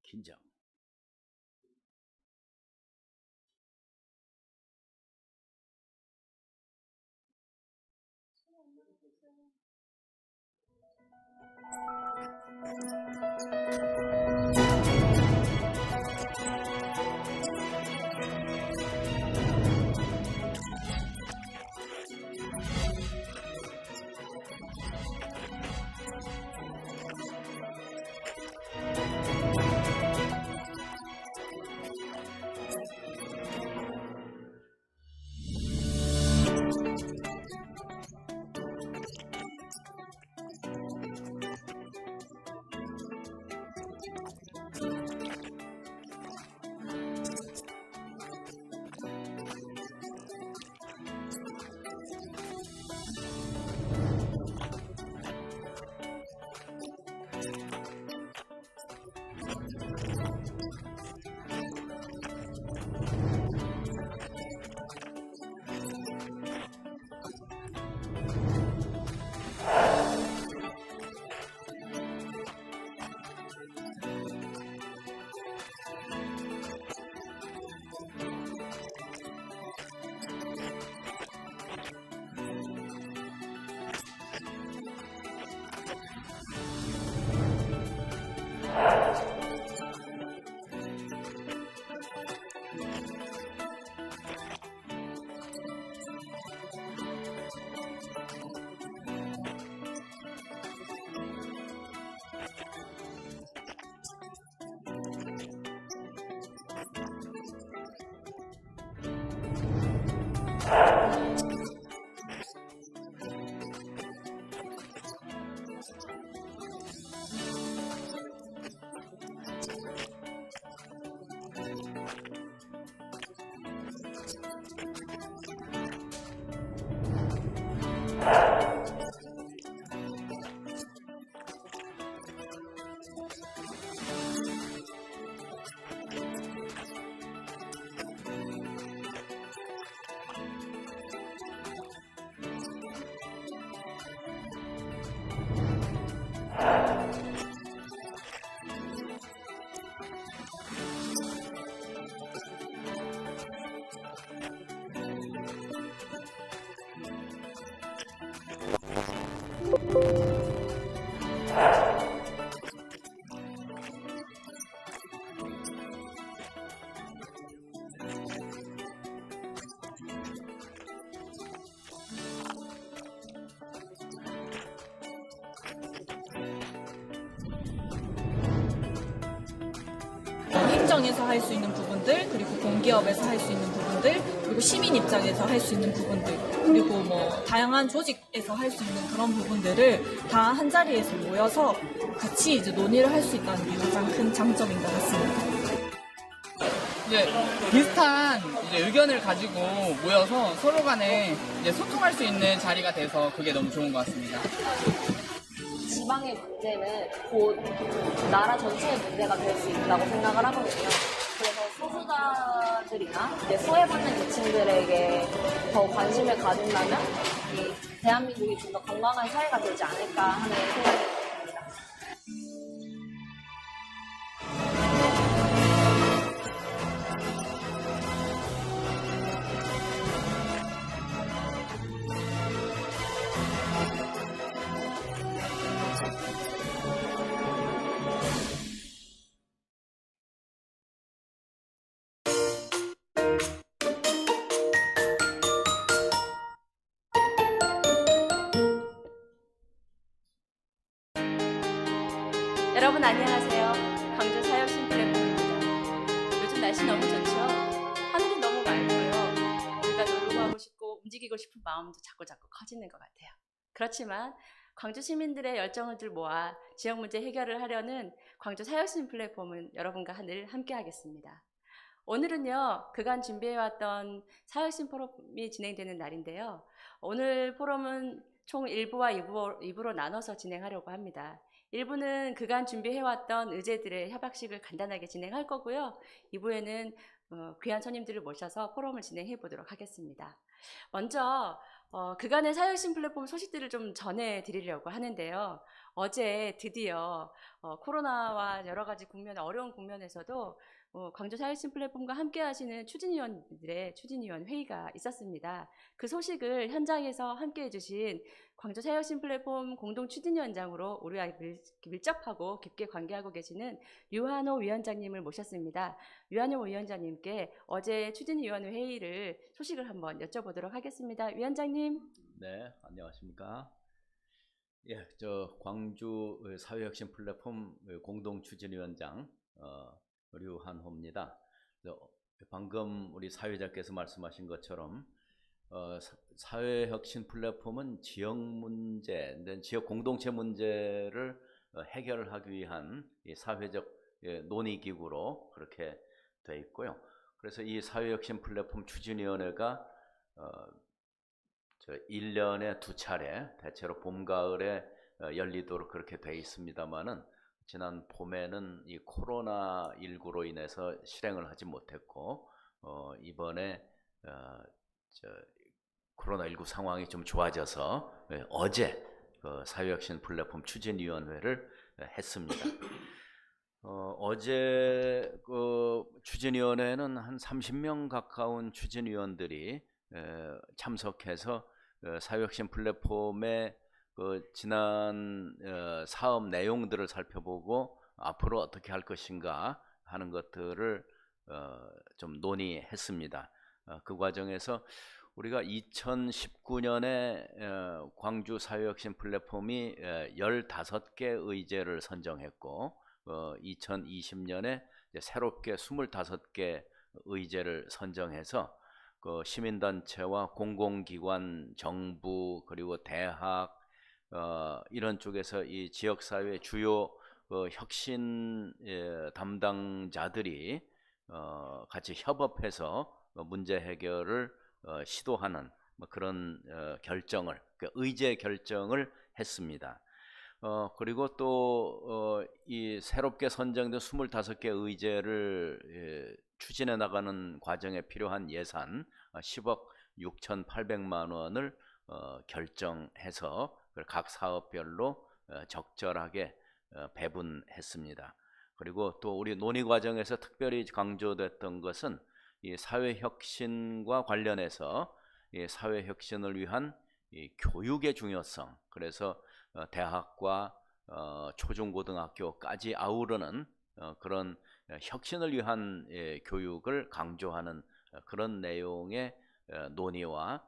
긴장. 행정에서 할 수 있는 부분들, 그리고 공기업에서 할 수 있는 부분들, 그리고 시민 입장에서 할 수 있는 부분들, 그리고 뭐 다양한 조직에서 할 수 있는 그런 부분들을 다 한 자리에서 모여서 같이 이제 논의를 할 수 있다는 게 가장 큰 장점인 것 같습니다. 이제 비슷한 이제 의견을 가지고 모여서 서로 간에 이제 소통할 수 있는 자리가 돼서 그게 너무 좋은 것 같습니다. 지방의 문제는 곧 나라 전체의 문제가 될 수 있다고 생각을 하거든요. 그래서 소수자들이나 이제 소외받는 계층들에게 더 관심을 가진다면 이 대한민국이 좀 더 건강한 사회가 되지 않을까 하는 생각이 듭니다. 여러분 안녕하세요. 광주 사역심플랫폼입니다. 요즘 날씨 너무 좋죠? 하늘이 너무 맑고요. 우리가 놀러 가고 싶고 움직이고 싶은 마음도 자꾸 커지는 것 같아요. 그렇지만 광주 시민들의 열정을 모아 지역 문제 해결을 하려는 광주 사역심플랫폼은 여러분과 늘 함께 하겠습니다. 오늘은요, 그간 준비해왔던 사역심 포럼이 진행되는 날인데요. 오늘 포럼은 총 1부와 2부로 나눠서 진행하려고 합니다. 1부는 그간 준비해왔던 의제들의 협약식을 간단하게 진행할 거고요. 2부에는 귀한 손님들을 모셔서 포럼을 진행해 보도록 하겠습니다. 먼저 그간의 사회혁신 플랫폼 소식들을 좀 전해드리려고 하는데요. 어제 드디어 코로나와 여러 가지 어려운 국면에서도 광주 사회혁신 플랫폼과 함께 하시는 추진위원들의 추진위원 회의가 있었습니다. 그 소식을 현장에서 함께 해주신 광주 사회혁신 플랫폼 공동 추진위원장으로 우리와 밀접하고 깊게 관계하고 계시는 류한호 위원장님을 모셨습니다. 류한호 위원장님께 어제 추진위원회 회의를 소식을 한번 여쭤보도록 하겠습니다. 위원장님. 네, 안녕하십니까. 예, 저 광주 사회혁신 플랫폼 공동 추진위원장 류한호입니다. 방금 우리 사회자께서 말씀하신 것처럼 사회혁신 플랫폼은 지역 문제, 지역 공동체 문제를 해결하기 위한 이 사회적 논의기구로 그렇게 되어 있고요. 그래서 이 사회혁신 플랫폼 추진위원회가 1년에 2차례 대체로 봄, 가을에 열리도록 그렇게 되어 있습니다만은 지난 봄에는 이 코로나19로 인해서 실행을 하지 못했고 이번에 코로나19 상황이 좀 좋아져서 어제 사회혁신 플랫폼 추진위원회를 했습니다. 어제 그 추진위원회는 한 30명 가까운 추진위원들이 참석해서 사회혁신 플랫폼의 그 지난 사업 내용들을 살펴보고 앞으로 어떻게 할 것인가 하는 것들을 좀 논의했습니다. 그 과정에서 우리가 2019년에 광주 사회혁신 플랫폼이 15개 의제를 선정했고 2020년에 새롭게 25개 의제를 선정해서 그 시민단체와 공공기관, 정부 그리고 대학 이런 쪽에서 이 지역사회 주요 혁신 담당자들이 같이 협업해서 문제 해결을 시도하는 그런 결정을, 의제 결정을 했습니다. 그리고 또 이 새롭게 선정된 25개 의제를 추진해 나가는 과정에 필요한 예산 10억 6,800만 원을 결정해서 각 사업별로 적절하게 배분했습니다. 그리고 또 우리 논의 과정에서 특별히 강조됐던 것은 이 사회혁신과 관련해서 이 사회혁신을 위한 이 교육의 중요성, 그래서 대학과 초중고등학교까지 아우르는 그런 혁신을 위한 교육을 강조하는 그런 내용의 논의와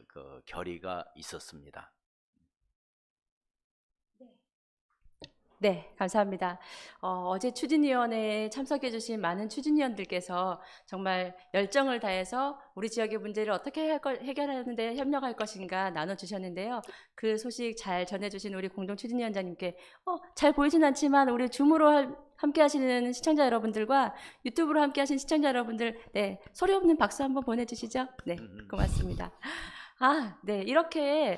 그 결의가 있었습니다. 네, 감사합니다. 어제 추진위원회에 참석해주신 많은 추진위원들께서 정말 열정을 다해서 우리 지역의 문제를 어떻게 해결하는 데 협력할 것인가 나눠주셨는데요. 그 소식 잘 전해주신 우리 공동 추진위원장님께 잘 보이진 않지만 우리 줌으로 함께 하시는 시청자 여러분들과 유튜브로 함께 하신 시청자 여러분들, 네, 소리 없는 박수 한번 보내주시죠. 네, 고맙습니다. 네. 이렇게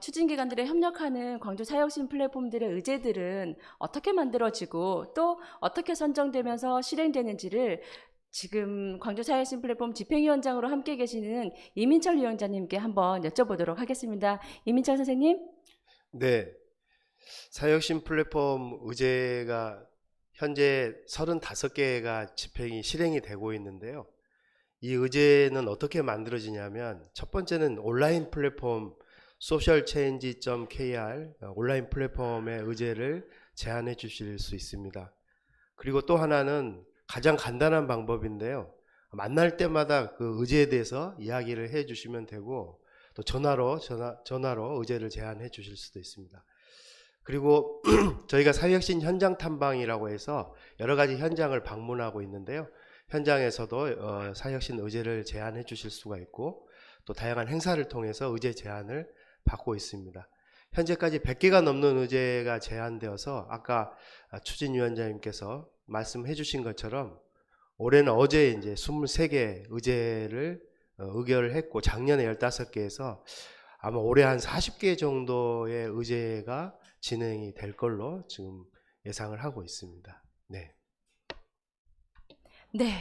추진기관들에 협력하는 광주 사회혁신 플랫폼들의 의제들은 어떻게 만들어지고 또 어떻게 선정되면서 실행되는지를 지금 광주 사회혁신 플랫폼 집행위원장으로 함께 계시는 이민철 위원장님께 한번 여쭤보도록 하겠습니다. 이민철 선생님. 네. 사회혁신 플랫폼 의제가 현재 35개가 집행이 실행이 되고 있는데요. 이 의제는 어떻게 만들어지냐면 첫 번째는 온라인 플랫폼 socialchange.kr 온라인 플랫폼의 의제를 제안해 주실 수 있습니다. 그리고 또 하나는 가장 간단한 방법인데요. 만날 때마다 그 의제에 대해서 이야기를 해 주시면 되고 또 전화로 의제를 제안해 주실 수도 있습니다. 그리고 저희가 사회혁신 현장 탐방이라고 해서 여러 가지 현장을 방문하고 있는데요. 현장에서도 사회혁신 의제를 제안해 주실 수가 있고 또 다양한 행사를 통해서 의제 제안을 받고 있습니다. 현재까지 100개가 넘는 의제가 제안되어서 아까 추진위원장님께서 말씀해 주신 것처럼 올해는 어제 이제 23개 의제를 의결을 했고 작년에 15개에서 아마 올해 한 40개 정도의 의제가 진행이 될 걸로 지금 예상을 하고 있습니다. 네. 네,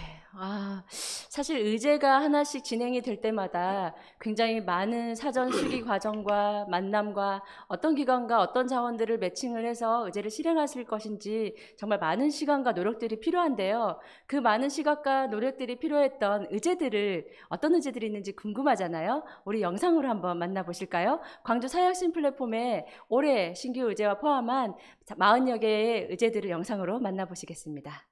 사실 의제가 하나씩 진행이 될 때마다 굉장히 많은 사전 수기 과정과 만남과 어떤 기관과 어떤 자원들을 매칭을 해서 의제를 실행하실 것인지 정말 많은 시간과 노력들이 필요한데요. 그 많은 시간과 노력들이 필요했던 의제들을 어떤 의제들이 있는지 궁금하잖아요. 우리 영상으로 한번 만나보실까요? 광주 사역신 플랫폼에 올해 신규 의제와 포함한 40여 개의 의제들을 영상으로 만나보시겠습니다.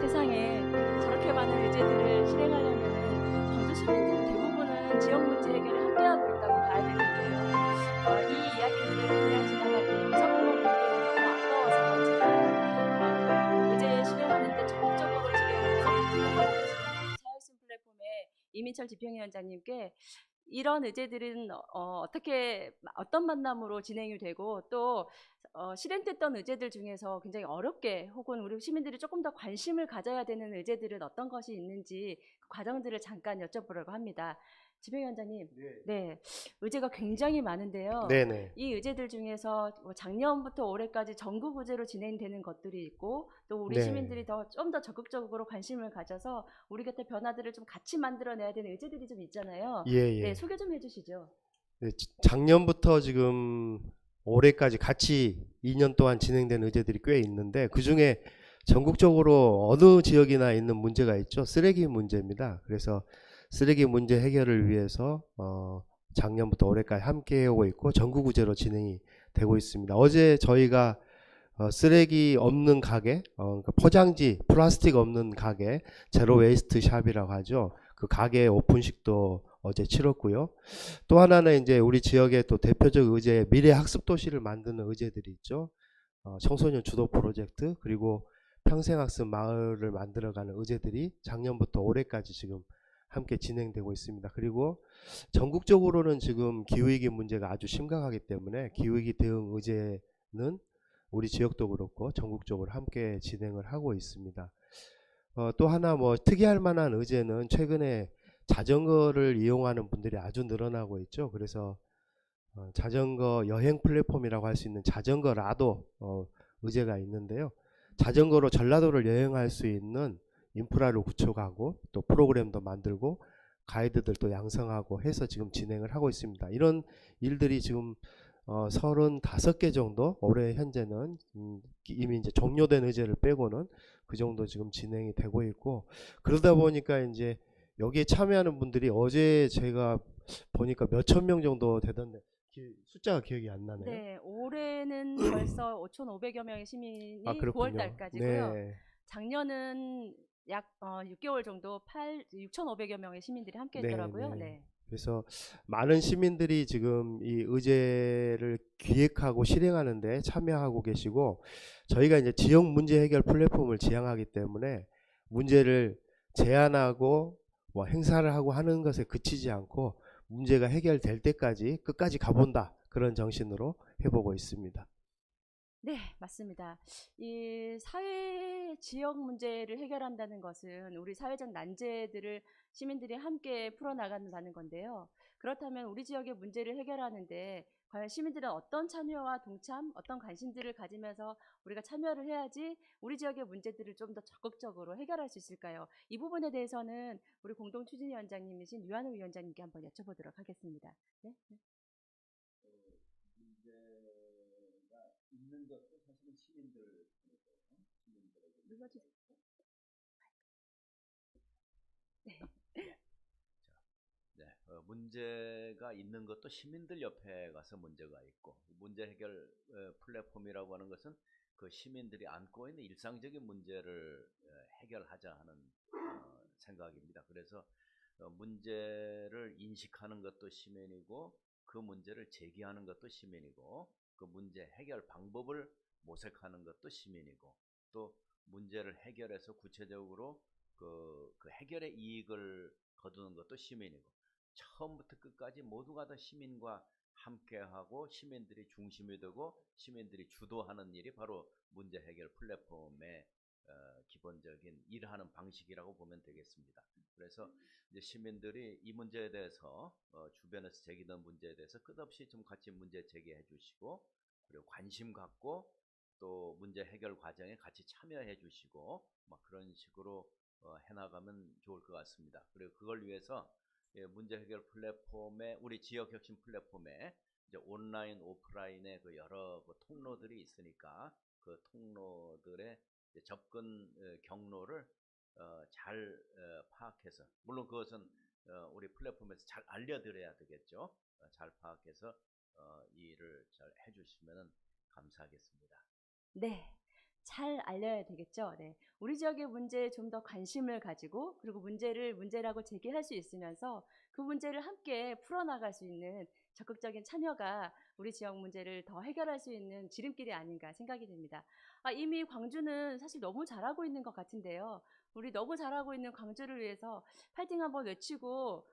세상에 저렇게 많은 의제들을 실행하려면 광주 시민들 대부분은 지역 문제 해결에 함께하고 있다고 봐야 되는데요. 이 이야기들을 그냥 지나가고 성공을 보기에는 너무 아까워서 지금 의제 실행하는데 적극적으로 지금 서포팅을 하고 계시는 사회신 플랫폼의 이민철 집행위원장님께 이런 의제들은 어떻게 어떤 만남으로 진행이 되고 또 실행됐던 의제들 중에서 굉장히 어렵게 혹은 우리 시민들이 조금 더 관심을 가져야 되는 의제들은 어떤 것이 있는지 그 과정들을 잠깐 여쭤보려고 합니다. 집행위원장님, 네, 의제가 굉장히 많은데요. 네네. 이 의제들 중에서 뭐 작년부터 올해까지 전국 의제로 진행되는 것들이 있고 또 우리 네. 시민들이 좀 더 적극적으로 관심을 가져서 우리 곁에 변화들을 좀 같이 만들어내야 되는 의제들이 좀 있잖아요. 예, 예. 네, 소개 좀 해주시죠. 네, 작년부터 지금 올해까지 같이 2년 동안 진행된 의제들이 꽤 있는데 그중에 전국적으로 어느 지역이나 있는 문제가 있죠. 쓰레기 문제입니다. 그래서 쓰레기 문제 해결을 위해서 작년부터 올해까지 함께 해오고 있고 전국구제로 진행이 되고 있습니다. 어제 저희가 쓰레기 없는 가게, 그러니까 포장지, 플라스틱 없는 가게, 제로 웨이스트 샵이라고 하죠. 그 가게 오픈식도 어제 치렀고요. 또 하나는 이제 우리 지역의 또 대표적 의제, 미래 학습 도시를 만드는 의제들이 있죠. 청소년 주도 프로젝트, 그리고 평생학습 마을을 만들어가는 의제들이 작년부터 올해까지 지금 함께 진행되고 있습니다. 그리고 전국적으로는 지금 기후위기 문제가 아주 심각하기 때문에 기후위기 대응 의제는 우리 지역도 그렇고 전국적으로 함께 진행을 하고 있습니다. 또 하나 뭐 특이할 만한 의제는 최근에 자전거를 이용하는 분들이 아주 늘어나고 있죠. 그래서 자전거 여행 플랫폼이라고 할 수 있는 자전거 라도 의제가 있는데요. 자전거로 전라도를 여행할 수 있는 인프라를 구축하고 또 프로그램도 만들고 가이드들도 양성하고 해서 지금 진행을 하고 있습니다. 이런 일들이 지금 35개 정도 올해 현재는 이미 이제 종료된 의제를 빼고는 그 정도 지금 진행이 되고 있고, 그러다 보니까 이제 여기에 참여하는 분들이 어제 제가 보니까 몇천 명 정도 되던데 숫자가 기억이 안 나네요. 네, 올해는 벌써 5,500여 명의 시민이 그렇군요. 9월 달까지고요. 네. 작년은 약 6개월 정도 6,500여 명의 시민들이 함께 했더라고요. 네. 그래서 많은 시민들이 지금 이 의제를 기획하고 실행하는데 참여하고 계시고, 저희가 이제 지역 문제 해결 플랫폼을 지향하기 때문에 문제를 제안하고 뭐 행사를 하고 하는 것에 그치지 않고 문제가 해결될 때까지 끝까지 가본다, 그런 정신으로 해보고 있습니다. 네, 맞습니다. 이 사회 지역 문제를 해결한다는 것은 우리 사회적 난제들을 시민들이 함께 풀어나간다는 건데요. 그렇다면 우리 지역의 문제를 해결하는데 과연 시민들은 어떤 참여와 동참, 어떤 관심들을 가지면서 우리가 참여를 해야지 우리 지역의 문제들을 좀 더 적극적으로 해결할 수 있을까요? 이 부분에 대해서는 우리 공동추진위원장님이신 유한호 위원장님께 한번 여쭤보도록 하겠습니다. 네? 문제가 있는 것도 사실은 시민들에게 눌러주세요. 네, 문제가 있는 것도 시민들 옆에 가서 문제가 있고, 문제 해결 플랫폼이라고 하는 것은 그 시민들이 안고 있는 일상적인 문제를 해결하자 하는 생각입니다. 그래서 문제를 인식하는 것도 시민이고, 그 문제를 제기하는 것도 시민이고, 그 문제 해결 방법을 모색하는 것도 시민이고, 또 문제를 해결해서 구체적으로 그 해결의 이익을 거두는 것도 시민이고, 처음부터 끝까지 모두가 다 시민과 함께하고 시민들이 중심이 되고 시민들이 주도하는 일이 바로 문제 해결 플랫폼의 기본적인 일하는 방식이라고 보면 되겠습니다. 그래서 이제 시민들이 이 문제에 대해서 주변에서 제기된 문제에 대해서 끝없이 좀 같이 문제 제기해 주시고, 그리고 관심 갖고 또 문제 해결 과정에 같이 참여해 주시고, 막 그런 식으로 해나가면 좋을 것 같습니다. 그리고 그걸 위해서 문제 해결 플랫폼에, 우리 지역 혁신 플랫폼에 이제 온라인, 오프라인의 그 여러 그 통로들이 있으니까 그 통로들의 이제 접근 경로를 잘 파악해서, 물론 그것은 우리 플랫폼에서 잘 알려드려야 되겠죠. 잘 파악해서 이 일을 잘 해주시면 감사하겠습니다. 네, 잘 알려야 되겠죠. 네, 우리 지역의 문제에 좀 더 관심을 가지고, 그리고 문제를 문제라고 제기할 수 있으면서 그 문제를 함께 풀어나갈 수 있는 적극적인 참여가 우리 지역 문제를 더 해결할 수 있는 지름길이 아닌가 생각이 됩니다. 이미 광주는 사실 너무 잘하고 있는 것 같은데요. 우리 너무 잘하고 있는 광주를 위해서 파이팅 한번 외치고,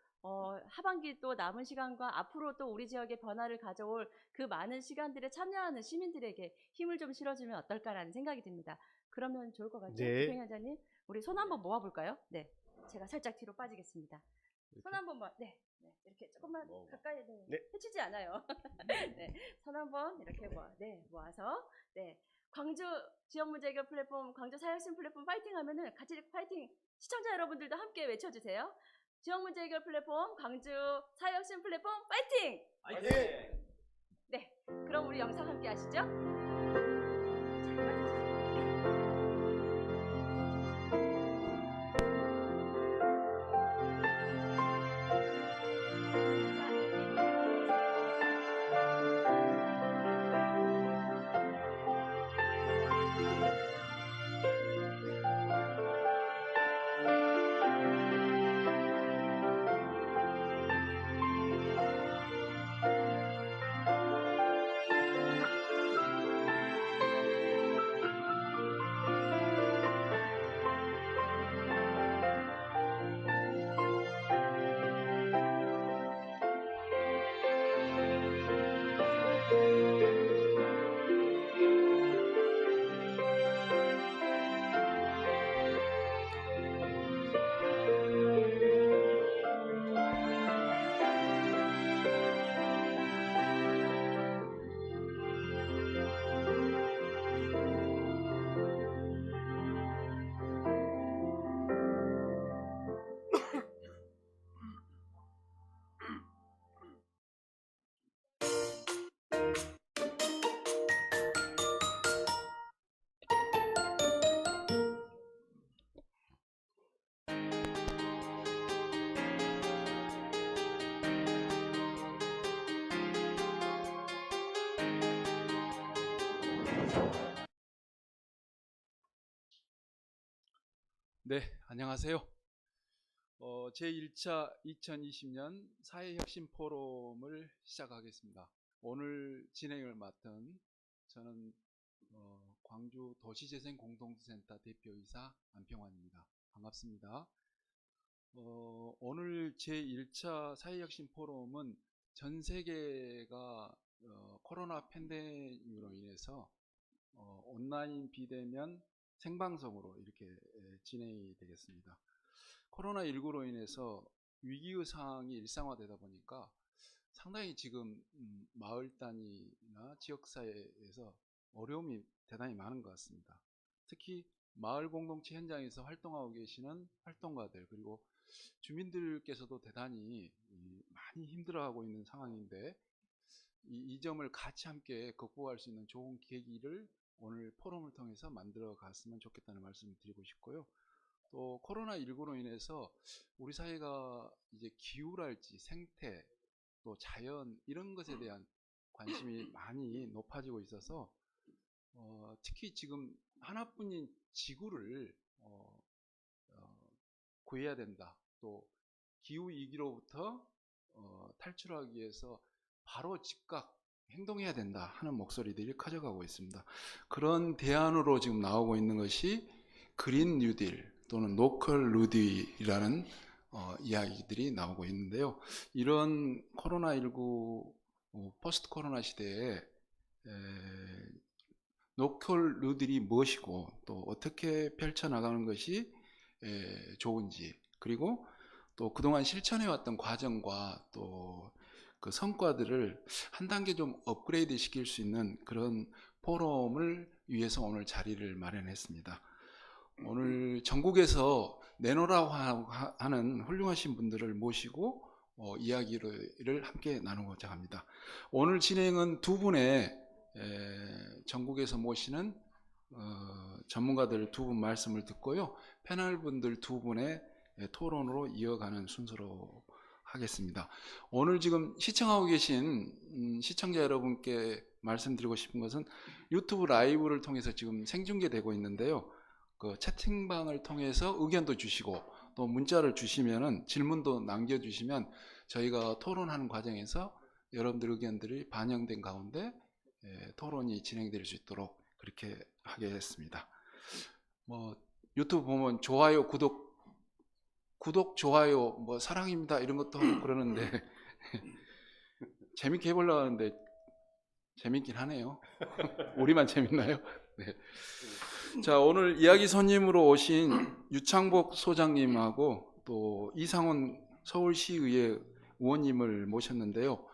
하반기 또 남은 시간과 앞으로 또 우리 지역의 변화를 가져올 그 많은 시간들에 참여하는 시민들에게 힘을 좀 실어주면 어떨까라는 생각이 듭니다. 그러면 좋을 것 같죠? 네. 부평위원장님, 우리 손 한번 모아볼까요? 네, 제가 살짝 뒤로 빠지겠습니다. 손 한번만, 네, 이렇게 조금만 가까이, 네. 해치지 않아요. 네, 손 한번 이렇게 모아서, 네, 광주 지역 문제 해결 플랫폼, 광주 사회혁신 플랫폼 파이팅 하면은 같이 파이팅, 시청자 여러분들도 함께 외쳐주세요. 지역 문제 해결 플랫폼, 광주 사회혁신 플랫폼 파이팅! 파이팅! 네, 그럼 우리 영상 함께 하시죠. 자, 네, 안녕하세요. 제1차 2020년 사회혁신 포럼을 시작하겠습니다. 오늘 진행을 맡은 저는 광주 도시재생공동센터 대표이사 안평환입니다. 반갑습니다. 오늘 제1차 사회혁신 포럼은 전 세계가 코로나 팬데믹으로 인해서 온라인 비대면 생방송으로 이렇게 진행이 되겠습니다. 코로나19로 인해서 위기의 상황이 일상화되다 보니까 상당히 지금 마을 단위나 지역사회에서 어려움이 대단히 많은 것 같습니다. 특히 마을 공동체 현장에서 활동하고 계시는 활동가들 그리고 주민들께서도 대단히 많이 힘들어하고 있는 상황인데 이 점을 같이 함께 극복할 수 있는 좋은 계기를 오늘 포럼을 통해서 만들어 갔으면 좋겠다는 말씀을 드리고 싶고요. 또 코로나19로 인해서 우리 사회가 이제 기후랄지 생태 또 자연 이런 것에 대한 관심이 많이 높아지고 있어서 특히 지금 하나뿐인 지구를 구해야 된다. 또 기후위기로부터 탈출하기 위해서 바로 즉각 행동해야 된다 하는 목소리들이 커져가고 있습니다. 그런 대안으로 지금 나오고 있는 것이 그린 뉴딜 또는 로컬 뉴딜이라는 이야기들이 나오고 있는데요. 이런 코로나19 포스트 코로나 시대에 로컬 뉴딜이 무엇이고 또 어떻게 펼쳐나가는 것이 좋은지 그리고 또 그동안 실천해왔던 과정과 또 그 성과들을 한 단계 좀 업그레이드 시킬 수 있는 그런 포럼을 위해서 오늘 자리를 마련했습니다. 오늘 전국에서 내노라고 하는 훌륭하신 분들을 모시고 이야기를 함께 나누고자 합니다. 오늘 진행은 두 분의 전국에서 모시는 전문가들 두 분 말씀을 듣고요. 패널 분들 두 분의 토론으로 이어가는 순서로 하겠습니다. 오늘 지금 시청하고 계신 시청자 여러분께 말씀드리고 싶은 것은 유튜브 라이브를 통해서 지금 생중계되고 있는데요. 그 채팅방을 통해서 의견도 주시고 또 문자를 주시면은 질문도 남겨주시면 저희가 토론하는 과정에서 여러분들 의견들이 반영된 가운데 토론이 진행될 수 있도록 그렇게 하겠습니다. 유튜브 보면 좋아요, 구독, 좋아요, 사랑입니다 이런 것도 하고 그러는데 재밌게 해보려고 하는데 재밌긴 하네요. 우리만 재밌나요? 네. 자, 오늘 이야기 손님으로 오신 유창복 소장님하고 또 이상훈 서울시의회 의원님을 모셨는데요.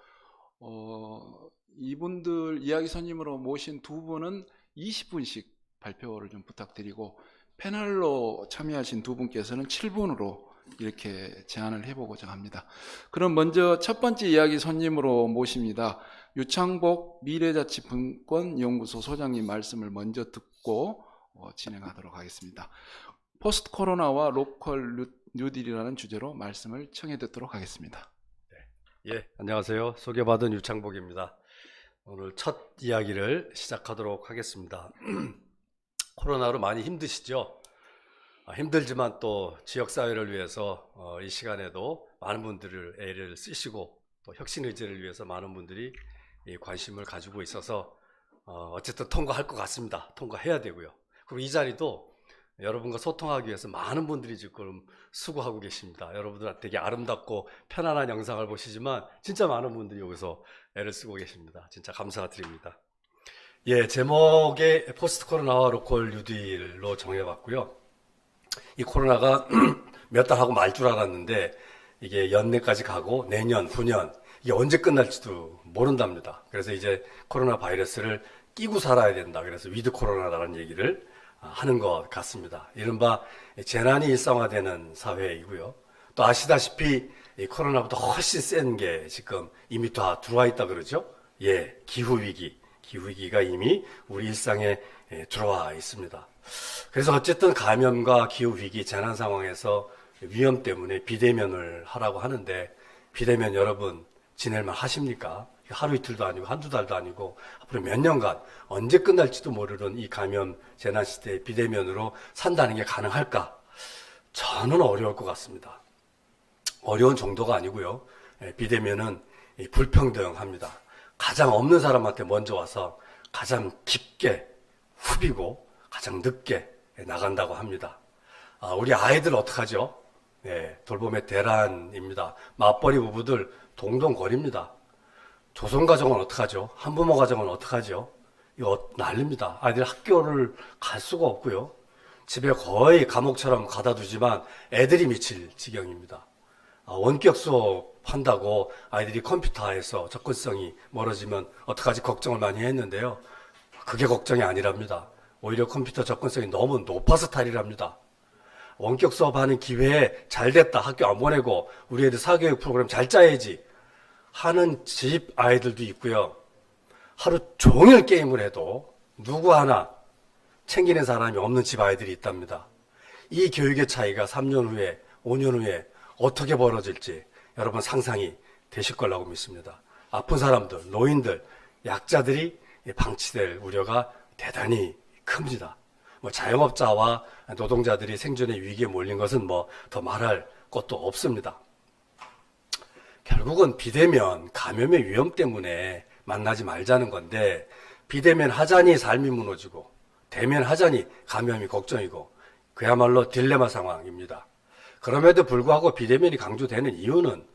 이분들 이야기 손님으로 모신 두 분은 20분씩 발표를 좀 부탁드리고 패널로 참여하신 두 분께서는 7분으로 이렇게 제안을 해보고자 합니다. 그럼 먼저 첫 번째 이야기 손님으로 모십니다. 유창복 미래자치분권연구소 소장님 말씀을 먼저 듣고 진행하도록 하겠습니다. 포스트 코로나와 로컬 뉴딜이라는 주제로 말씀을 청해 듣도록 하겠습니다. 예, 안녕하세요. 소개받은 유창복입니다. 오늘 첫 이야기를 시작하도록 하겠습니다. 코로나로 많이 힘드시죠? 힘들지만 또 지역사회를 위해서 이 시간에도 많은 분들을 애를 쓰시고 또 혁신의제를 위해서 많은 분들이 관심을 가지고 있어서 어쨌든 통과할 것 같습니다. 통과해야 되고요. 그리고 이 자리도 여러분과 소통하기 위해서 많은 분들이 지금 수고하고 계십니다. 여러분들 되게 아름답고 편안한 영상을 보시지만 진짜 많은 분들이 여기서 애를 쓰고 계십니다. 진짜 감사드립니다. 예, 제목에 포스트 코로나와 로컬 뉴딜로 정해봤고요. 이 코로나가 몇 달 하고 말 줄 알았는데 이게 연내까지 가고 내년, 후년 이게 언제 끝날지도 모른답니다. 그래서 이제 코로나 바이러스를 끼고 살아야 된다. 그래서 위드 코로나라는 얘기를 하는 것 같습니다. 이른바 재난이 일상화되는 사회이고요. 또 아시다시피 이 코로나보다 훨씬 센 게 지금 이미 다 들어와 있다 그러죠. 예, 기후위기가 이미 우리 일상에 들어와 있습니다. 그래서 어쨌든 감염과 기후위기 재난 상황에서 위험 때문에 비대면을 하라고 하는데 비대면 여러분 지낼만 하십니까? 하루 이틀도 아니고 한두 달도 아니고 앞으로 몇 년간 언제 끝날지도 모르는 이 감염 재난 시대에 비대면으로 산다는 게 가능할까? 저는 어려울 것 같습니다. 어려운 정도가 아니고요. 비대면은 불평등합니다. 가장 없는 사람한테 먼저 와서 가장 깊게 후비고 가장 늦게 나간다고 합니다. 우리 아이들 어떡하죠? 돌봄의 대란입니다. 맞벌이 부부들 동동 거립니다. 조선가정은 어떡하죠? 한부모 가정은 어떡하죠? 이거 난립니다. 아이들 학교를 갈 수가 없고요. 집에 거의 감옥처럼 가다 두지만 애들이 미칠 지경입니다. 원격 수업 한다고 아이들이 컴퓨터에서 접근성이 멀어지면 어떡하지 걱정을 많이 했는데요. 그게 걱정이 아니랍니다. 오히려 컴퓨터 접근성이 너무 높아서 탈이랍니다. 원격 수업하는 기회에 잘 됐다. 학교 안 보내고 우리 애들 사교육 프로그램 잘 짜야지 하는 집 아이들도 있고요. 하루 종일 게임을 해도 누구 하나 챙기는 사람이 없는 집 아이들이 있답니다. 이 교육의 차이가 3년 후에 5년 후에 어떻게 벌어질지 여러분 상상이 되실 거라고 믿습니다. 아픈 사람들, 노인들, 약자들이 방치될 우려가 대단히 큽니다. 자영업자와 노동자들이 생존의 위기에 몰린 것은 더 말할 것도 없습니다. 결국은 비대면 감염의 위험 때문에 만나지 말자는 건데 비대면 하자니 삶이 무너지고 대면 하자니 감염이 걱정이고 그야말로 딜레마 상황입니다. 그럼에도 불구하고 비대면이 강조되는 이유는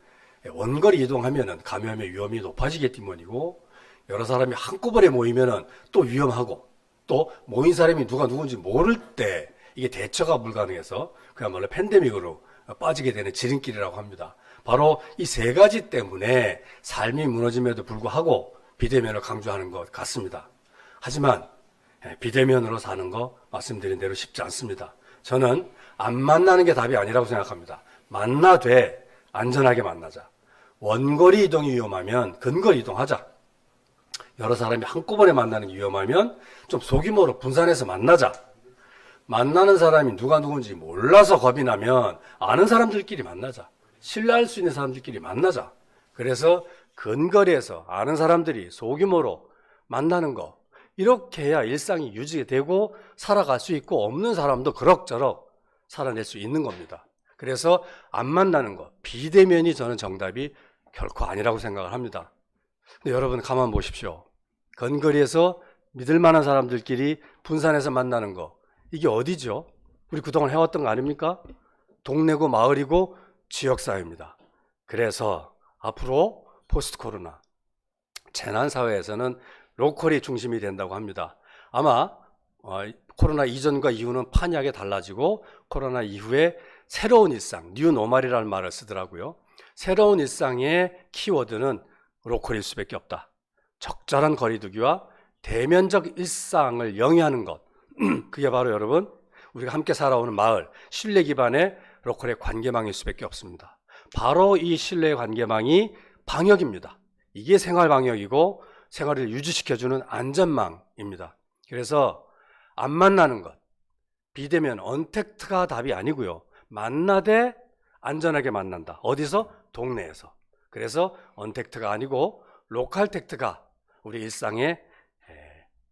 원거리 이동하면 감염의 위험이 높아지기 때문이고 여러 사람이 한꺼번에 모이면 또 위험하고 또 모인 사람이 누가 누군지 모를 때 이게 대처가 불가능해서 그야말로 팬데믹으로 빠지게 되는 지름길이라고 합니다. 바로 이 세 가지 때문에 삶이 무너짐에도 불구하고 비대면을 강조하는 것 같습니다. 하지만 비대면으로 사는 거 말씀드린 대로 쉽지 않습니다. 저는 안 만나는 게 답이 아니라고 생각합니다. 만나되 안전하게 만나자. 원거리 이동이 위험하면 근거리 이동하자. 여러 사람이 한꺼번에 만나는 게 위험하면 좀 소규모로 분산해서 만나자. 만나는 사람이 누가 누군지 몰라서 겁이 나면 아는 사람들끼리 만나자. 신뢰할 수 있는 사람들끼리 만나자. 그래서 근거리에서 아는 사람들이 소규모로 만나는 거 이렇게 해야 일상이 유지되고 살아갈 수 있고 없는 사람도 그럭저럭 살아낼 수 있는 겁니다. 그래서 안 만나는 거 비대면이 저는 정답이 결코 아니라고 생각을 합니다. 근데 여러분 가만 보십시오. 근거리에서 믿을 만한 사람들끼리 분산해서 만나는 거 이게 어디죠? 우리 그동안 해왔던 거 아닙니까? 동네고 마을이고 지역사회입니다. 그래서 앞으로 포스트 코로나 재난사회에서는 로컬이 중심이 된다고 합니다. 아마 코로나 이전과 이후는 판이하게 달라지고 코로나 이후에 새로운 일상, 뉴노멀이라는 말을 쓰더라고요. 새로운 일상의 키워드는 로컬일 수밖에 없다. 적절한 거리두기와 대면적 일상을 영위하는 것 그게 바로 여러분 우리가 함께 살아오는 마을, 신뢰 기반의 로컬의 관계망일 수밖에 없습니다. 바로 이 신뢰의 관계망이 방역입니다. 이게 생활 방역이고 생활을 유지시켜주는 안전망입니다. 그래서 안 만나는 것, 비대면 언택트가 답이 아니고요. 만나되 안전하게 만난다. 어디서? 동네에서. 그래서 언택트가 아니고 로컬 텍트가 우리 일상의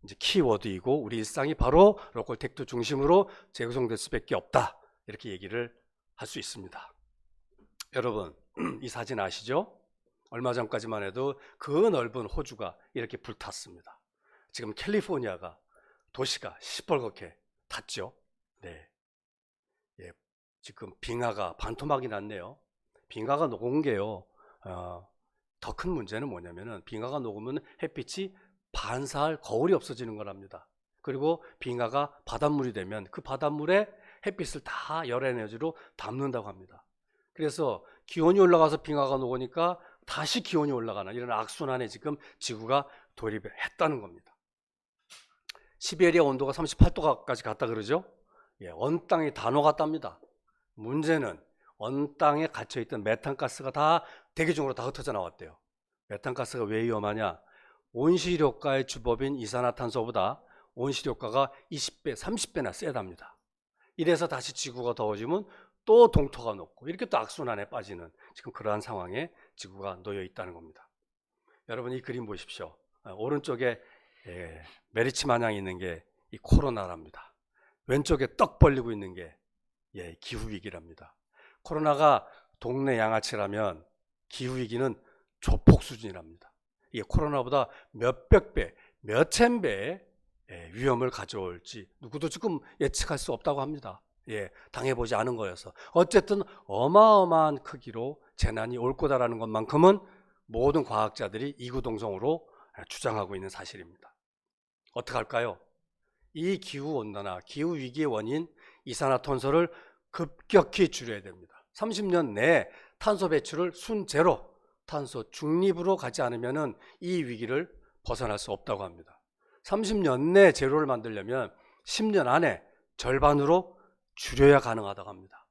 이제 키워드이고 우리 일상이 바로 로컬 텍트 중심으로 재구성될 수밖에 없다. 이렇게 얘기를 할 수 있습니다. 여러분 이 사진 아시죠? 얼마 전까지만 해도 그 넓은 호주가 이렇게 불탔습니다. 지금 캘리포니아가 도시가 시뻘겋게 탔죠. 네, 지금 빙하가 반토막이 났네요. 빙하가 녹은 게요. 더 큰 문제는 뭐냐면은 빙하가 녹으면 햇빛이 반사할 거울이 없어지는 거랍니다. 그리고 빙하가 바닷물이 되면 그 바닷물에 햇빛을 다 열 에너지로 담는다고 합니다. 그래서 기온이 올라가서 빙하가 녹으니까 다시 기온이 올라가는 이런 악순환에 지금 지구가 돌입했다는 겁니다. 시베리아 온도가 38도까지 갔다 그러죠. 언 땅이 다 녹았답니다. 문제는 언 땅에 갇혀있던 메탄가스가 다 대기 중으로 다 흩어져 나왔대요. 메탄가스가 왜 위험하냐? 온실효과의 주법인 이산화탄소보다 온실효과가 20배, 30배나 세답니다. 이래서 다시 지구가 더워지면 또 동토가 녹고 이렇게 또 악순환에 빠지는 지금 그러한 상황에 지구가 놓여 있다는 겁니다. 여러분 이 그림 보십시오. 오른쪽에 메리치 마냥 있는 게 이 코로나랍니다. 왼쪽에 떡 벌리고 있는 게 기후위기랍니다. 코로나가 동네 양아치라면 기후위기는 조폭 수준이랍니다. 이게 코로나보다 몇백 배, 몇천 배의 위험을 가져올지 누구도 지금 예측할 수 없다고 합니다. 당해보지 않은 거여서. 어쨌든 어마어마한 크기로 재난이 올 거다라는 것만큼은 모든 과학자들이 이구동성으로 주장하고 있는 사실입니다. 어떻게 할까요? 이 기후온난화, 기후위기의 원인 이산화탄소를 급격히 줄여야 됩니다. 30년 내에 탄소 배출을 순제로, 탄소 중립으로 가지 않으면 이 위기를 벗어날 수 없다고 합니다. 30년 내에 제로를 만들려면 10년 안에 절반으로 줄여야 가능하다고 합니다.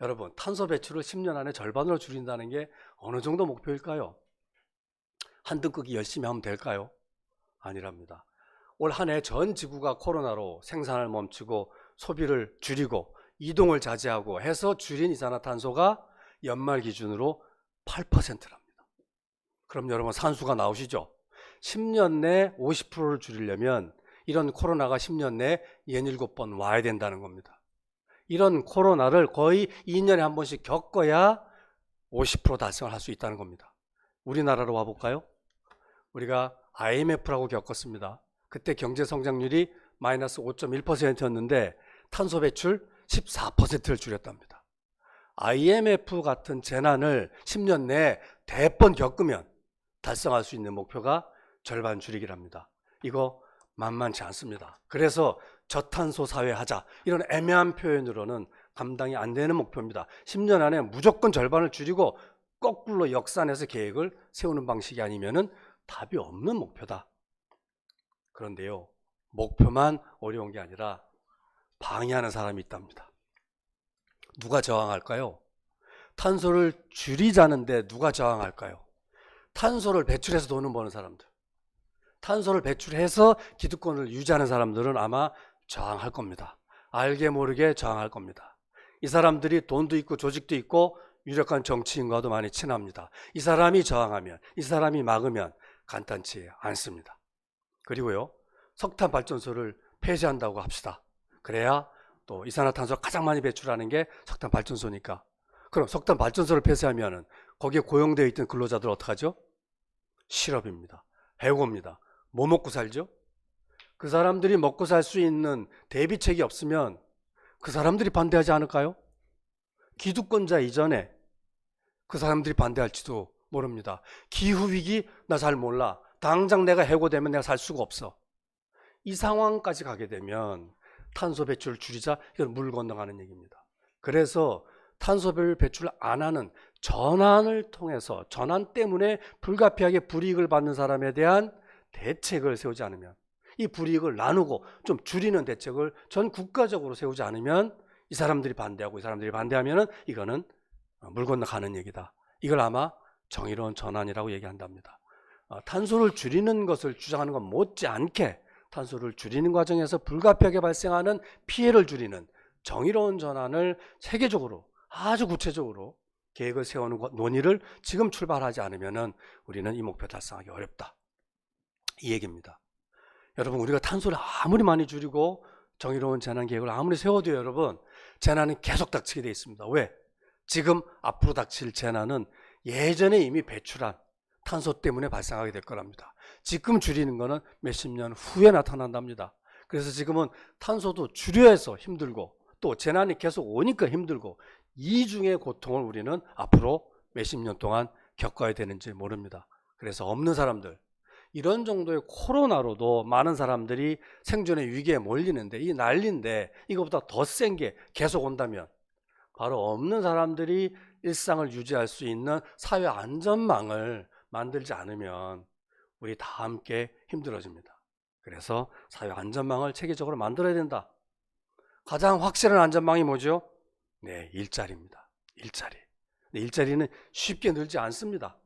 여러분, 탄소 배출을 10년 안에 절반으로 줄인다는 게 어느 정도 목표일까요? 한등 끄기 열심히 하면 될까요? 아니랍니다. 올 한 해 전 지구가 코로나로 생산을 멈추고 소비를 줄이고 이동을 자제하고 해서 줄인 이산화탄소가 연말 기준으로 8%랍니다. 그럼 여러분 산수가 나오시죠? 10년 내에 50%를 줄이려면 이런 코로나가 10년 내에 67번 와야 된다는 겁니다. 이런 코로나를 거의 2년에 한 번씩 겪어야 50% 달성을 할 수 있다는 겁니다. 우리나라로 와볼까요? 우리가 IMF라고 겪었습니다. 그때 경제 성장률이 마이너스 5.1%였는데 탄소 배출 14%를 줄였답니다. IMF 같은 재난을 10년 내에 대번 겪으면 달성할 수 있는 목표가 절반 줄이기랍니다. 이거 만만치 않습니다. 그래서 저탄소 사회 하자, 이런 애매한 표현으로는 감당이 안 되는 목표입니다. 10년 안에 무조건 절반을 줄이고 거꾸로 역산해서 계획을 세우는 방식이 아니면은 답이 없는 목표다. 그런데요, 목표만 어려운 게 아니라 방해하는 사람이 있답니다. 누가 저항할까요? 탄소를 줄이자는데 누가 저항할까요? 탄소를 배출해서 돈을 버는 사람들, 탄소를 배출해서 기득권을 유지하는 사람들은 아마 저항할 겁니다. 알게 모르게 저항할 겁니다. 이 사람들이 돈도 있고 조직도 있고 유력한 정치인과도 많이 친합니다. 이 사람이 저항하면, 이 사람이 막으면 간단치 않습니다. 그리고요, 석탄 발전소를 폐쇄한다고 합시다. 그래야 또 이산화탄소를 가장 많이 배출하는 게 석탄 발전소니까. 그럼 석탄 발전소를 폐쇄하면은 거기에 고용되어 있던 근로자들 어떡하죠? 실업입니다. 해고입니다. 뭐 먹고 살죠? 그 사람들이 먹고 살 수 있는 대비책이 없으면 그 사람들이 반대하지 않을까요? 기득권자 이전에 그 사람들이 반대할지도 모릅니다. 기후위기 나 잘 몰라. 당장 내가 해고되면 내가 살 수가 없어. 이 상황까지 가게 되면 탄소 배출을 줄이자, 이건 물 건너가는 얘기입니다. 그래서 탄소를 배출 안 하는 전환을 통해서, 전환 때문에 불가피하게 불이익을 받는 사람에 대한 대책을 세우지 않으면, 이 불이익을 나누고 좀 줄이는 대책을 전 국가적으로 세우지 않으면 이 사람들이 반대하고 이 사람들이 반대하면은 이거는 물 건너가는 얘기다. 이걸 아마 정의로운 전환이라고 얘기한답니다. 탄소를 줄이는 것을 주장하는 건 못지않게 탄소를 줄이는 과정에서 불가피하게 발생하는 피해를 줄이는 정의로운 전환을 세계적으로 아주 구체적으로 계획을 세우는 논의를 지금 출발하지 않으면 우리는 이 목표 달성하기 어렵다. 이 얘기입니다. 여러분, 우리가 탄소를 아무리 많이 줄이고 정의로운 재난 계획을 아무리 세워도 여러분, 재난은 계속 닥치게 돼 있습니다. 왜? 지금 앞으로 닥칠 재난은 예전에 이미 배출한 탄소 때문에 발생하게 될 거랍니다. 지금 줄이는 거는 몇십 년 후에 나타난답니다. 그래서 지금은 탄소도 줄여야 해서 힘들고 또 재난이 계속 오니까 힘들고 이중의 고통을 우리는 앞으로 몇십 년 동안 겪어야 되는지 모릅니다. 그래서 없는 사람들, 이런 정도의 코로나로도 많은 사람들이 생존의 위기에 몰리는데, 이 난리인데 이거보다 더 센 게 계속 온다면 바로 없는 사람들이 일상을 유지할 수 있는 사회 안전망을 만들지 않으면 우리 다 함께 힘들어집니다. 그래서 사회 안전망을 체계적으로 만들어야 된다. 가장 확실한 안전망이 뭐죠? 네, 일자리입니다. 일자리. 일자리는 쉽게 늘지 않습니다.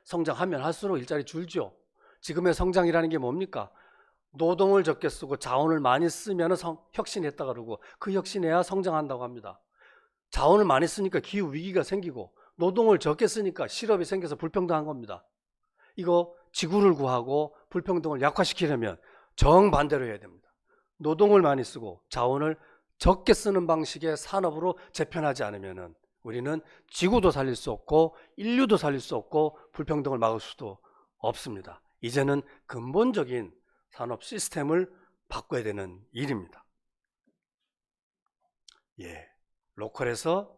성장하면 할수록 일자리 줄죠. 지금의 성장이라는 게 뭡니까? 노동을 적게 쓰고 자원을 많이 쓰면 혁신했다 그러고, 그 혁신해야 성장한다고 합니다. 자원을 많이 쓰니까 기후 위기가 생기고, 노동을 적게 쓰니까 실업이 생겨서 불평등한 겁니다. 이거 지구를 구하고 불평등을 약화시키려면 정반대로 해야 됩니다. 노동을 많이 쓰고 자원을 적게 쓰는 방식의 산업으로 재편하지 않으면 우리는 지구도 살릴 수 없고 인류도 살릴 수 없고 불평등을 막을 수도 없습니다. 이제는 근본적인 산업 시스템을 바꿔야 되는 일입니다. 예, 로컬에서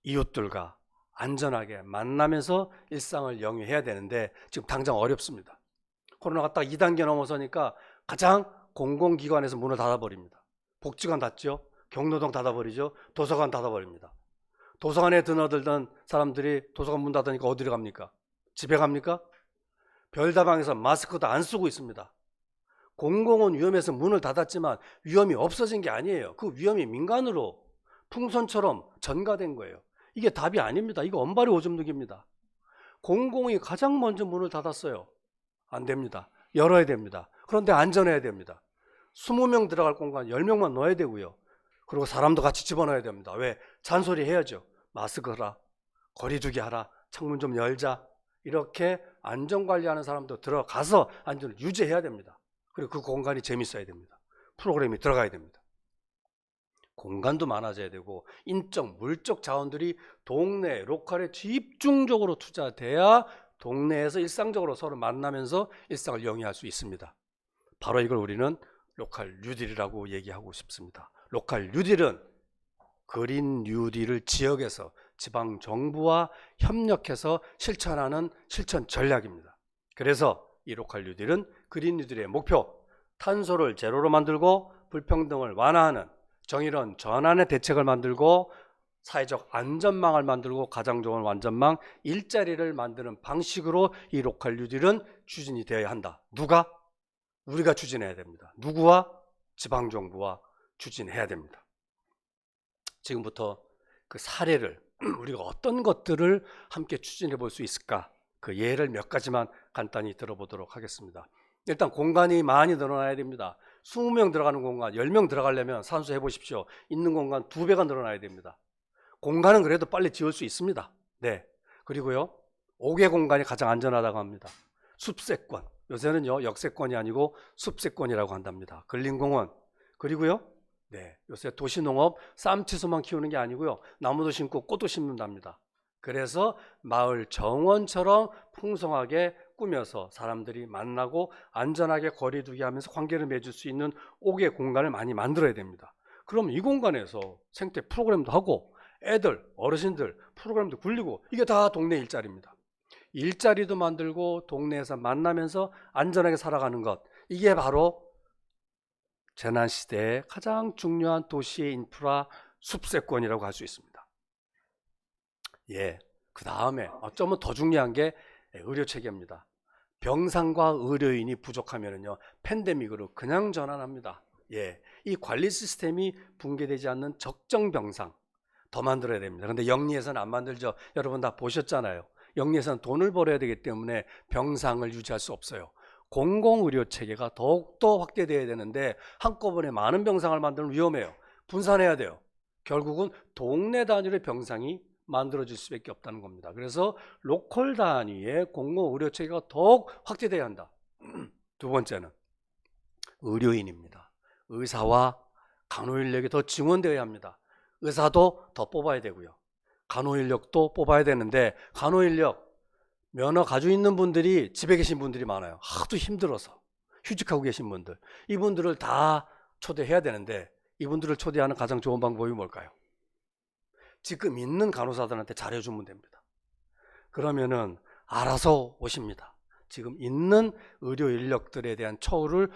이웃들과 안전하게 만나면서 일상을 영위해야 되는데 지금 당장 어렵습니다. 코로나가 딱 2단계 넘어서니까 가장 공공기관에서 문을 닫아버립니다. 복지관 닫죠. 경로당 닫아버리죠. 도서관 닫아버립니다. 도서관에 드나들던 사람들이 도서관 문 닫으니까 어디로 갑니까? 집에 갑니까? 별다방에서 마스크도 안 쓰고 있습니다. 공공은 위험해서 문을 닫았지만 위험이 없어진 게 아니에요. 그 위험이 민간으로 풍선처럼 전가된 거예요. 이게 답이 아닙니다. 이거 언발이 오줌 누기입니다. 공공이 가장 먼저 문을 닫았어요. 안 됩니다. 열어야 됩니다. 그런데 안전해야 됩니다. 20명 들어갈 공간 10명만 넣어야 되고요. 그리고 사람도 같이 집어넣어야 됩니다. 왜? 잔소리 해야죠. 마스크 하라, 거리 두기 하라, 창문 좀 열자. 이렇게 안전관리하는 사람도 들어가서 안전을 유지해야 됩니다. 그리고 그 공간이 재밌어야 됩니다. 프로그램이 들어가야 됩니다. 공간도 많아져야 되고 인적, 물적 자원들이 동네, 로컬에 집중적으로 투자돼야 동네에서 일상적으로 서로 만나면서 일상을 영위할 수 있습니다. 바로 이걸 우리는 로컬 뉴딜이라고 얘기하고 싶습니다. 로컬 뉴딜은 그린 뉴딜을 지역에서 지방 정부와 협력해서 실천하는 실천 전략입니다. 그래서 이 로컬 뉴딜은 그린 뉴딜의 목표, 탄소를 제로로 만들고 불평등을 완화하는 정의로운 전환의 대책을 만들고 사회적 안전망을 만들고 가장 좋은 안전망, 일자리를 만드는 방식으로 이 로컬 뉴딜은 추진이 되어야 한다. 누가? 우리가 추진해야 됩니다. 누구와? 지방정부와 추진해야 됩니다. 지금부터 그 사례를 우리가 어떤 것들을 함께 추진해 볼 수 있을까? 그 예를 몇 가지만 간단히 들어보도록 하겠습니다. 일단 공간이 많이 늘어나야 됩니다. 20명 들어가는 공간, 10명 들어가려면 산수 해보십시오. 있는 공간 2배가 늘어나야 됩니다. 공간은 그래도 빨리 지을 수 있습니다. 네. 그리고요, 5개 공간이 가장 안전하다고 합니다. 숲세권, 요새는요 역세권이 아니고 숲세권이라고 한답니다. 근린공원, 그리고요, 네, 요새 도시농업 쌈치소만 키우는 게 아니고요, 나무도 심고 꽃도 심는답니다. 그래서 마을 정원처럼 풍성하게 꾸며서 사람들이 만나고 안전하게 거리두기 하면서 관계를 맺을 수 있는 5개 공간을 많이 만들어야 됩니다. 그럼 이 공간에서 생태 프로그램도 하고 애들, 어르신들 프로그램도 굴리고 이게 다 동네 일자리입니다. 일자리도 만들고 동네에서 만나면서 안전하게 살아가는 것, 이게 바로 재난시대에 가장 중요한 도시의 인프라 숲세권이라고 할 수 있습니다. 예, 그 다음에 어쩌면 더 중요한 게 의료체계입니다. 병상과 의료인이 부족하면요 팬데믹으로 그냥 전환합니다. 예, 이 관리 시스템이 붕괴되지 않는 적정 병상 더 만들어야 됩니다. 그런데 영리에서는 안 만들죠. 여러분 다 보셨잖아요. 영리에서는 돈을 벌어야 되기 때문에 병상을 유지할 수 없어요. 공공의료체계가 더욱더 확대돼야 되는데 한꺼번에 많은 병상을 만들면 위험해요. 분산해야 돼요. 결국은 동네 단위의 병상이 만들어질 수밖에 없다는 겁니다. 그래서 로컬 단위의 공공의료체계가 더욱 확대돼야 한다. 두 번째는 의료인입니다. 의사와 간호인력이 더 증원되어야 합니다. 의사도 더 뽑아야 되고요. 간호인력도 뽑아야 되는데 간호인력 면허 가지고 있는 분들이 집에 계신 분들이 많아요. 하도 힘들어서 휴직하고 계신 분들, 이분들을 다 초대해야 되는데 이분들을 초대하는 가장 좋은 방법이 뭘까요? 지금 있는 간호사들한테 잘해주면 됩니다. 그러면은 알아서 오십니다. 지금 있는 의료 인력들에 대한 처우를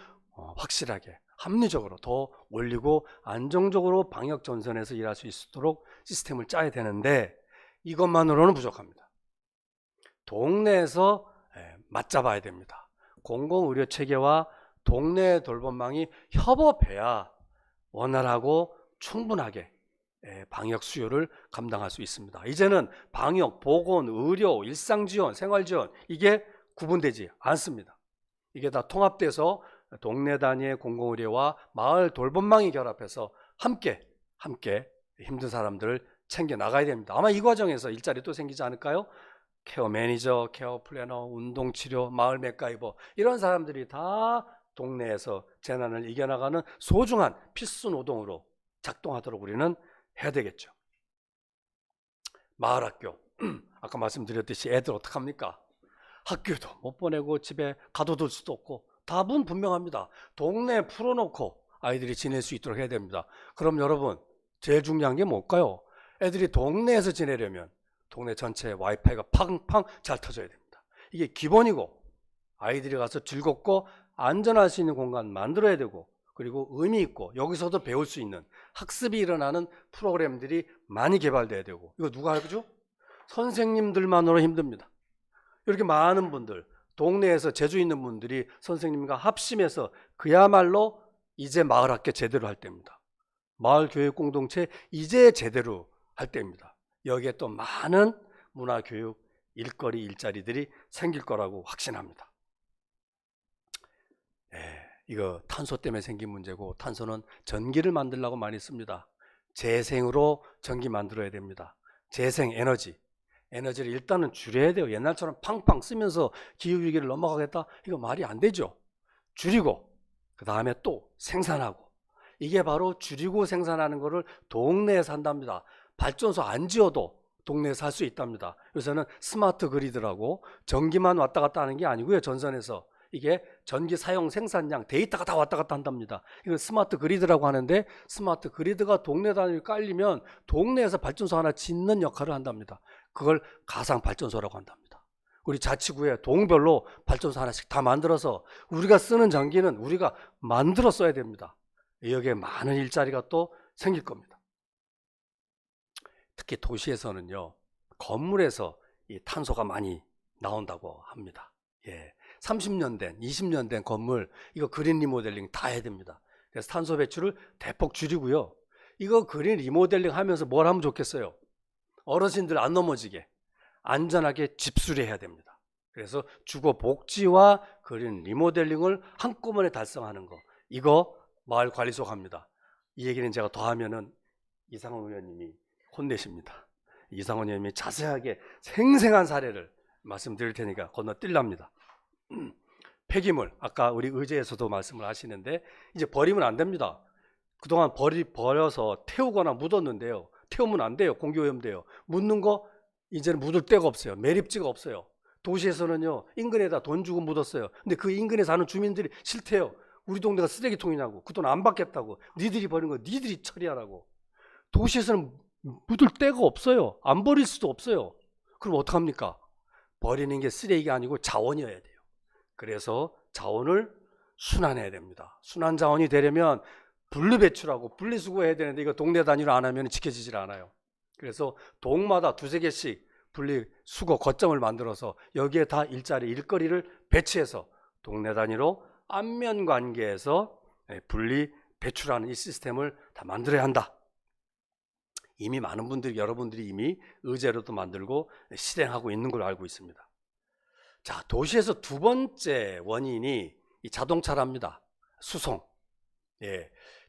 확실하게 합리적으로 더 올리고 안정적으로 방역 전선에서 일할 수 있도록 시스템을 짜야 되는데 이것만으로는 부족합니다. 동네에서 맞잡아야 됩니다. 공공의료체계와 동네 돌봄망이 협업해야 원활하고 충분하게 방역 수요를 감당할 수 있습니다. 이제는 방역, 보건, 의료, 일상지원, 생활지원 이게 구분되지 않습니다. 이게 다 통합돼서 동네 단위의 공공의료와 마을 돌봄망이 결합해서 함께 힘든 사람들을 챙겨 나가야 됩니다. 아마 이 과정에서 일자리 또 생기지 않을까요? 케어 매니저, 케어 플래너, 운동치료, 마을 맥가이버 이런 사람들이 다 동네에서 재난을 이겨나가는 소중한 필수 노동으로 작동하도록 우리는 해야 되겠죠. 마을학교, 아까 말씀드렸듯이 애들 어떡합니까? 학교도 못 보내고 집에 가둬둘 수도 없고 답은 분명합니다. 동네에 풀어놓고 아이들이 지낼 수 있도록 해야 됩니다. 그럼 여러분, 제일 중요한 게 뭘까요? 애들이 동네에서 지내려면 동네 전체에 와이파이가 팡팡 잘 터져야 됩니다. 이게 기본이고, 아이들이 가서 즐겁고 안전할 수 있는 공간 만들어야 되고, 그리고 의미 있고 여기서도 배울 수 있는 학습이 일어나는 프로그램들이 많이 개발돼야 되고, 이거 누가 하죠? 선생님들만으로 힘듭니다. 이렇게 많은 분들, 동네에서 재주 있는 분들이 선생님과 합심해서 그야말로 이제 마을학교 제대로 할 때입니다. 마을교육 공동체 이제 제대로 할 때입니다. 여기에 또 많은 문화교육, 일거리, 일자리들이 생길 거라고 확신합니다. 이거 탄소 때문에 생긴 문제고, 탄소는 전기를 만들려고 많이 씁니다. 재생으로 전기 만들어야 됩니다. 재생 에너지를 일단은 줄여야 돼요. 옛날처럼 팡팡 쓰면서 기후위기를 넘어가겠다? 이거 말이 안 되죠. 줄이고 그 다음에 또 생산하고, 이게 바로 줄이고 생산하는 거를 동네에서 한답니다. 발전소 안 지어도 동네에서 할 수 있답니다. 요새는 스마트 그리드라고 전기만 왔다 갔다 하는 게 아니고요. 전선에서 이게 전기 사용 생산량 데이터가 다 왔다 갔다 한답니다. 이걸 스마트 그리드라고 하는데, 스마트 그리드가 동네 단위로 깔리면 동네에서 발전소 하나 짓는 역할을 한답니다. 그걸 가상 발전소라고 한답니다. 우리 자치구에 동별로 발전소 하나씩 다 만들어서 우리가 쓰는 전기는 우리가 만들어 써야 됩니다. 여기에 많은 일자리가 또 생길 겁니다. 특히 도시에서는요, 건물에서 이 탄소가 많이 나온다고 합니다. 30년 된, 20년 된 건물, 이거 그린 리모델링 다 해야 됩니다. 그래서 탄소 배출을 대폭 줄이고요. 이거 그린 리모델링 하면서 뭘 하면 좋겠어요? 어르신들 안 넘어지게 안전하게 집수리해야 됩니다. 그래서 주거 복지와 그린 리모델링을 한꺼번에 달성하는 거, 이거 마을 관리소가 합니다. 이 얘기는 제가 더 하면은 이상원 의원님이 혼내십니다. 이상원 의원님이 자세하게 생생한 사례를 말씀드릴 테니까 건너뛸랍니다. 폐기물, 아까 우리 의제에서도 말씀을 하시는데, 이제 버리면 안 됩니다. 그동안 버려서 태우거나 묻었는데요, 태우면 안 돼요. 공기오염돼요. 묻는 거 이제는 묻을 데가 없어요. 매립지가 없어요. 도시에서는요, 인근에다 돈 주고 묻었어요. 근데 그 인근에 사는 주민들이 싫대요. 우리 동네가 쓰레기통이냐고, 그 돈 안 받겠다고, 니들이 버린 거 니들이 처리하라고. 도시에서는 묻을 데가 없어요. 안 버릴 수도 없어요. 그럼 어떡합니까? 버리는 게 쓰레기가 아니고 자원이어야 돼요. 그래서 자원을 순환해야 됩니다. 순환 자원이 되려면 분리 배출하고 분리수거해야 되는데, 이거 동네 단위로 안 하면 지켜지질 않아요. 그래서 동마다 두세 개씩 분리수거 거점을 만들어서 여기에 다 일거리를 배치해서 동네 단위로 안면 관계에서 분리 배출하는 이 시스템을 다 만들어야 한다. 이미 많은 분들이, 여러분들이 이미 의제로도 만들고 실행하고 있는 걸로 알고 있습니다. 자, 도시에서 두 번째 원인이 이 자동차랍니다. 수송.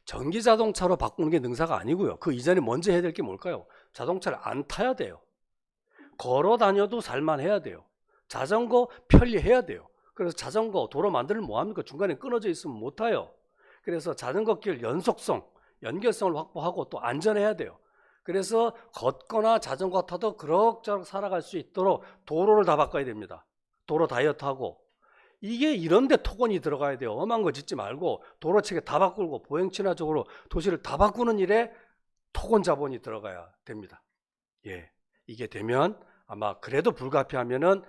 전기 자동차로 바꾸는 게 능사가 아니고요. 그 이전에 먼저 해야 될 게 뭘까요? 자동차를 안 타야 돼요. 걸어 다녀도 살만해야 돼요. 자전거 편리해야 돼요. 그래서 자전거 도로 만들면 뭐합니까? 중간에 끊어져 있으면 못 타요. 그래서 자전거 길 연결성을 확보하고 또 안전해야 돼요. 그래서 걷거나 자전거 타도 그럭저럭 살아갈 수 있도록 도로를 다 바꿔야 됩니다. 도로 다이어트하고, 이게 이런데 토건이 들어가야 돼요. 엄한 거 짓지 말고 도로체계 다 바꾸고 보행친화적으로 도시를 다 바꾸는 일에 토건 자본이 들어가야 됩니다. 이게 되면 아마 그래도 불가피하면은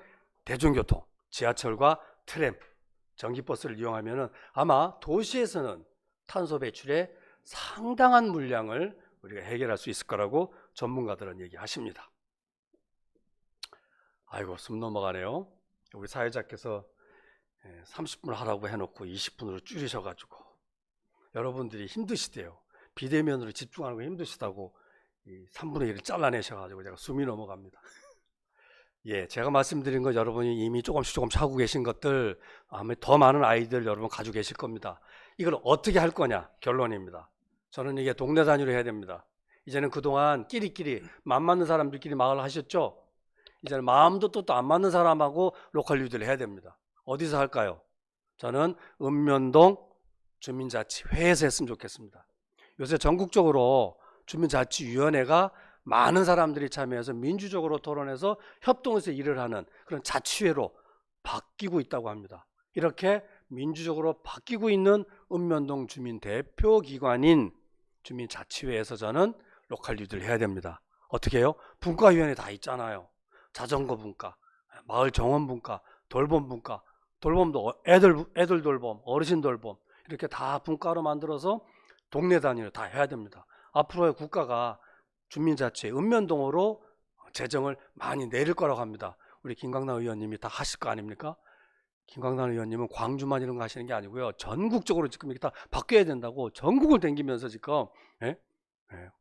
대중교통, 지하철과 트램, 전기버스를 이용하면은 아마 도시에서는 탄소 배출의 상당한 물량을 우리가 해결할 수 있을 거라고 전문가들은 얘기하십니다. 아이고, 숨 넘어가네요. 우리 사회자께서 30분 하라고 해놓고 20분으로 줄이셔가지고 여러분들이 힘드시대요. 비대면으로 집중하는 거 힘드시다고 3분의 1을 잘라내셔가지고 제가 숨이 넘어갑니다. 제가 말씀드린 거 여러분이 이미 조금씩 하고 계신 것들, 아마 더 많은 아이들 여러분 가지고 계실 겁니다. 이걸 어떻게 할 거냐, 결론입니다. 저는 이게 동네 단위로 해야 됩니다. 이제는 그동안 끼리끼리 맘 맞는 사람들끼리 마을 하셨죠? 이제는 마음도 또 안 맞는 사람하고 로컬 뉴딜을 해야 됩니다. 어디서 할까요? 저는 읍면동 주민자치회에서 했으면 좋겠습니다. 요새 전국적으로 주민자치위원회가 많은 사람들이 참여해서 민주적으로 토론해서 협동해서 일을 하는 그런 자치회로 바뀌고 있다고 합니다. 이렇게 민주적으로 바뀌고 있는 읍면동 주민 대표 기관인 주민자치회에서 저는 로컬 뉴딜을 해야 됩니다. 어떻게 해요? 분과위원회 다 있잖아요. 자전거 분과, 마을 정원 분과, 돌봄 분과, 돌봄도 애들 돌봄, 어르신 돌봄 이렇게 다 분과로 만들어서 동네 단위로 다 해야 됩니다. 앞으로의 국가가 주민자치 읍면동으로 재정을 많이 내릴 거라고 합니다. 우리 김광남 의원님이 다 하실 거 아닙니까? 김광남 의원님은 광주만 이런 거 하시는 게 아니고요. 전국적으로 지금 이게 다 바뀌어야 된다고 전국을 댕기면서 지금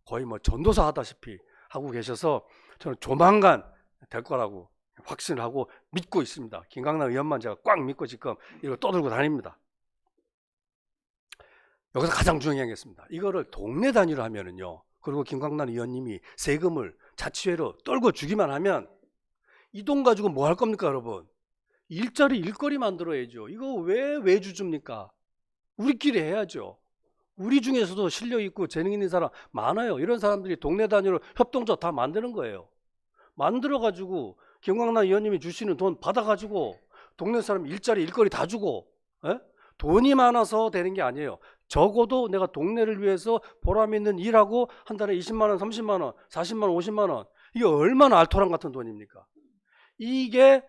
거의 뭐 전도사 하다시피 하고 계셔서 저는 조만간 될 거라고 확신을 하고 믿고 있습니다. 김광남 의원만 제가 꽉 믿고 지금 이거 떠들고 다닙니다. 여기서 가장 중요하겠습니다. 이거를 동네 단위로 하면은요. 그리고 김광남 의원님이 세금을 자치회로 떨궈 주기만 하면 이 돈 가지고 뭐 할 겁니까, 여러분? 일거리 만들어야죠. 이거 왜 외주 줍니까? 우리끼리 해야죠. 우리 중에서도 실력 있고 재능 있는 사람 많아요. 이런 사람들이 동네 단위로 협동조 다 만드는 거예요. 만들어가지고 김광남 의원님이 주시는 돈 받아가지고 동네 사람 일거리 다 주고 돈이 많아서 되는 게 아니에요. 적어도 내가 동네를 위해서 보람 있는 일하고 한 달에 20만 원, 30만 원, 40만 원, 50만 원 이게 얼마나 알토란 같은 돈입니까? 이게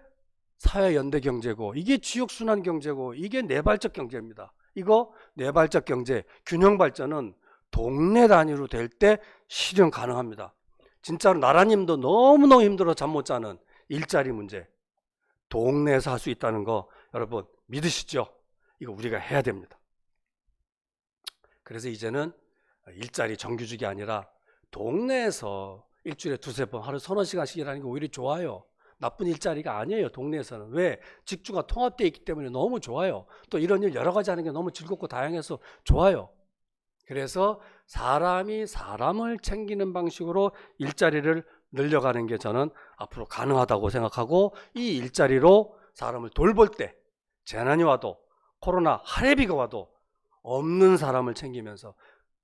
사회연대 경제고 이게 지역순환 경제고 이게 내발적 경제입니다. 이거 내발적 경제, 균형 발전은 동네 단위로 될 때 실현 가능합니다. 진짜로 나라님도 너무너무 힘들어 잠 못 자는 일자리 문제 동네에서 할 수 있다는 거 여러분 믿으시죠? 이거 우리가 해야 됩니다. 그래서 이제는 일자리 정규직이 아니라 동네에서 일주일에 두세 번 하루 서너 시간씩 일하는 게 오히려 좋아요. 나쁜 일자리가 아니에요. 동네에서는. 왜? 직주가 통합되어 있기 때문에 너무 좋아요. 또 이런 일 여러 가지 하는 게 너무 즐겁고 다양해서 좋아요. 그래서 사람이 사람을 챙기는 방식으로 일자리를 늘려가는 게 저는 앞으로 가능하다고 생각하고 이 일자리로 사람을 돌볼 때 재난이 와도 코로나 할애비가 와도 없는 사람을 챙기면서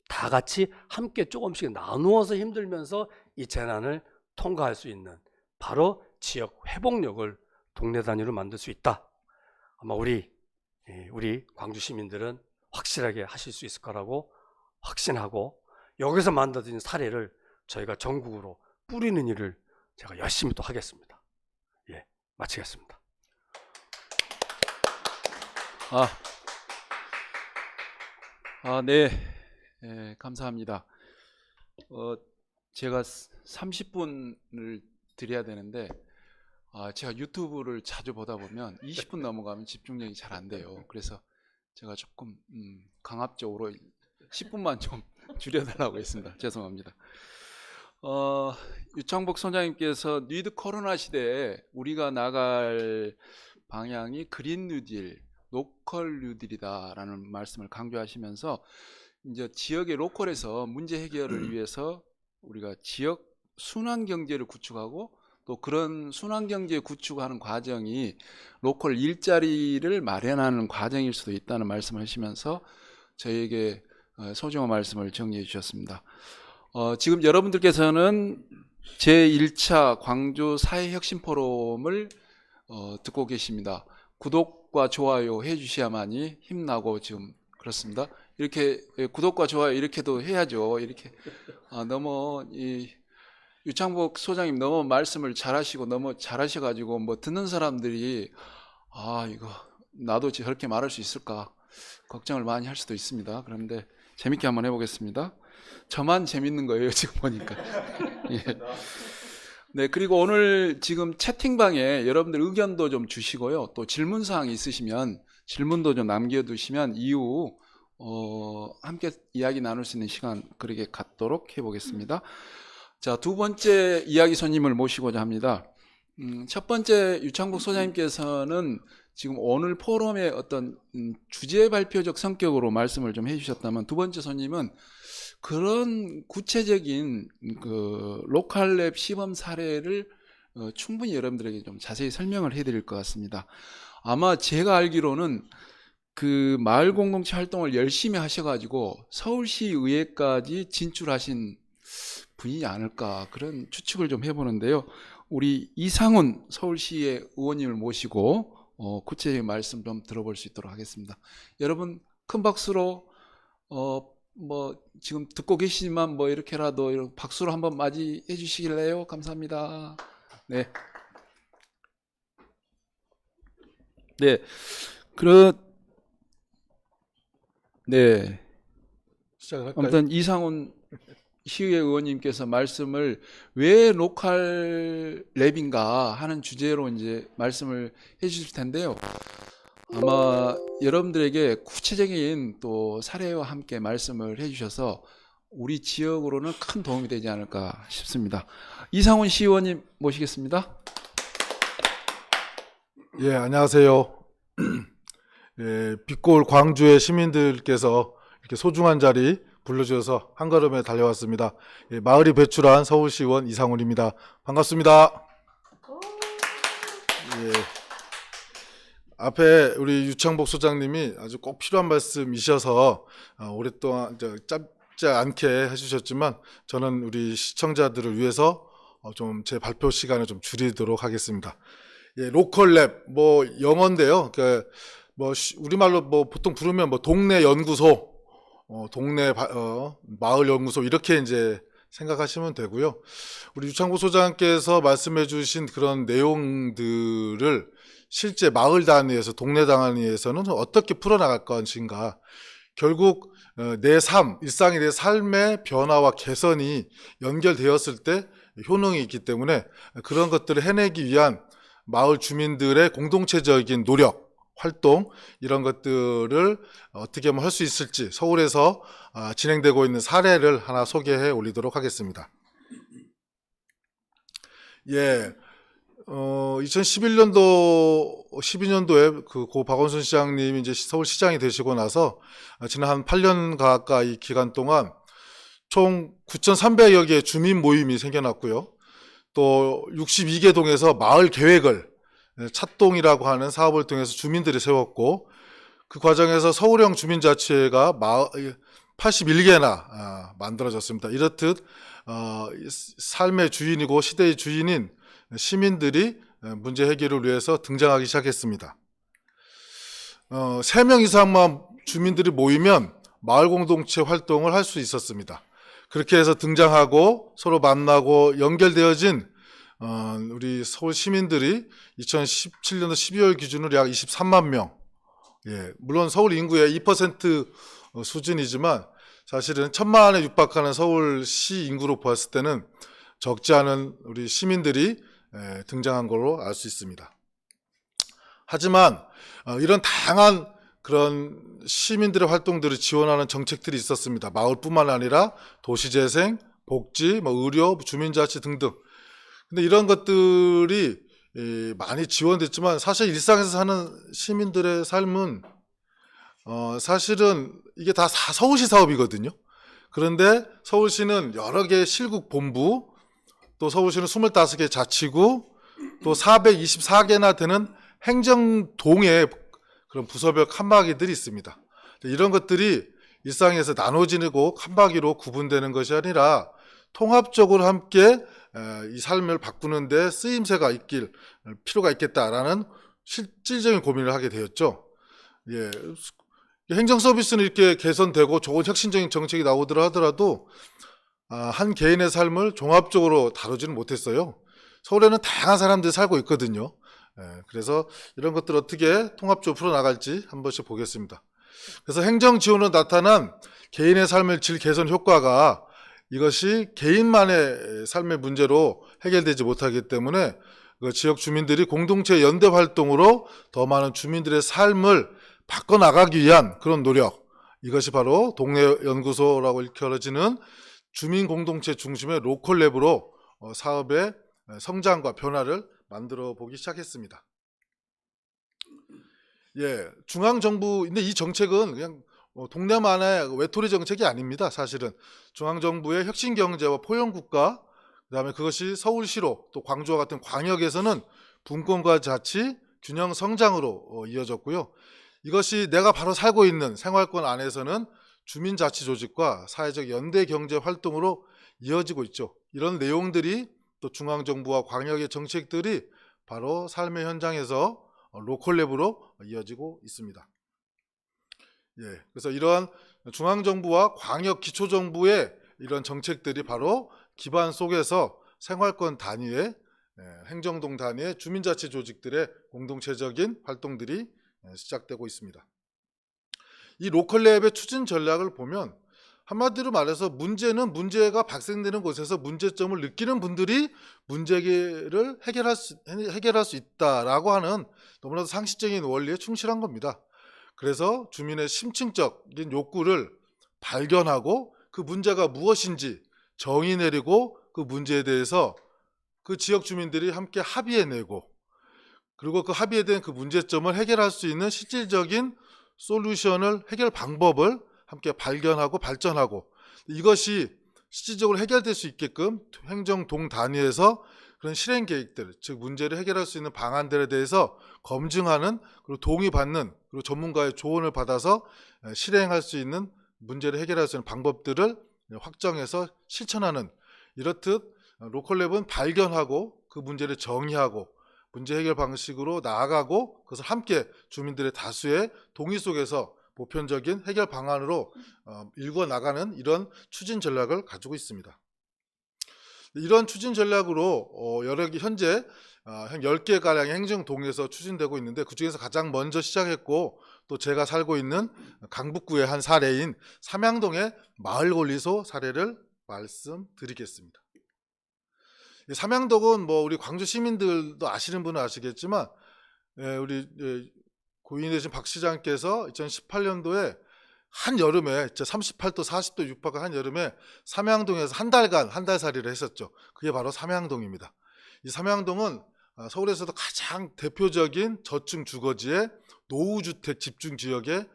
다 같이 함께 조금씩 나누어서 힘들면서 이 재난을 통과할 수 있는 바로 지역 회복력을 동네 단위로 만들 수 있다. 아마 우리 광주 시민들은 확실하게 하실 수 있을 거라고 확신하고 여기서 만들어진 사례를 저희가 전국으로 뿌리는 일을 제가 열심히 또 하겠습니다. 예, 마치겠습니다. 네, 감사합니다. 제가 30분을 드려야 되는데 제가 유튜브를 자주 보다 보면 20분 넘어가면 집중력이 잘 안 돼요. 그래서 제가 조금 강압적으로 10분만 좀 줄여달라고 했습니다. 죄송합니다. 유창복 소장님께서 니드 코로나 시대에 우리가 나갈 방향이 그린 뉴딜, 로컬 뉴딜이다라는 말씀을 강조하시면서 이제 지역의 로컬에서 문제 해결을 위해서 우리가 지역 순환 경제를 구축하고 또 그런 순환 경제 구축하는 과정이 로컬 일자리를 마련하는 과정일 수도 있다는 말씀을 하시면서 저에게 소중한 말씀을 정리해 주셨습니다. 지금 여러분들께서는 제1차 광주 사회혁신 포럼을 듣고 계십니다. 구독과 좋아요 해 주셔야만이 힘나고 지금 그렇습니다. 이렇게 구독과 좋아요 이렇게도 해야죠. 이렇게 너무 유창복 소장님 너무 말씀을 잘하시고 너무 잘하셔가지고 뭐 듣는 사람들이 이거 나도 저렇게 말할 수 있을까 걱정을 많이 할 수도 있습니다. 그런데 재밌게 한번 해보겠습니다. 저만 재밌는 거예요 지금 보니까. 예. 네, 그리고 오늘 지금 채팅방에 여러분들 의견도 좀 주시고요. 또 질문사항이 있으시면 질문도 좀 남겨두시면 이후 함께 이야기 나눌 수 있는 시간 그렇게 갖도록 해보겠습니다. 자, 두 번째 이야기 손님을 모시고자 합니다. 첫 번째 유창복 소장님께서는 지금 오늘 포럼의 어떤 주제 발표적 성격으로 말씀을 좀 해주셨다면 두 번째 손님은 그런 구체적인 그 로컬랩 시범 사례를 충분히 여러분들에게 좀 자세히 설명을 해드릴 것 같습니다. 아마 제가 알기로는 그 마을 공동체 활동을 열심히 하셔가지고 서울시의회까지 진출하신 분이 아닐까 그런 추측을 좀 해보는데요. 우리 이상훈 서울시의 의원님을 모시고 구체적인 말씀 좀 들어볼 수 있도록 하겠습니다. 여러분 큰 박수로 뭐 지금 듣고 계시지만 뭐 이렇게라도 이렇게 박수로 한번 맞이해 주시길래요. 감사합니다. 네. 네. 네. 시작할까요? 아무튼 이상훈 시의회 의원님께서 말씀을 왜 로컬 랩인가 하는 주제로 이제 말씀을 해 주실 텐데요. 아마 여러분들에게 구체적인 또 사례와 함께 말씀을 해 주셔서 우리 지역으로는 큰 도움이 되지 않을까 싶습니다. 이상훈 시의원님 모시겠습니다. 예, 안녕하세요. 예, 빛골 광주의 시민들께서 이렇게 소중한 자리 불러주셔서 한 걸음에 달려왔습니다. 예, 마을이 배출한 서울시의원 이상훈입니다. 반갑습니다. 예, 앞에 우리 유창복 소장님이 아주 꼭 필요한 말씀이셔서 오랫동안 짧지 않게 해주셨지만 저는 우리 시청자들을 위해서 좀 제 발표 시간을 좀 줄이도록 하겠습니다. 예, 로컬 랩, 뭐 영어인데요. 뭐 우리말로 뭐 보통 부르면 뭐 동네 연구소, 동네 마을 연구소 이렇게 이제 생각하시면 되고요. 우리 유창보 소장께서 말씀해주신 그런 내용들을 실제 마을 단위에서 동네 단위에서는 어떻게 풀어나갈 것인가. 결국 내 삶, 일상의 내 삶의 변화와 개선이 연결되었을 때 효능이 있기 때문에 그런 것들을 해내기 위한 마을 주민들의 공동체적인 노력, 활동 이런 것들을 어떻게 하면 할 수 있을지 서울에서 진행되고 있는 사례를 하나 소개해 올리도록 하겠습니다. 예, 12년도에 고 박원순 시장님이 이제 서울시장이 되시고 나서 지난 한 8년 가까이 기간 동안 총 9,300여 개의 주민 모임이 생겨났고요. 또 62개 동에서 마을 계획을 찻동이라고 하는 사업을 통해서 주민들이 세웠고 그 과정에서 서울형 주민자치회가 81개나 만들어졌습니다. 이렇듯 삶의 주인이고 시대의 주인인 시민들이 문제 해결을 위해서 등장하기 시작했습니다. 3명 이상만 주민들이 모이면 마을 공동체 활동을 할 수 있었습니다. 그렇게 해서 등장하고 서로 만나고 연결되어진 우리 서울 시민들이 2017년도 12월 기준으로 약 23만 명. 예, 물론 서울 인구의 2% 수준이지만 사실은 1,000만에 육박하는 서울시 인구로 보았을 때는 적지 않은 우리 시민들이 등장한 걸로 알 수 있습니다. 하지만 이런 다양한 그런 시민들의 활동들을 지원하는 정책들이 있었습니다. 마을뿐만 아니라 도시재생, 복지, 의료, 주민자치 등등. 근데 이런 것들이 많이 지원됐지만 사실 일상에서 사는 시민들의 삶은 사실은 이게 다 서울시 사업이거든요. 그런데 서울시는 여러 개의 실국 본부, 또 서울시는 25개 자치구, 또 424개나 되는 행정동의 그런 부서별 칸막이들이 있습니다. 이런 것들이 일상에서 나눠지고 칸막이로 구분되는 것이 아니라 통합적으로 함께 이 삶을 바꾸는 데 쓰임새가 있길 필요가 있겠다라는 실질적인 고민을 하게 되었죠. 예. 행정 서비스는 이렇게 개선되고 좋은 혁신적인 정책이 나오더라 하더라도 한 개인의 삶을 종합적으로 다루지는 못했어요. 서울에는 다양한 사람들이 살고 있거든요. 그래서 이런 것들을 어떻게 통합적으로 풀어나갈지 한 번씩 보겠습니다. 그래서 행정 지원으로 나타난 개인의 삶의 질 개선 효과가 이것이 개인만의 삶의 문제로 해결되지 못하기 때문에 그 지역 주민들이 공동체 연대 활동으로 더 많은 주민들의 삶을 바꿔나가기 위한 그런 노력, 이것이 바로 동네 연구소라고 일컬어지는 주민 공동체 중심의 로컬 랩으로 사업의 성장과 변화를 만들어 보기 시작했습니다. 예, 중앙정부인데 이 정책은 그냥 동네만의 외톨이 정책이 아닙니다. 사실은 중앙정부의 혁신경제와 포용국가 그다음에 그것이 서울시로 또 광주와 같은 광역에서는 분권과 자치, 균형 성장으로 이어졌고요. 이것이 내가 바로 살고 있는 생활권 안에서는 주민자치조직과 사회적 연대경제 활동으로 이어지고 있죠. 이런 내용들이 또 중앙정부와 광역의 정책들이 바로 삶의 현장에서 로컬랩으로 이어지고 있습니다. 예, 그래서 이러한 중앙정부와 광역 기초정부의 이런 정책들이 바로 기반 속에서 생활권 단위의 행정동 단위의 주민자치 조직들의 공동체적인 활동들이 시작되고 있습니다. 이 로컬랩의 추진 전략을 보면 한마디로 말해서 문제가 발생되는 곳에서 문제점을 느끼는 분들이 문제를 해결할 수 있다라고 하는 너무나도 상식적인 원리에 충실한 겁니다. 그래서 주민의 심층적인 욕구를 발견하고 그 문제가 무엇인지 정의 내리고 그 문제에 대해서 그 지역 주민들이 함께 합의해내고 그리고 그 합의에 대한 그 문제점을 해결할 수 있는 실질적인 솔루션을 해결 방법을 함께 발견하고 발전하고 이것이 실질적으로 해결될 수 있게끔 행정동 단위에서 그런 실행 계획들, 즉 문제를 해결할 수 있는 방안들에 대해서 검증하는 그리고 동의받는 그리고 전문가의 조언을 받아서 실행할 수 있는 문제를 해결할 수 있는 방법들을 확정해서 실천하는 이렇듯 로컬랩은 발견하고 그 문제를 정의하고 문제 해결 방식으로 나아가고 그것을 함께 주민들의 다수의 동의 속에서 보편적인 해결 방안으로 일궈 나가는 이런 추진 전략을 가지고 있습니다. 이런 추진 전략으로 여러 개 현재 한 10개가량의 행정동에서 추진되고 있는데 그중에서 가장 먼저 시작했고 또 제가 살고 있는 강북구의 한 사례인 삼양동의 마을권리소 사례를 말씀드리겠습니다. 삼양동은 뭐 우리 광주 시민들도 아시는 분은 아시겠지만 우리 고인이 되신 박 시장께서 2018년도에 한 여름에 38도 40도 육박한 한 여름에 삼양동에서 한 달살이를 했었죠. 그게 바로 삼양동입니다. 이 삼양동은 서울에서도 가장 대표적인 저층 주거지의 노후주택 집중 지역에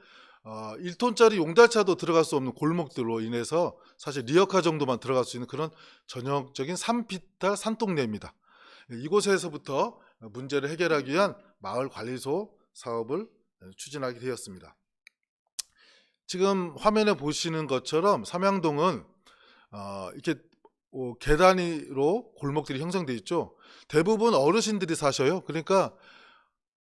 1톤짜리 용달차도 들어갈 수 없는 골목들로 인해서 사실 리어카 정도만 들어갈 수 있는 그런 전형적인 산비탈 산동네입니다. 이곳에서부터 문제를 해결하기 위한 마을관리소 사업을 추진하게 되었습니다. 지금 화면에 보시는 것처럼 삼양동은 이렇게 계단위로 골목들이 형성되어 있죠. 대부분 어르신들이 사셔요. 그러니까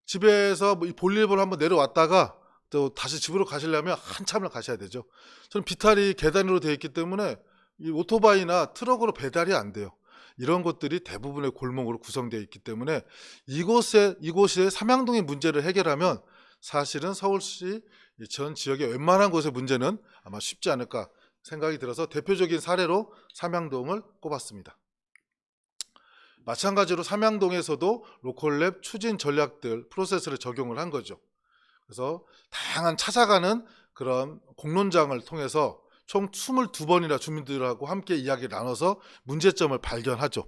집에서 볼일을 한번 내려왔다가 또 다시 집으로 가시려면 한참을 가셔야 되죠. 저는 비탈이 계단으로 되어 있기 때문에 이 오토바이나 트럭으로 배달이 안 돼요. 이런 것들이 대부분의 골목으로 구성되어 있기 때문에 이곳에 삼양동의 문제를 해결하면 사실은 서울시 전 지역의 웬만한 곳의 문제는 아마 쉽지 않을까 생각이 들어서 대표적인 사례로 삼양동을 꼽았습니다. 마찬가지로 삼양동에서도 로컬랩 추진 전략들 프로세스를 적용을 한 거죠. 그래서 다양한 찾아가는 그런 공론장을 통해서 총 22번이나 주민들하고 함께 이야기를 나눠서 문제점을 발견하죠.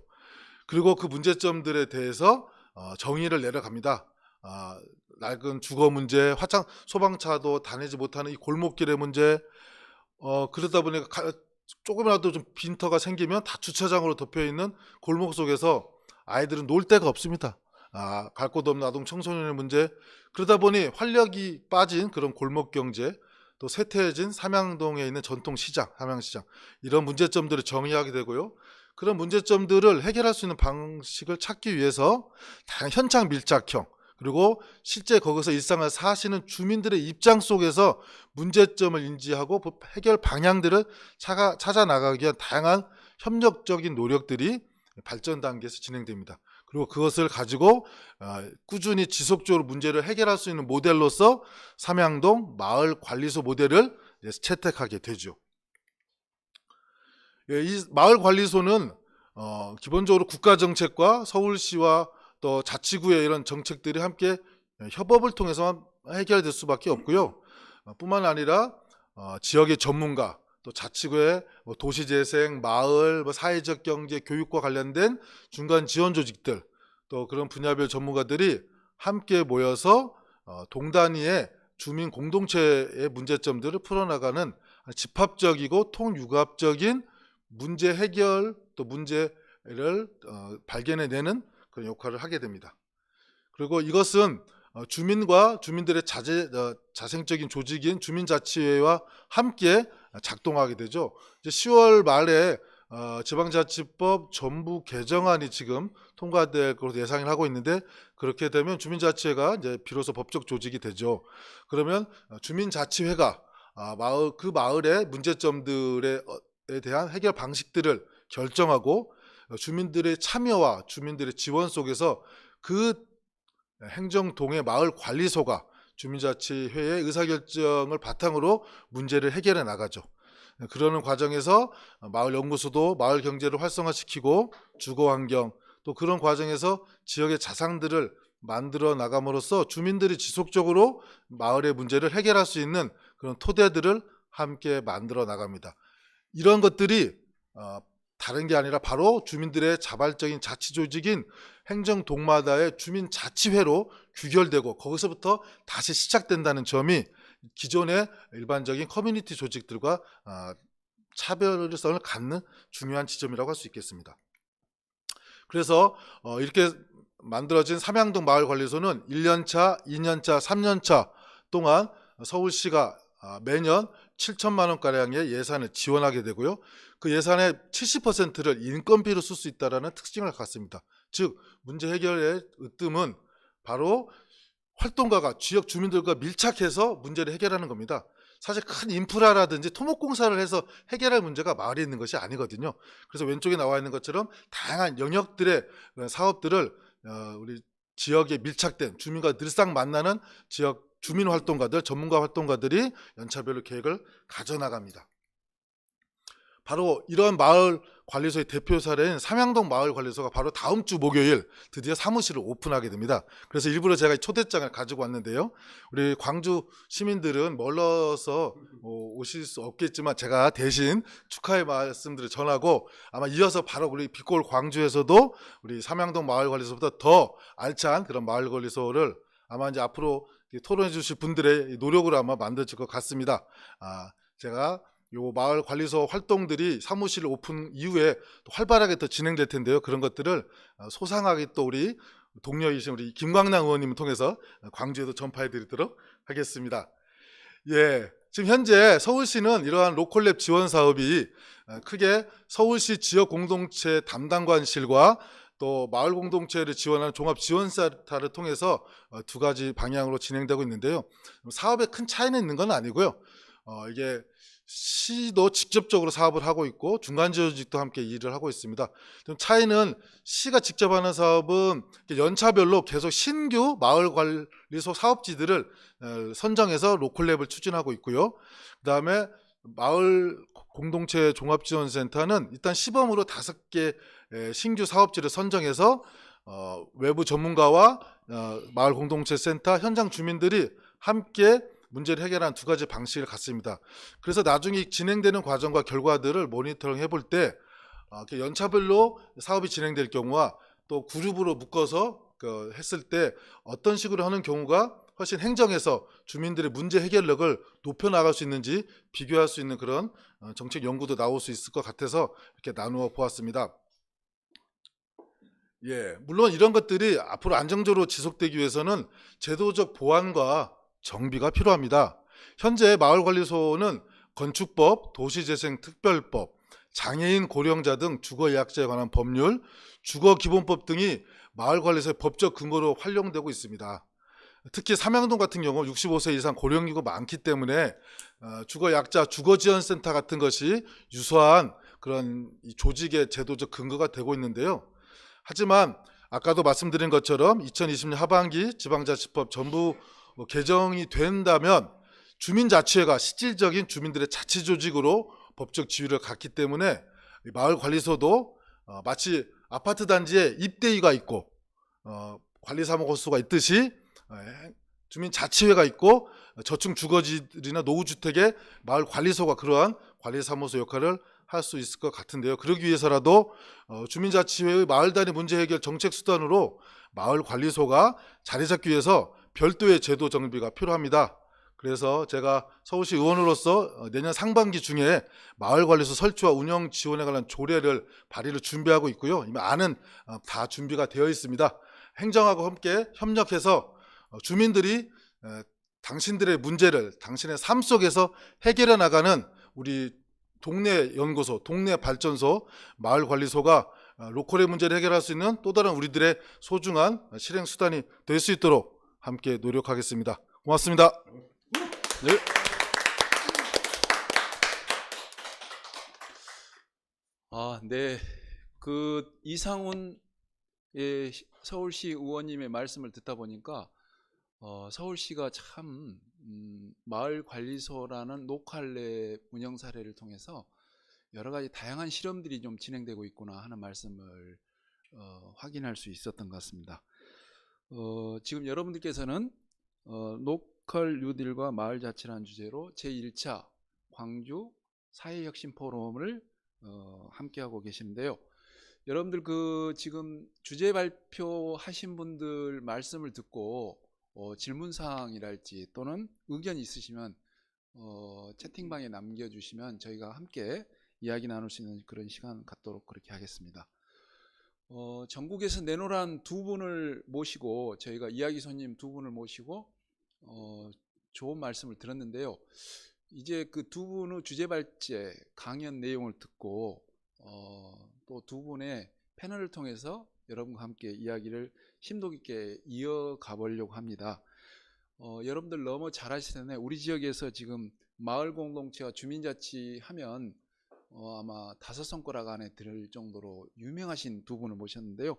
그리고 그 문제점들에 대해서 정의를 내려갑니다. 낡은 주거 문제, 소방차도 다니지 못하는 이 골목길의 문제, 그러다 보니까 조금이라도 좀 빈터가 생기면 다 주차장으로 덮여있는 골목 속에서 아이들은 놀 데가 없습니다. 갈 곳 없는 아동 청소년의 문제, 그러다 보니 활력이 빠진 그런 골목 경제, 또 쇠퇴해진 삼양동에 있는 전통시장, 삼양시장 이런 문제점들을 정의하게 되고요. 그런 문제점들을 해결할 수 있는 방식을 찾기 위해서 다양한 현장 밀착형 그리고 실제 거기서 일상을 사시는 주민들의 입장 속에서 문제점을 인지하고 해결 방향들을 찾아 나가기 위한 다양한 협력적인 노력들이 발전 단계에서 진행됩니다. 그리고 그것을 가지고 꾸준히 지속적으로 문제를 해결할 수 있는 모델로서 삼양동 마을관리소 모델을 채택하게 되죠. 이 마을관리소는 기본적으로 국가정책과 서울시와 또 자치구의 이런 정책들이 함께 협업을 통해서 해결될 수밖에 없고요. 뿐만 아니라 지역의 전문가, 또 자치구의 도시재생, 마을, 사회적 경제, 교육과 관련된 중간 지원 조직들, 또 그런 분야별 전문가들이 함께 모여서 동단위의 주민 공동체의 문제점들을 풀어나가는 집합적이고 통융합적인 문제 해결 또 문제 발견해내는 그런 역할을 하게 됩니다. 그리고 이것은 주민과 주민들의 자생적인 조직인 주민자치회와 함께 작동하게 되죠. 이제 10월 말에 지방자치법 전부 개정안이 지금 통과될 것으로 예상을 하고 있는데, 그렇게 되면 주민자치회가 이제 비로소 법적 조직이 되죠. 그러면 주민자치회가 그 마을의 문제점들에 대한 해결 방식들을 결정하고 주민들의 참여와 주민들의 지원 속에서 그 행정동의 마을 관리소가 주민자치회의 의사결정을 바탕으로 문제를 해결해 나가죠. 그러는 과정에서 마을 연구소도 마을 경제를 활성화시키고 주거환경, 또 그런 과정에서 지역의 자산들을 만들어 나감으로써 주민들이 지속적으로 마을의 문제를 해결할 수 있는 그런 토대들을 함께 만들어 나갑니다. 이런 것들이 다른 게 아니라 바로 주민들의 자발적인 자치조직인 행정동마다의 주민자치회로 규결되고 거기서부터 다시 시작된다는 점이 기존의 일반적인 커뮤니티 조직들과 차별성을 갖는 중요한 지점이라고 할 수 있겠습니다. 그래서 이렇게 만들어진 삼양동 마을관리소는 1년차, 2년차, 3년차 동안 서울시가 매년 7천만 원가량의 예산을 지원하게 되고요. 그 예산의 70%를 인건비로 쓸 수 있다는 특징을 갖습니다. 즉 문제 해결의 으뜸은 바로 활동가가 지역 주민들과 밀착해서 문제를 해결하는 겁니다. 사실 큰 인프라라든지 토목공사를 해서 해결할 문제가 마을에 있는 것이 아니거든요. 그래서 왼쪽에 나와 있는 것처럼 다양한 영역들의 사업들을 우리 지역에 밀착된 주민과 늘상 만나는 지역 주민활동가들, 전문가 활동가들이 연차별로 계획을 가져나갑니다. 바로 이런 마을 관리소의 대표 사례인 삼양동 마을관리소가 바로 다음 주 목요일 드디어 사무실을 오픈하게 됩니다. 그래서 일부러 제가 초대장을 가지고 왔는데요. 우리 광주 시민들은 멀어서 오실 수 없겠지만 제가 대신 축하의 말씀들을 전하고, 아마 이어서 바로 우리 빛골 광주에서도 우리 삼양동 마을관리소보다 더 알찬 그런 마을관리소를 아마 이제 앞으로 토론해 주실 분들의 노력으로 아마 만들어질 것 같습니다. 제가 요 마을 관리소 활동들이 사무실 오픈 이후에 또 활발하게 더 진행될 텐데요. 그런 것들을 소상하게 또 우리 동료이신 우리 김광남 의원님을 통해서 광주에도 전파해 드리도록 하겠습니다. 예, 지금 현재 서울시는 이러한 로컬랩 지원 사업이 크게 서울시 지역 공동체 담당관실과 또 마을 공동체를 지원하는 종합지원센터를 통해서 두 가지 방향으로 진행되고 있는데요. 사업에 큰 차이는 있는 건 아니고요. 이게 시도 직접적으로 사업을 하고 있고 중간지원직도 함께 일을 하고 있습니다. 좀 차이는 시가 직접 하는 사업은 연차별로 계속 신규 마을관리소 사업지들을 선정해서 로컬랩을 추진하고 있고요. 그 다음에 마을 공동체 종합지원센터는 일단 시범으로 5개 신규 사업지를 선정해서 외부 전문가와 마을 공동체 센터 현장 주민들이 함께 문제를 해결한 두 가지 방식을 갖습니다. 그래서 나중에 진행되는 과정과 결과들을 모니터링 해볼 때 연차별로 사업이 진행될 경우와 또 그룹으로 묶어서 했을 때 어떤 식으로 하는 경우가 훨씬 행정에서 주민들의 문제 해결력을 높여나갈 수 있는지 비교할 수 있는 그런 정책 연구도 나올 수 있을 것 같아서 이렇게 나누어 보았습니다. 예, 물론 이런 것들이 앞으로 안정적으로 지속되기 위해서는 제도적 보완과 정비가 필요합니다. 현재 마을관리소는 건축법, 도시재생특별법, 장애인, 고령자 등 주거예약자에 관한 법률, 주거기본법 등이 마을관리소의 법적 근거로 활용되고 있습니다. 특히 삼양동 같은 경우 65세 이상 고령인구가 많기 때문에 주거약자 주거지원센터 같은 것이 유사한 그런 조직의 제도적 근거가 되고 있는데요. 하지만 아까도 말씀드린 것처럼 2020년 하반기 지방자치법 전부 개정이 된다면 주민자치회가 실질적인 주민들의 자치조직으로 법적 지위를 갖기 때문에 마을관리소도 마치 아파트 단지에 입대위가 있고 관리사무소가 있듯이 주민자치회가 있고 저층 주거지들이나 노후주택의 마을관리소가 그러한 관리사무소 역할을 할 수 있을 것 같은데요. 그러기 위해서라도 주민자치회의 마을 단위 문제 해결 정책 수단으로 마을관리소가 자리 잡기 위해서 별도의 제도 정비가 필요합니다. 그래서 제가 서울시 의원으로서 내년 상반기 중에 마을관리소 설치와 운영 지원에 관한 조례를 발의를 준비하고 있고요. 이미 안은 다 준비가 되어 있습니다. 행정하고 함께 협력해서 주민들이 당신들의 문제를 당신의 삶 속에서 해결해 나가는 우리 동네 연구소, 동네 발전소, 마을관리소가 로컬의 문제를 해결할 수 있는 또 다른 우리들의 소중한 실행 수단이 될 수 있도록 함께 노력하겠습니다. 고맙습니다. 네. 네. 그 이상훈 서울시 의원님의 말씀을 듣다 보니까 서울시가 참 마을관리소라는 로컬의 운영 사례를 통해서 여러 가지 다양한 실험들이 좀 진행되고 있구나 하는 말씀을 확인할 수 있었던 것 같습니다. 지금 여러분들께서는 로컬 뉴딜과 마을자치라는 주제로 제1차 광주 사회혁신 포럼을 함께하고 계시는데요. 여러분들 그 지금 주제 발표하신 분들 말씀을 듣고 질문사항이랄지 또는 의견이 있으시면 채팅방에 남겨주시면 저희가 함께 이야기 나눌 수 있는 그런 시간 갖도록 그렇게 하겠습니다. 전국에서 내노란 두 분을 모시고 저희가 이야기 손님 두 분을 모시고 좋은 말씀을 들었는데요. 이제 그 두 분의 주제 발제 강연 내용을 듣고 또 두 분의 패널을 통해서 여러분과 함께 이야기를 심도 깊게 이어가 보려고 합니다. 여러분들 너무 잘 아실 텐데 우리 지역에서 지금 마을 공동체와 주민자치 하면 아마 5손가락 안에 들 정도로 유명하신 두 분을 모셨는데요.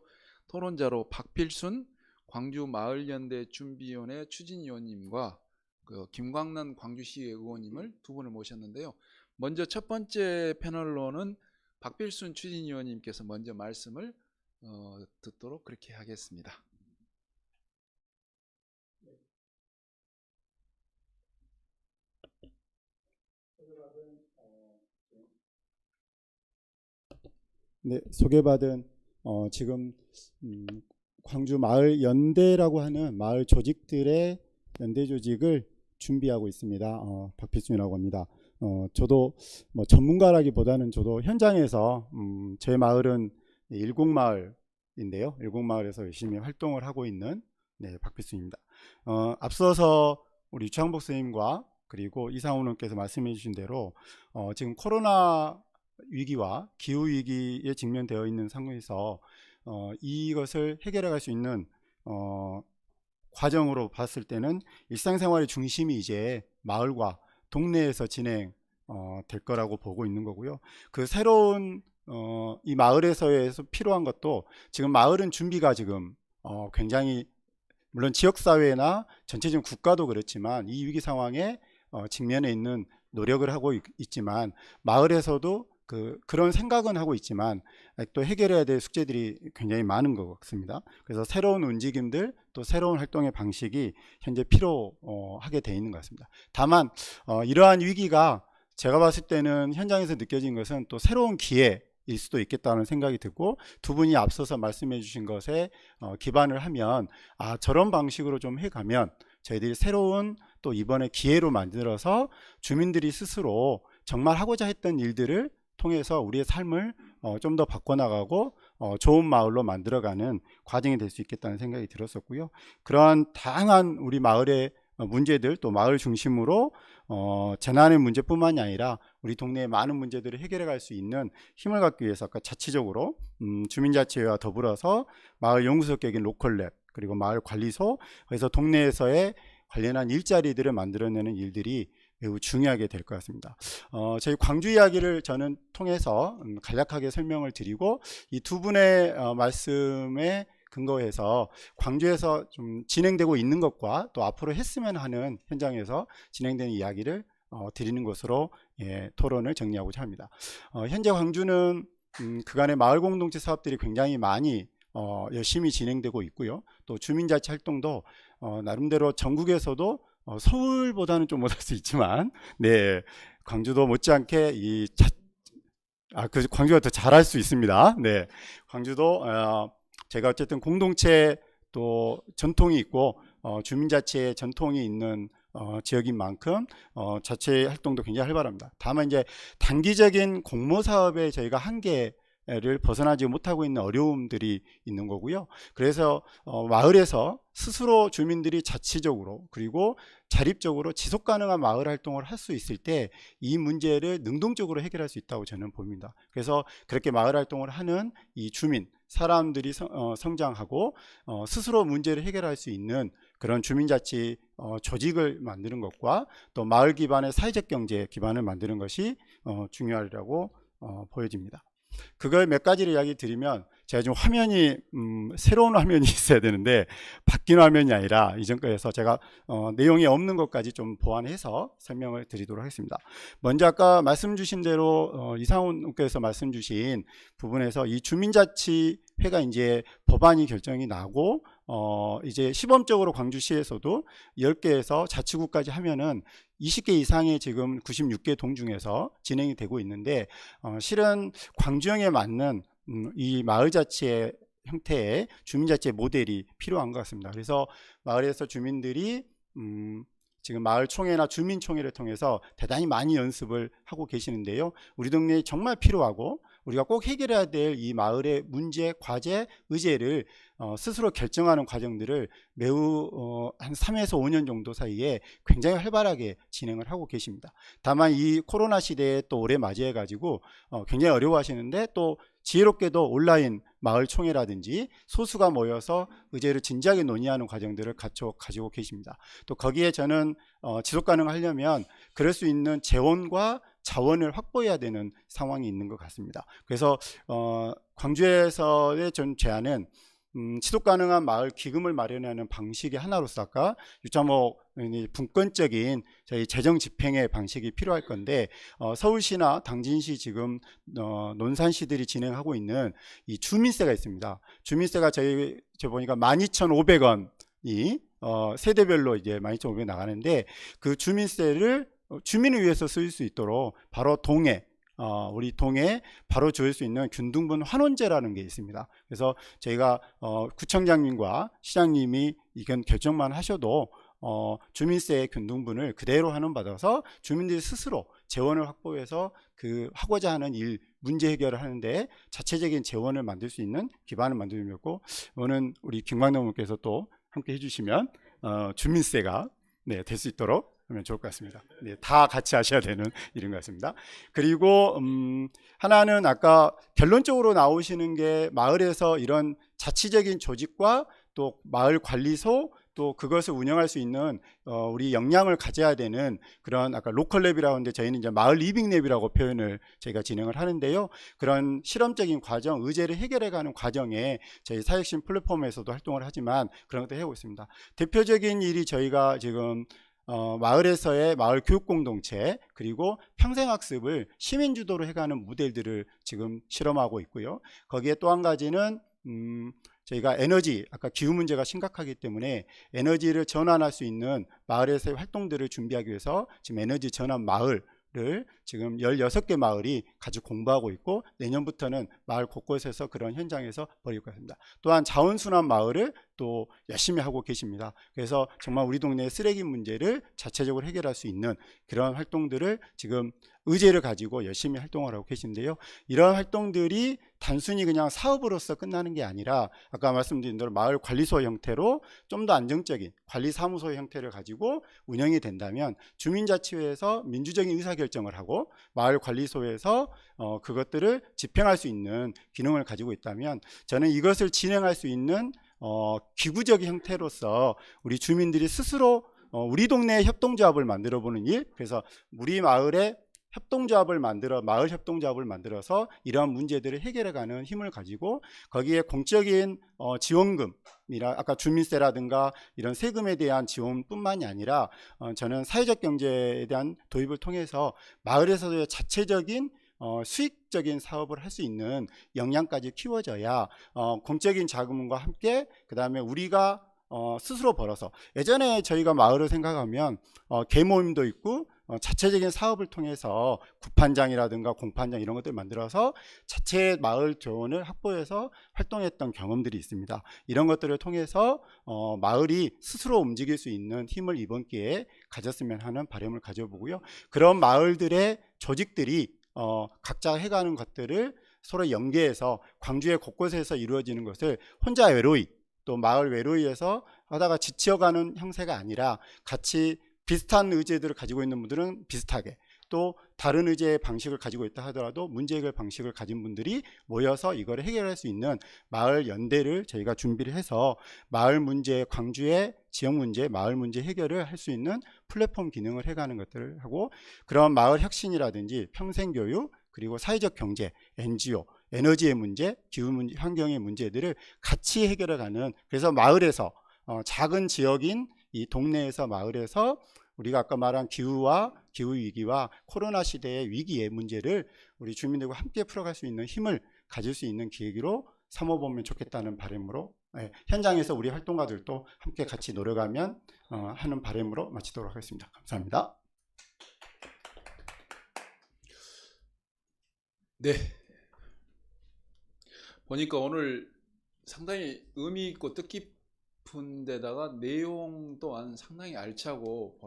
토론자로 박필순 광주마을연대 준비위원회 추진위원님과 그 김광란 광주시의 의원님을 두 분을 모셨는데요. 먼저 첫 번째 패널로는 박필순 추진위원님께서 먼저 말씀을 듣도록 그렇게 하겠습니다. 네, 소개받은 지금 광주 마을 연대라고 하는 마을 조직들의 연대 조직을 준비하고 있습니다. 박필순이라고 합니다. 저도 뭐 전문가라기보다는 저도 현장에서 제 마을은 일곡마을인데요. 일곡마을에서 열심히 활동을 하고 있는 박필순입니다. 앞서서 우리 유창복 선생님과 그리고 이상훈 의원께서 말씀해 주신 대로 지금 코로나 위기와 기후 위기에 직면되어 있는 상황에서 이것을 해결해 갈 수 있는 과정으로 봤을 때는 일상생활의 중심이 이제 마을과 동네에서 진행 될 거라고 보고 있는 거고요. 그 새로운 이 마을에서의 필요한 것도 지금 마을은 준비가 지금 굉장히 물론 지역사회나 전체적인 국가도 그렇지만 이 위기 상황에 직면해 있는 노력을 하고 있지만 마을에서도 그런 생각은 하고 있지만 또 해결해야 될 숙제들이 굉장히 많은 것 같습니다. 그래서 새로운 움직임들 또 새로운 활동의 방식이 현재 필요하게 돼 있는 것 같습니다. 다만 이러한 위기가 제가 봤을 때는 현장에서 느껴진 것은 또 새로운 기회일 수도 있겠다는 생각이 들고 두 분이 앞서서 말씀해 주신 것에 기반을 하면 저런 방식으로 좀 해가면 저희들이 새로운 또 이번에 기회로 만들어서 주민들이 스스로 정말 하고자 했던 일들을 통해서 우리의 삶을 좀 더 바꿔나가고 좋은 마을로 만들어가는 과정이 될 수 있겠다는 생각이 들었었고요. 그러한 다양한 우리 마을의 문제들 또 마을 중심으로 재난의 문제뿐만이 아니라 우리 동네의 많은 문제들을 해결해 갈 수 있는 힘을 갖기 위해서 아까 자치적으로 주민자치회와 더불어서 마을 연구소 격인 로컬랩 그리고 마을 관리소 그래서 동네에서의 관련한 일자리들을 만들어내는 일들이 매우 중요하게 될 것 같습니다. 저희 광주 이야기를 저는 통해서 간략하게 설명을 드리고 이 두 분의 말씀에 근거해서 광주에서 좀 진행되고 있는 것과 또 앞으로 했으면 하는 현장에서 진행되는 이야기를 드리는 것으로 토론을 정리하고자 합니다. 현재 광주는 그간의 마을 공동체 사업들이 굉장히 많이 열심히 진행되고 있고요. 또 주민자치 활동도 나름대로 전국에서도 서울보다는 좀 못할 수 있지만 광주도 못지않게 광주가 더 잘할 수 있습니다. 광주도 제가 어쨌든 공동체 또 전통이 있고 주민자치의 전통이 있는 지역인 만큼 자체 활동도 굉장히 활발합니다. 다만 이제 단기적인 공모 사업에 저희가 한계를 벗어나지 못하고 있는 어려움들이 있는 거고요. 그래서 마을에서 스스로 주민들이 자치적으로 그리고 자립적으로 지속 가능한 마을 활동을 할 수 있을 때 이 문제를 능동적으로 해결할 수 있다고 저는 봅니다. 그래서 그렇게 마을 활동을 하는 이 주민 사람들이 성장하고 스스로 문제를 해결할 수 있는 그런 주민자치 조직을 만드는 것과 또 마을 기반의 사회적 경제 기반을 만드는 것이 중요하리라고 보여집니다. 그걸 몇 가지를 이야기 드리면 제가 지금 화면이 새로운 화면이 있어야 되는데 바뀐 화면이 아니라 이전 거에서 제가 내용이 없는 것까지 좀 보완해서 설명을 드리도록 하겠습니다. 먼저 아까 말씀 주신 대로 이상훈 의원께서 말씀 주신 부분에서 이 주민자치회가 이제 법안이 결정이 나고 이제 시범적으로 광주시에서도 10개에서 자치구까지 하면은 20개 이상의 지금 96개 동 중에서 진행이 되고 있는데 실은 광주형에 맞는 이 마을자치의 형태의 주민자치의 모델이 필요한 것 같습니다. 그래서 마을에서 주민들이 지금 마을총회나 주민총회를 통해서 대단히 많이 연습을 하고 계시는데요. 우리 동네에 정말 필요하고 우리가 꼭 해결해야 될 이 마을의 문제, 과제, 의제를 스스로 결정하는 과정들을 매우 한 3에서 5년 정도 사이에 굉장히 활발하게 진행을 하고 계십니다. 다만 이 코로나 시대에 또 올해 맞이해 가지고 굉장히 어려워하시는데 또 지혜롭게도 온라인 마을 총회라든지 소수가 모여서 의제를 진지하게 논의하는 과정들을 가지고 계십니다. 또 거기에 저는 지속 가능하려면 그럴 수 있는 재원과 자원을 확보해야 되는 상황이 있는 것 같습니다. 그래서 광주에서의 전 제안은 지속 가능한 마을 기금을 마련하는 방식의 하나로서 아까 유창목 분권적인 저희 재정 집행의 방식이 필요할 건데 서울시나 당진시 지금 논산시들이 진행하고 있는 이 주민세가 있습니다. 주민세가 저 보니까 12,500원이 세대별로 이제 12,500원 나가는데 그 주민세를 주민을 위해서 쓰일 수 있도록 바로 동해 우리 동에 바로 지을 수 있는 균등분 환원제라는 게 있습니다. 그래서 저희가 구청장님과 시장님이 이건 결정만 하셔도 주민세의 균등분을 그대로 환원받아서 주민들이 스스로 재원을 확보해서 그 하고자 하는 일 문제 해결을 하는데 자체적인 재원을 만들 수 있는 기반을 만들려고 오늘 우리 김광남 의원께서 또 함께 해주시면 주민세가 될 수 있도록 하면 좋을 것 같습니다. 네, 다 같이 하셔야 되는 일인 것 같습니다. 그리고 하나는 아까 결론적으로 나오시는 게 마을에서 이런 자치적인 조직과 또 마을 관리소 또 그것을 운영할 수 있는 우리 역량을 가져야 되는 그런 아까 로컬랩이라고 하는데 저희는 이제 마을 리빙랩이라고 표현을 저희가 진행을 하는데요. 그런 실험적인 과정, 의제를 해결해가는 과정에 저희 사회혁신 플랫폼에서도 활동을 하지만 그런 것도 해오고 있습니다. 대표적인 일이 저희가 지금 마을에서의 마을 교육 공동체 그리고 평생학습을 시민 주도로 해가는 모델들을 지금 실험하고 있고요. 거기에 또 한 가지는 저희가 에너지, 아까 기후 문제가 심각하기 때문에 에너지를 전환할 수 있는 마을에서의 활동들을 준비하기 위해서 지금 에너지 전환 마을을 지금 16개 마을이 같이 공부하고 있고 내년부터는 마을 곳곳에서 그런 현장에서 벌일 것 같습니다. 또한 자원순환 마을을 또 열심히 하고 계십니다. 그래서 정말 우리 동네의 쓰레기 문제를 자체적으로 해결할 수 있는 그런 활동들을 지금 의제를 가지고 열심히 활동을 하고 계신데요. 이런 활동들이 단순히 그냥 사업으로서 끝나는 게 아니라 아까 말씀드린 대로 마을 관리소 형태로 좀 더 안정적인 관리사무소 형태를 가지고 운영이 된다면 주민자치회에서 민주적인 의사결정을 하고 마을 관리소에서 그것들을 집행할 수 있는 기능을 가지고 있다면 저는 이것을 진행할 수 있는 기구적인 형태로서 우리 주민들이 스스로 우리 동네에 협동조합을 만들어 보는 일, 그래서 우리 마을에 협동조합을 마을 협동조합을 만들어서 이러한 문제들을 해결해가는 힘을 가지고 거기에 공적인 지원금이라 아까 주민세라든가 이런 세금에 대한 지원뿐만이 아니라 저는 사회적 경제에 대한 도입을 통해서 마을에서의 자체적인 수익적인 사업을 할 수 있는 역량까지 키워져야 공적인 자금과 함께 그 다음에 우리가 스스로 벌어서 예전에 저희가 마을을 생각하면 계모임도 있고 자체적인 사업을 통해서 구판장이라든가 공판장 이런 것들을 만들어서 자체 마을 교원을 확보해서 활동했던 경험들이 있습니다. 이런 것들을 통해서 마을이 스스로 움직일 수 있는 힘을 이번 기회에 가졌으면 하는 바람을 가져보고요. 그런 마을들의 조직들이 각자 해가는 것들을 서로 연계해서 광주의 곳곳에서 이루어지는 것을 혼자 외로이 또 마을 외로이에서 하다가 지쳐가는 형태가 아니라 같이 비슷한 의제들을 가지고 있는 분들은 비슷하게 또 다른 의제의 방식을 가지고 있다 하더라도 문제 해결 방식을 가진 분들이 모여서 이걸 해결할 수 있는 마을 연대를 저희가 준비를 해서 마을 문제, 광주의 지역 문제, 마을 문제 해결을 할 수 있는 플랫폼 기능을 해가는 것들을 하고 그런 마을 혁신이라든지 평생교육 그리고 사회적 경제, NGO, 에너지의 문제, 기후 문제, 환경의 문제들을 같이 해결해가는 그래서 마을에서 작은 지역인 이 동네에서 마을에서 우리가 아까 말한 기후와 기후 위기와 코로나 시대의 위기의 문제를 우리 주민들과 함께 풀어갈 수 있는 힘을 가질 수 있는 기획으로 삼아보면 좋겠다는 바람으로 현장에서 우리 활동가들도 함께 같이 노력하면 하는 바람으로 마치도록 하겠습니다. 감사합니다. 네. 보니까 오늘 상당히 의미 있고 뜻깊은 데다가 내용 또한 상당히 알차고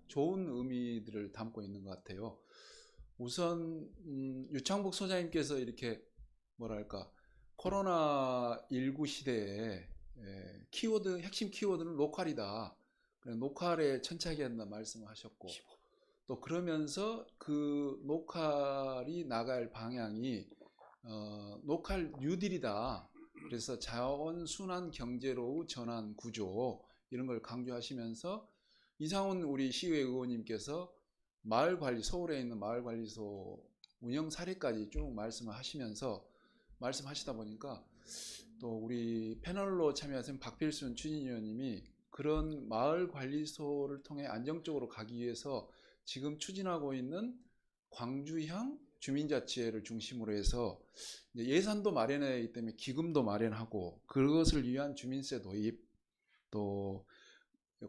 좋은 의미들을 담고 있는 것 같아요. 우선 유창복 소장님께서 이렇게 뭐랄까 코로나19 시대에 키워드 핵심 키워드는 로컬이다. 로컬에 천착해야 한다 말씀하셨고 또 그러면서 그 로컬이 나갈 방향이 로컬 뉴딜이다. 그래서 자원순환 경제로 전환 구조 이런 걸 강조하시면서 이상훈 우리 시의회 의원님께서 마을관리 서울에 있는 마을관리소 운영 사례까지 쭉 말씀을 하시면서 말씀하시다 보니까 또 우리 패널로 참여하신 박필순 추진위원님이 그런 마을관리소를 통해 안정적으로 가기 위해서 지금 추진하고 있는 광주형 주민자치회를 중심으로 해서 예산도 마련하기 때문에 기금도 마련하고 그것을 위한 주민세 도입 또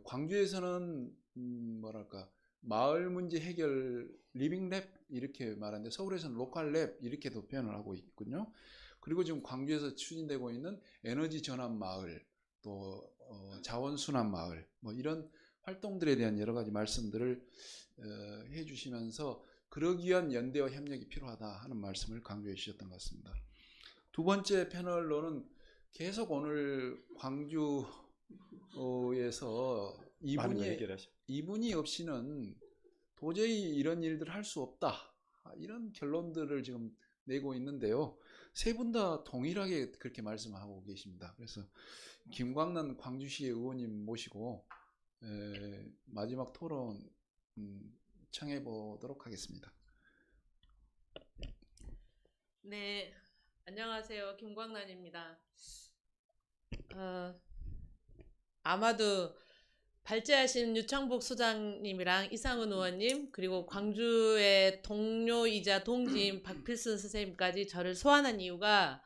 광주에서는 뭐랄까 마을 문제 해결 리빙랩 이렇게 말하는데 서울에서는 로컬랩 이렇게도 표현을 하고 있군요. 그리고 지금 광주에서 추진되고 있는 에너지 전환 마을 또 자원순환 마을 뭐 이런 활동들에 대한 여러 가지 말씀들을 해주시면서 그러기 위한 연대와 협력이 필요하다 하는 말씀을 강조해 주셨던 것 같습니다. 두 번째 패널로는 계속 오늘 광주에서 이분이 없이는 도저히 이런 일들을 할 수 없다 이런 결론들을 지금 내고 있는데요. 세 분 다 동일하게 그렇게 말씀하고 계십니다. 그래서 김광란 광주시 의원님 모시고 마지막 토론 청해 보도록 하겠습니다. 네, 안녕하세요. 김광란입니다. 아마도 발제하신 유창복 소장님이랑 이상은 의원님 그리고 광주의 동료이자 동지인 박필순 선생님까지 저를 소환한 이유가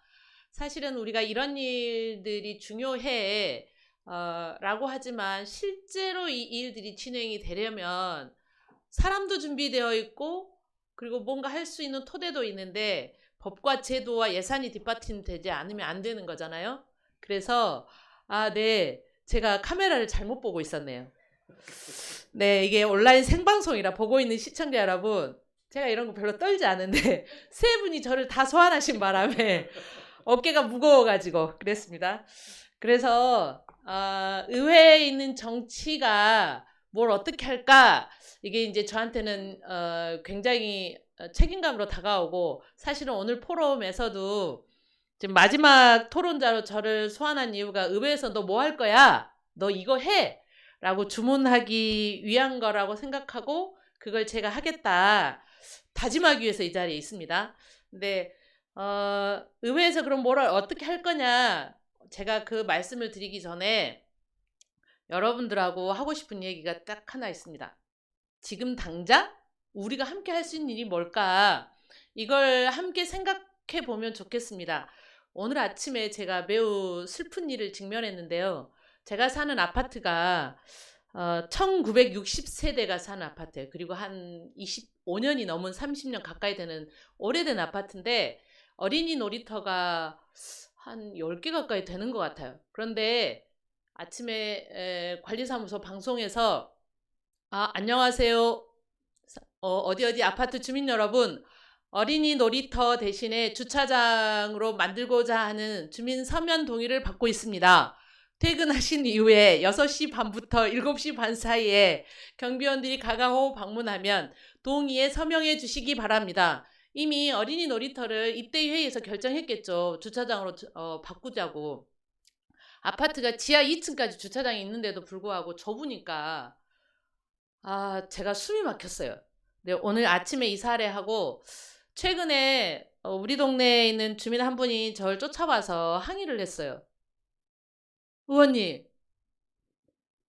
사실은 우리가 이런 일들이 중요해 라고 하지만 실제로 이 일들이 진행이 되려면 사람도 준비되어 있고 그리고 뭔가 할 수 있는 토대도 있는데 법과 제도와 예산이 뒷받침되지 않으면 안 되는 거잖아요. 그래서 네, 제가 카메라를 잘못 보고 있었네요. 네, 이게 온라인 생방송이라 보고 있는 시청자 여러분, 제가 이런 거 별로 떨지 않은데 세 분이 저를 다 소환하신 바람에 어깨가 무거워가지고 그랬습니다. 그래서 의회에 있는 정치가 뭘 어떻게 할까? 이게 이제 저한테는 굉장히 책임감으로 다가오고 사실은 오늘 포럼에서도 지금 마지막 토론자로 저를 소환한 이유가 의회에서 너 뭐 할 거야? 너 이거 해! 라고 주문하기 위한 거라고 생각하고 그걸 제가 하겠다 다짐하기 위해서 이 자리에 있습니다. 근데 의회에서 그럼 뭘 어떻게 할 거냐 제가 그 말씀을 드리기 전에 여러분들하고 하고 싶은 얘기가 딱 하나 있습니다. 지금 당장 우리가 함께 할 수 있는 일이 뭘까 이걸 함께 생각해 보면 좋겠습니다. 오늘 아침에 제가 매우 슬픈 일을 직면했는데요. 제가 사는 아파트가 1960세대가 사는 아파트예요. 그리고 한 25년이 넘은 30년 가까이 되는 오래된 아파트인데 어린이 놀이터가 한 10개 가까이 되는 것 같아요. 그런데 아침에 관리사무소 방송에서 안녕하세요. 어디 아파트 주민 여러분, 어린이 놀이터 대신에 주차장으로 만들고자 하는 주민 서면 동의를 받고 있습니다. 퇴근하신 이후에 6시 반부터 7시 반 사이에 경비원들이 가가호 방문하면 동의에 서명해 주시기 바랍니다. 이미 어린이 놀이터를 입대회의에서 결정했겠죠. 주차장으로 바꾸자고. 아파트가 지하 2층까지 주차장이 있는데도 불구하고 좁으니까 제가 숨이 막혔어요. 네, 오늘 아침에 이사를 하고 최근에 우리 동네에 있는 주민 한 분이 저를 쫓아와서 항의를 했어요. 의원님,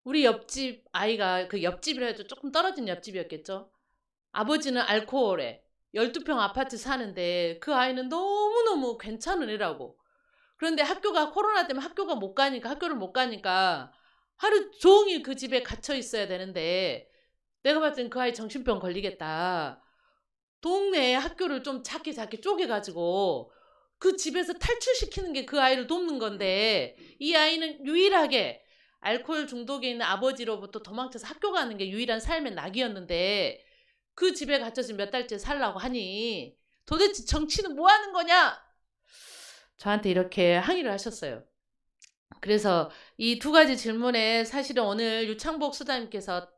우리 옆집 아이가, 그 옆집이라 해도 조금 떨어진 옆집이었겠죠? 아버지는 알코올에 12평 아파트 사는데 그 아이는 너무너무 괜찮은 애라고. 그런데 학교가 코로나 때문에 학교를 못 가니까 하루 종일 그 집에 갇혀 있어야 되는데 내가 봤을 땐 그 아이 정신병 걸리겠다. 동네에 학교를 좀 작게 쪼개가지고 그 집에서 탈출시키는 게 그 아이를 돕는 건데 이 아이는 유일하게 알코올 중독에 있는 아버지로부터 도망쳐서 학교 가는 게 유일한 삶의 낙이었는데 그 집에 갇혀서 몇 달째 살라고 하니 도대체 정치는 뭐 하는 거냐? 저한테 이렇게 항의를 하셨어요. 그래서 이 두 가지 질문에 사실은 오늘 유창복 수장님께서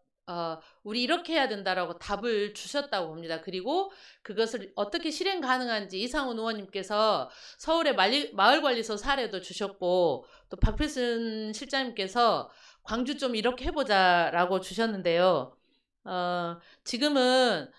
우리 이렇게 해야 된다라고 답을 주셨다고 봅니다. 그리고 그것을 어떻게 실행 가능한지 이상훈 의원님께서 서울의 마을관리소 사례도 주셨고 또 박필순 실장님께서 광주 좀 이렇게 해보자라고 주셨는데요. 지금은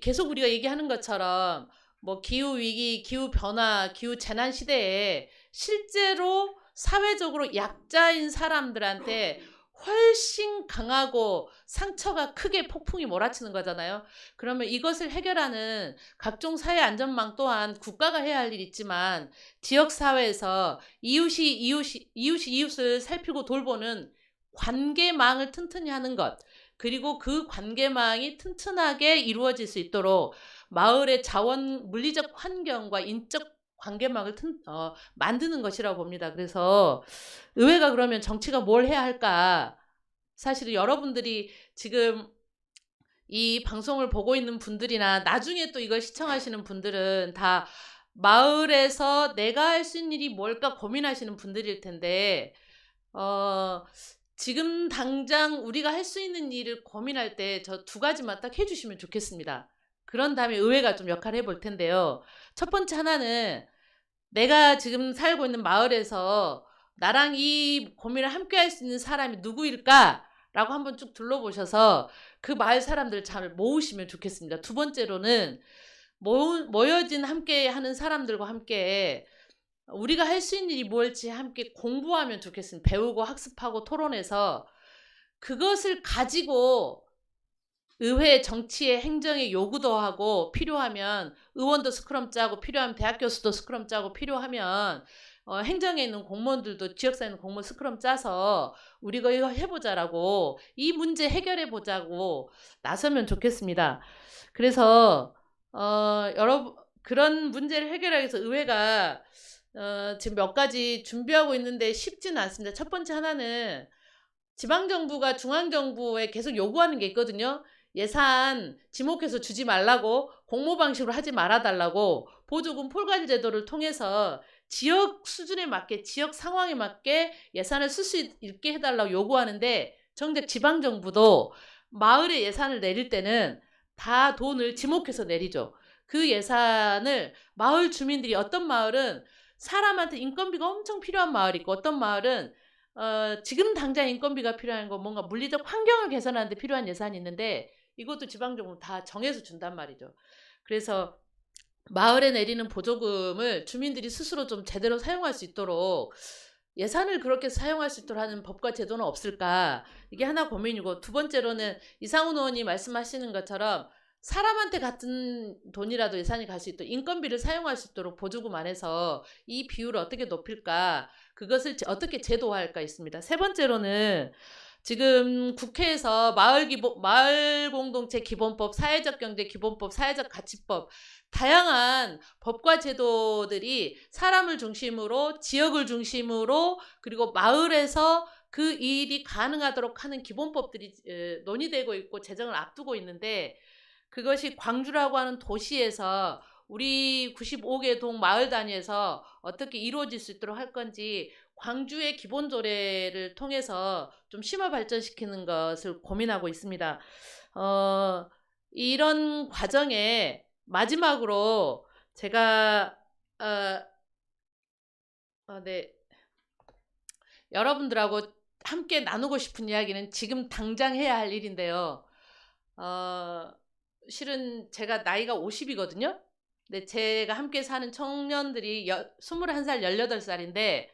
계속 우리가 얘기하는 것처럼 뭐 기후위기, 기후변화, 기후재난 시대에 실제로 사회적으로 약자인 사람들한테 훨씬 강하고 상처가 크게 폭풍이 몰아치는 거잖아요. 그러면 이것을 해결하는 각종 사회 안전망 또한 국가가 해야 할 일이 있지만 지역사회에서 이웃을 살피고 돌보는 관계망을 튼튼히 하는 것, 그리고 그 관계망이 튼튼하게 이루어질 수 있도록 마을의 자원, 물리적 환경과 인적 관계망을 만드는 것이라고 봅니다. 그래서 의회가 그러면 정치가 뭘 해야 할까? 사실은 여러분들이 지금 이 방송을 보고 있는 분들이나 나중에 또 이걸 시청하시는 분들은 다 마을에서 내가 할 수 있는 일이 뭘까 고민하시는 분들일 텐데 지금 당장 우리가 할 수 있는 일을 고민할 때 저 두 가지만 딱 해주시면 좋겠습니다. 그런 다음에 의회가 좀 역할을 해볼 텐데요. 첫 번째 하나는 내가 지금 살고 있는 마을에서 나랑 이 고민을 함께 할 수 있는 사람이 누구일까? 라고 한번 쭉 둘러보셔서 그 마을 사람들 잘 모으시면 좋겠습니다. 두 번째로는 모여진 함께 하는 사람들과 함께 우리가 할 수 있는 일이 뭘지 함께 공부하면 좋겠습니다. 배우고 학습하고 토론해서 그것을 가지고 의회 정치의 행정의 요구도 하고 필요하면 의원도 스크럼 짜고 필요하면 대학 교수도 스크럼 짜고 필요하면 행정에 있는 공무원들도 지역사회 있는 공무원 스크럼 짜서 우리가 이거 해보자라고 이 문제 해결해보자고 나서면 좋겠습니다. 그래서 여러분 그런 문제를 해결하기 위해서 의회가 지금 몇 가지 준비하고 있는데 쉽지는 않습니다. 첫 번째 하나는 지방정부가 중앙정부에 계속 요구하는 게 있거든요. 예산 지목해서 주지 말라고, 공모 방식으로 하지 말아달라고, 보조금 폴가지 제도를 통해서 지역 수준에 맞게, 지역 상황에 맞게 예산을 쓸 수 있게 해달라고 요구하는데 정작 지방정부도 마을에 예산을 내릴 때는 다 돈을 지목해서 내리죠. 그 예산을 마을 주민들이 어떤 마을은 사람한테 인건비가 엄청 필요한 마을이 있고 어떤 마을은 지금 당장 인건비가 필요한 거 뭔가 물리적 환경을 개선하는 데 필요한 예산이 있는데 이것도 지방정부 다 정해서 준단 말이죠. 그래서 마을에 내리는 보조금을 주민들이 스스로 좀 제대로 사용할 수 있도록 예산을 그렇게 사용할 수 있도록 하는 법과 제도는 없을까? 이게 하나 고민이고 두 번째로는 이상훈 의원이 말씀하시는 것처럼 사람한테 같은 돈이라도 예산이 갈 수 있도록 인건비를 사용할 수 있도록 보조금 안에서 이 비율을 어떻게 높일까? 그것을 어떻게 제도화할까 있습니다. 세 번째로는 지금 국회에서 마을 공동체 기본법, 사회적 경제 기본법, 사회적 가치법, 다양한 법과 제도들이 사람을 중심으로, 지역을 중심으로, 그리고 마을에서 그 일이 가능하도록 하는 기본법들이 논의되고 있고 제정을 앞두고 있는데, 그것이 광주라고 하는 도시에서 우리 95개 동 마을 단위에서 어떻게 이루어질 수 있도록 할 건지 광주의 기본 조례를 통해서 좀 심화 발전시키는 것을 고민하고 있습니다. 이런 과정에 마지막으로 제가 네, 여러분들하고 함께 나누고 싶은 이야기는 지금 당장 해야 할 일인데요. 실은 제가 나이가 50이거든요. 근데 제가 함께 사는 청년들이 21살, 18살인데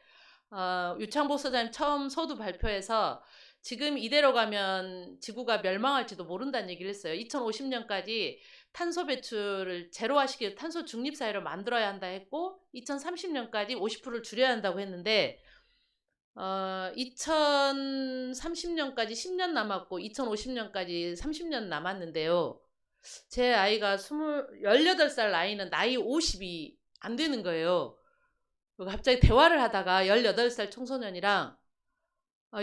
유창복 소장님 처음 소두 발표에서 지금 이대로 가면 지구가 멸망할지도 모른다는 얘기를 했어요. 2050년까지 탄소 배출을 제로화시키고 탄소 중립 사회로 만들어야 한다 했고 2030년까지 50%를 줄여야 한다고 했는데 2030년까지 10년 남았고 2050년까지 30년 남았는데요. 제 아이가 18살 나이는 나이 50이 안 되는 거예요. 갑자기 대화를 하다가 18살 청소년이랑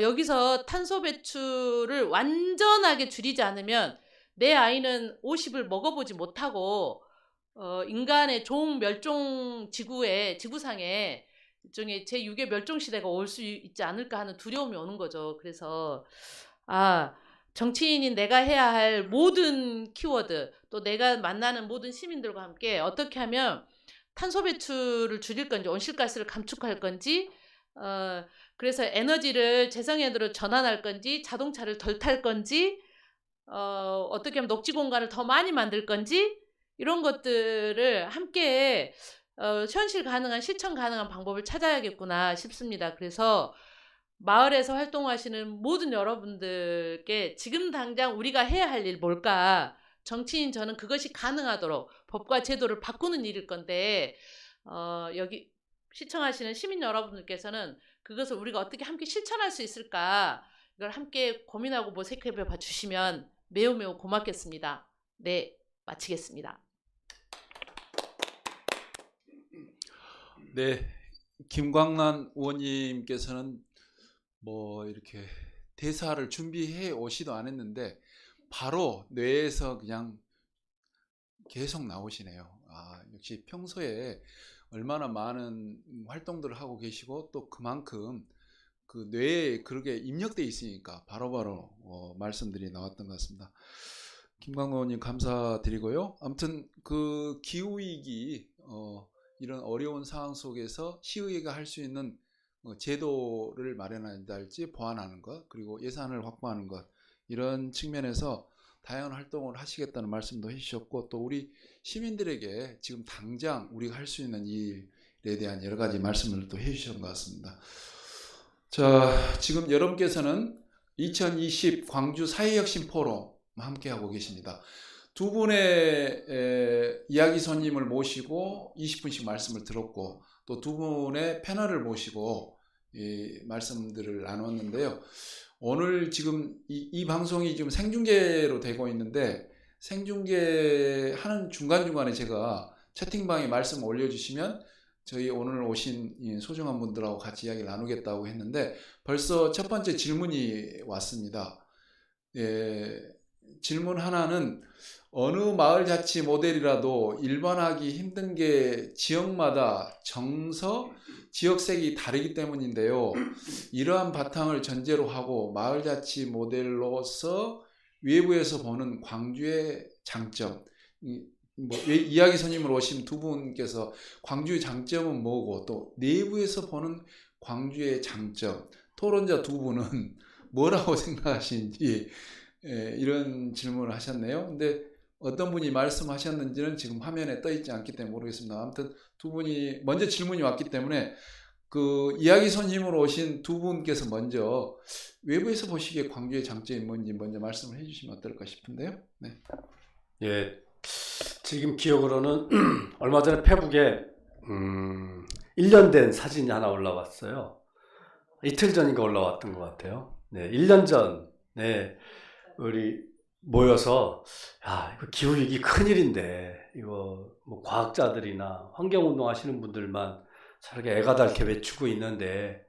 여기서 탄소 배출을 완전하게 줄이지 않으면 내 아이는 50을 먹어보지 못하고 인간의 종 지구상에 일종의 제6의 멸종 시대가 올 수 있지 않을까 하는 두려움이 오는 거죠. 그래서 정치인인 내가 해야 할 모든 키워드, 또 내가 만나는 모든 시민들과 함께 어떻게 하면 탄소 배출을 줄일 건지, 온실가스를 감축할 건지, 그래서 에너지를 재생에너지로 전환할 건지, 자동차를 덜 탈 건지, 어떻게 하면 녹지 공간을 더 많이 만들 건지, 이런 것들을 함께 현실 가능한, 실천 가능한 방법을 찾아야겠구나 싶습니다. 그래서 마을에서 활동하시는 모든 여러분들께 지금 당장 우리가 해야 할 일 뭘까? 정치인 저는 그것이 가능하도록 법과 제도를 바꾸는 일일 건데 여기 시청하시는 시민 여러분들께서는 그것을 우리가 어떻게 함께 실천할 수 있을까? 이걸 함께 고민하고 모색해 봐 주시면 매우 매우 고맙겠습니다. 네, 마치겠습니다. 네, 김광란 의원님께서는 뭐 이렇게 대사를 준비해 오지도 않았는데 바로 뇌에서 그냥 계속 나오시네요. 역시 평소에 얼마나 많은 활동들을 하고 계시고 또 그만큼 그 뇌에 그렇게 입력돼 있으니까 바로바로 말씀들이 나왔던 것 같습니다. 김광란 의원님 감사드리고요. 아무튼 그 기후위기 이런 어려운 상황 속에서 시의회가 할 수 있는 제도를 마련한달지 보완하는 것, 그리고 예산을 확보하는 것, 이런 측면에서 다양한 활동을 하시겠다는 말씀도 해주셨고, 또 우리 시민들에게 지금 당장 우리가 할 수 있는 일에 대한 여러 가지 말씀을 또 해주신 것 같습니다. 자, 지금 여러분께서는 2020 광주 사회혁신 포럼 함께하고 계십니다. 두 분의 이야기 손님을 모시고 20분씩 말씀을 들었고, 또 두 분의 패널을 모시고 말씀들을 나눴는데요. 오늘 지금 이 방송이 지금 생중계로 되고 있는데, 생중계하는 중간중간에 제가 채팅방에 말씀 올려주시면 저희 오늘 오신 소중한 분들하고 같이 이야기 나누겠다고 했는데 벌써 첫 번째 질문이 왔습니다. 질문 하나는 어느 마을자치 모델이라도 일반화하기 힘든 게 지역마다 정서, 지역색이 다르기 때문인데요. 이러한 바탕을 전제로 하고 마을자치 모델로서 외부에서 보는 광주의 장점, 이야기 손님으로 오신 두 분께서 광주의 장점은 뭐고 또 내부에서 보는 광주의 장점, 토론자 두 분은 뭐라고 생각하시는지 이런 질문을 하셨네요. 근데 어떤 분이 말씀하셨는지는 지금 화면에 떠 있지 않기 때문에 모르겠습니다. 아무튼 두 분이 먼저 질문이 왔기 때문에 그 이야기 손님으로 오신 두 분께서 먼저 외부에서 보시기에 광주의 장점이 뭔지 먼저 말씀을 해주시면 어떨까 싶은데요. 네. 예, 지금 기억으로는 얼마 전에 페북에 1년 된 사진이 하나 올라왔어요. 이틀 전인가 올라왔던 것 같아요. 네, 1년 전에 우리 모여서 야, 이거 기후위기 큰일인데 이거 뭐 과학자들이나 환경운동 하시는 분들만 저렇게 애가 닳게 외치고 있는데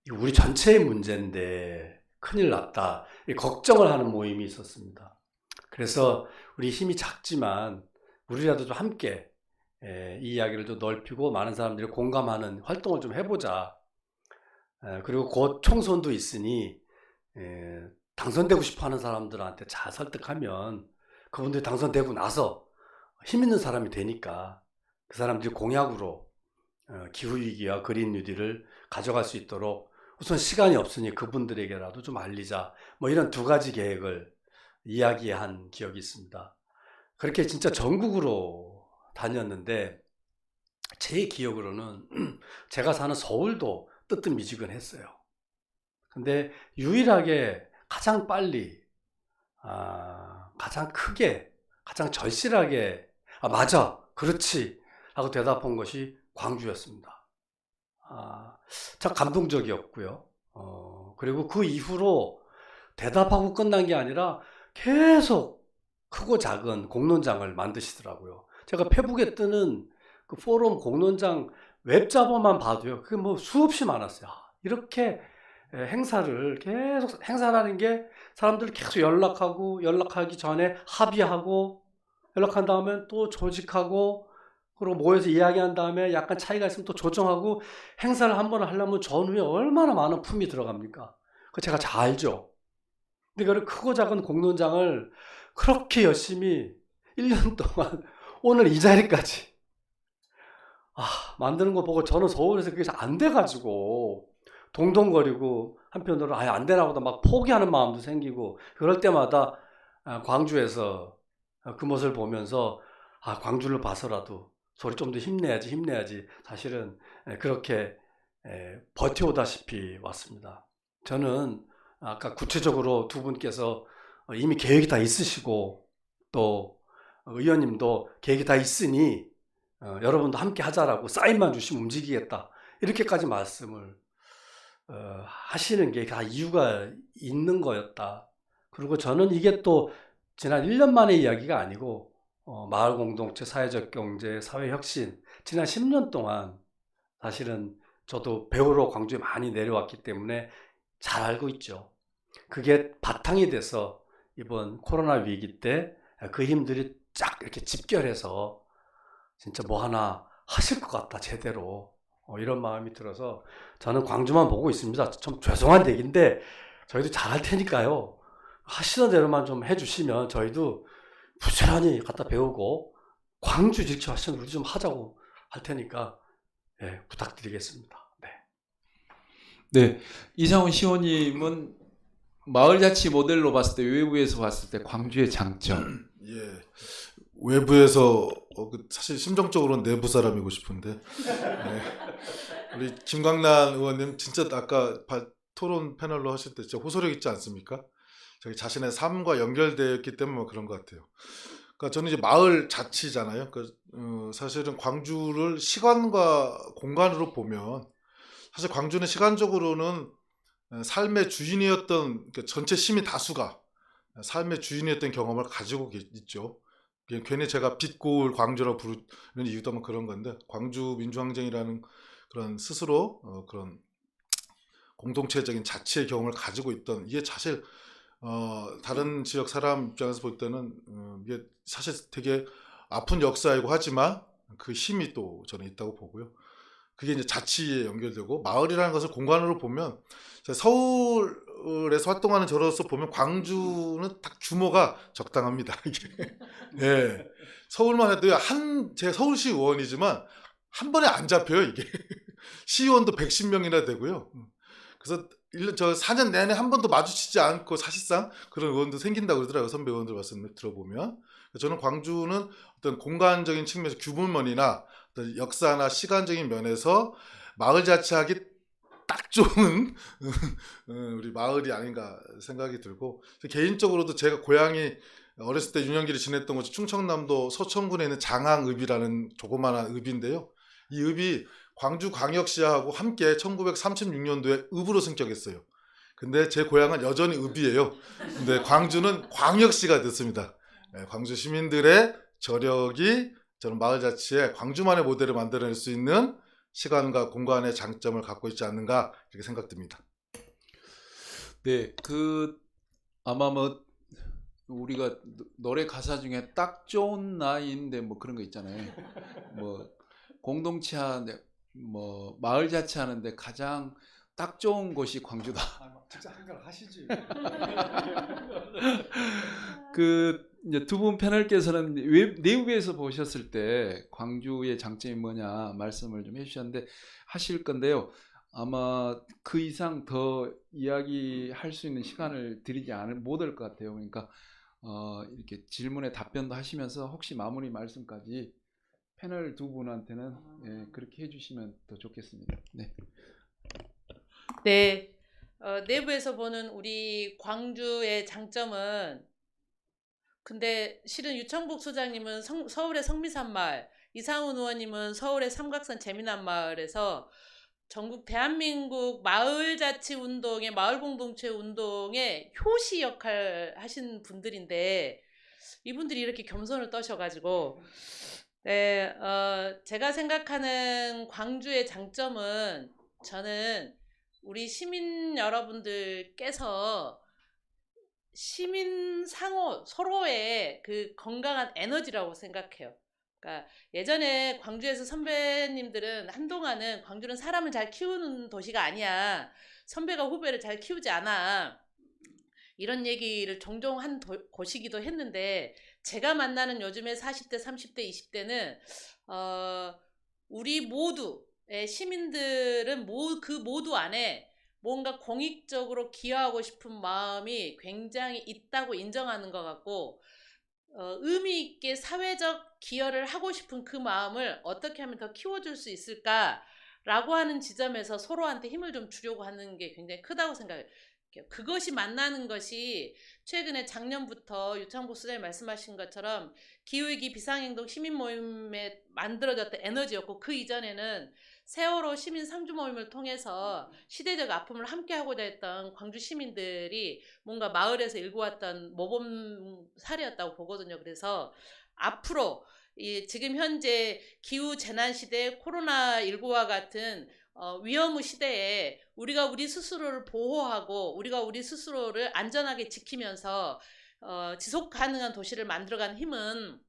이거 우리 전체의 문제인데 큰일 났다. 이 걱정을 하는 모임이 있었습니다. 그래서 우리 힘이 작지만 우리라도 좀 함께 이 이야기를 좀 넓히고 많은 사람들이 공감하는 활동을 좀 해보자. 그리고 곧 총선도 있으니 당선되고 싶어하는 사람들한테 잘 설득하면 그분들이 당선되고 나서 힘 있는 사람이 되니까 그 사람들이 공약으로 기후위기와 그린 뉴딜을 가져갈 수 있도록 우선 시간이 없으니 그분들에게라도 좀 알리자. 뭐 이런 2가지 계획을 이야기한 기억이 있습니다. 그렇게 진짜 전국으로 다녔는데 제 기억으로는 제가 사는 서울도 뜨뜻미지근했어요. 근데 유일하게 가장 빨리, 가장 크게, 가장 절실하게 맞아, 그렇지 하고 대답한 것이 광주였습니다. 참 감동적이었고요. 그리고 그 이후로 대답하고 끝난 게 아니라 계속 크고 작은 공론장을 만드시더라고요. 제가 페북에 뜨는 그 포럼 공론장 웹자보만 봐도요, 그게 뭐 수없이 많았어요. 이렇게 행사를 계속, 행사라는 게 사람들 계속 연락하고, 연락하기 전에 합의하고, 연락한 다음에 또 조직하고, 그리고 모여서 이야기한 다음에 약간 차이가 있으면 또 조정하고, 행사를 한 번 하려면 전후에 얼마나 많은 품이 들어갑니까? 그거 제가 잘 알죠. 근데 그걸 크고 작은 공론장을 그렇게 열심히 1년 동안 오늘 이 자리까지 만드는 거 보고 저는 서울에서 그게 잘 안 돼가지고 동동거리고 한편으로 아예 안 되나 보다 막 포기하는 마음도 생기고 그럴 때마다 광주에서 그 모습을 보면서 광주를 봐서라도 소리 좀 더 힘내야지 사실은 그렇게 버텨오다시피 왔습니다. 저는 아까 구체적으로 2분께서 이미 계획이 다 있으시고 또 의원님도 계획이 다 있으니 여러분도 함께 하자라고 사인만 주시면 움직이겠다 이렇게까지 말씀을 하시는 게 다 이유가 있는 거였다. 그리고 저는 이게 또 지난 1년 만의 이야기가 아니고 마을 공동체, 사회적 경제, 사회혁신 지난 10년 동안 사실은 저도 배우러 광주에 많이 내려왔기 때문에 잘 알고 있죠. 그게 바탕이 돼서 이번 코로나 위기 때 그 힘들이 쫙 이렇게 집결해서 진짜 뭐 하나 하실 것 같다 제대로 이런 마음이 들어서 저는 광주만 보고 있습니다. 좀 죄송한 얘기인데 저희도 잘할 테니까요. 하시던 대로만 좀 해주시면 저희도 부지런히 갖다 배우고 광주 질주하시는 우리 좀 하자고 할 테니까 부탁드리겠습니다. 네, 이상훈 시호님은 마을자치 모델로 봤을 때 외부에서 봤을 때 광주의 장점. 예, 외부에서 사실 심정적으로는 내부 사람이고 싶은데 우리 김광란 의원님 진짜 아까 토론 패널로 하실 때 진짜 호소력 있지 않습니까? 자기 자신의 삶과 연결되어 있기 때문에 그런 것 같아요. 그러니까 저는 이제 마을 자치잖아요. 사실은 광주를 시간과 공간으로 보면 사실 광주는 시간적으로는 삶의 주인이었던 그러니까 전체 시민 다수가 삶의 주인이었던 경험을 가지고 있죠. 괜히 제가 빛고울 광주라고 부르는 이유도 아마 그런 건데 광주 민주항쟁이라는 그런 스스로 그런 공동체적인 자치의 경험을 가지고 있던 이게 사실 다른 지역 사람 입장에서 볼 때는 이게 사실 되게 아픈 역사이고 하지만 그 힘이 또 저는 있다고 보고요. 그게 이제 자치에 연결되고 마을이라는 것을 공간으로 보면 서울에서 활동하는 저로서 보면 광주는 딱 규모가 적당합니다. 이게 네. 서울만 해도 제가 서울시 의원이지만 한 번에 안 잡혀요 이게. 시의원도 110명이나 되고요. 그래서 4년 내내 한 번도 마주치지 않고 사실상 그런 의원도 생긴다고 그러더라고요. 선배 의원들 말씀 들어보면. 저는 광주는 어떤 공간적인 측면에서 규모면이나 어떤 역사나 시간적인 면에서 마을 자치하기 딱 좋은 우리 마을이 아닌가 생각이 들고 개인적으로도 제가 고향이 어렸을 때 유년기를 지냈던 곳이 충청남도 서천군에 있는 장항읍이라는 조그마한 읍인데요. 이 읍이 광주광역시하고 함께 1936년도에 읍으로 승격했어요. 근데 제 고향은 여전히 읍이에요. 근데 광주는 광역시가 됐습니다. 네, 광주 시민들의 저력이 저는 마을자치의 광주만의 모델을 만들어낼 수 있는 시간과 공간의 장점을 갖고 있지 않는가 이렇게 생각됩니다. 네, 아마 뭐 우리가 노래 가사 중에 딱 좋은 나이인데 뭐 그런 거 있잖아요. 뭐 공동체 하는데 뭐 마을 자치하는데 가장 딱 좋은 곳이 광주다. 진짜 한걸 하시지. 이제 두 분 패널께서는 내부에서 보셨을 때 광주의 장점이 뭐냐 말씀을 좀 해주셨는데 하실 건데요. 아마 그 이상 더 이야기할 수 있는 시간을 드리지 못할 것 같아요. 그러니까 이렇게 질문에 답변도 하시면서 혹시 마무리 말씀까지 패널 두 분한테는 예, 그렇게 해주시면 더 좋겠습니다. 네. 네. 내부에서 보는 우리 광주의 장점은 근데 실은 유창복 소장님은 서울의 성미산마을, 이상훈 의원님은 서울의 삼각산 재미난 마을에서 전국 대한민국 마을자치 운동의 마을공동체 운동의 효시 역할 하신 분들인데 이분들이 이렇게 겸손을 떠셔가지고 네, 제가 생각하는 광주의 장점은 저는 우리 시민 여러분들께서 시민 상호 서로의 그 건강한 에너지라고 생각해요. 그러니까 예전에 광주에서 선배님들은 한동안은 광주는 사람을 잘 키우는 도시가 아니야. 선배가 후배를 잘 키우지 않아. 이런 얘기를 종종 한 곳이기도 했는데 제가 만나는 요즘의 40대, 30대, 20대는 우리 모두의 시민들은 그 모두 안에 뭔가 공익적으로 기여하고 싶은 마음이 굉장히 있다고 인정하는 것 같고 의미 있게 사회적 기여를 하고 싶은 그 마음을 어떻게 하면 더 키워줄 수 있을까라고 하는 지점에서 서로한테 힘을 좀 주려고 하는 게 굉장히 크다고 생각해요. 그것이 만나는 것이 최근에 작년부터 유창복 소장님 말씀하신 것처럼 기후위기 비상행동 시민 모임에 만들어졌던 에너지였고 그 이전에는 세월호 시민 상주 모임을 통해서 시대적 아픔을 함께하고자 했던 광주 시민들이 뭔가 마을에서 일구었던 모범 사례였다고 보거든요. 그래서 앞으로 지금 현재 기후 재난 시대 코로나19와 같은 위험의 시대에 우리가 우리 스스로를 보호하고 우리가 우리 스스로를 안전하게 지키면서 지속 가능한 도시를 만들어가는 힘은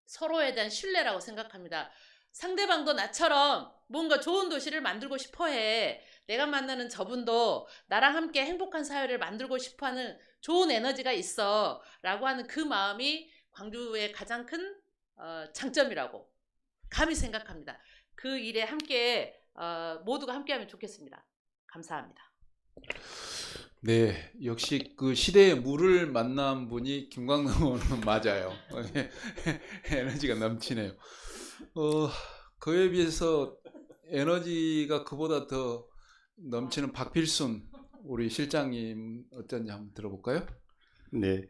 서로에 대한 신뢰라고 생각합니다. 상대방도 나처럼 뭔가 좋은 도시를 만들고 싶어해. 내가 만나는 저분도 나랑 함께 행복한 사회를 만들고 싶어하는 좋은 에너지가 있어 라고 하는 그 마음이 광주의 가장 큰 장점이라고 감히 생각합니다. 그 일에 함께 모두가 함께하면 좋겠습니다. 감사합니다. 네, 역시 그 시대의 물을 만난 분이 김광남 의원은 맞아요. 에너지가 넘치네요. 그에 비해서 에너지가 그보다 더 넘치는 박필순 우리 실장님 어쩐지 한번 들어볼까요? 네,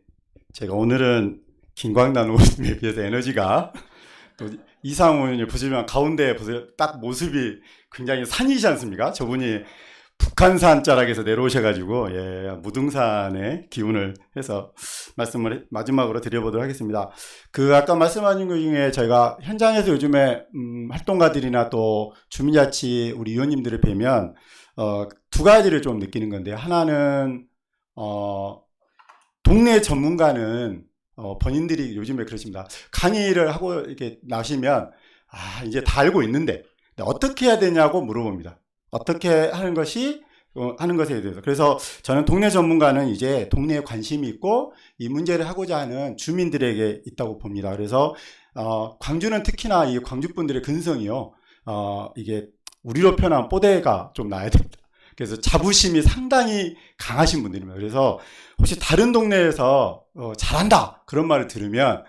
제가 오늘은 김광남 의원님에 비해서 에너지가 또 이상훈 의원님 보시면 가운데 보세요. 딱 모습이 굉장히 산이지 않습니까? 저분이 북한산 자락에서 내려오셔가지고 무등산의 기운을 해서 말씀을 마지막으로 드려보도록 하겠습니다. 아까 말씀하신 것 중에 저희가 현장에서 요즘에 활동가들이나 또 주민자치 우리 의원님들을 뵈면 두 가지를 좀 느끼는 건데요. 하나는 동네 전문가는 본인들이 요즘에 그러십니다. 강의를 하고 이렇게 나시면 이제 다 알고 있는데 어떻게 해야 되냐고 물어봅니다. 어떻게 하는 것에 대해서. 그래서 저는 동네 전문가는 이제 동네에 관심이 있고 이 문제를 하고자 하는 주민들에게 있다고 봅니다. 그래서 광주는 특히나 이 광주분들의 근성이요. 이게 우리로 표현하면 뽀대가 좀 나야 됩니다. 그래서 자부심이 상당히 강하신 분들입니다. 그래서 혹시 다른 동네에서 잘한다 그런 말을 들으면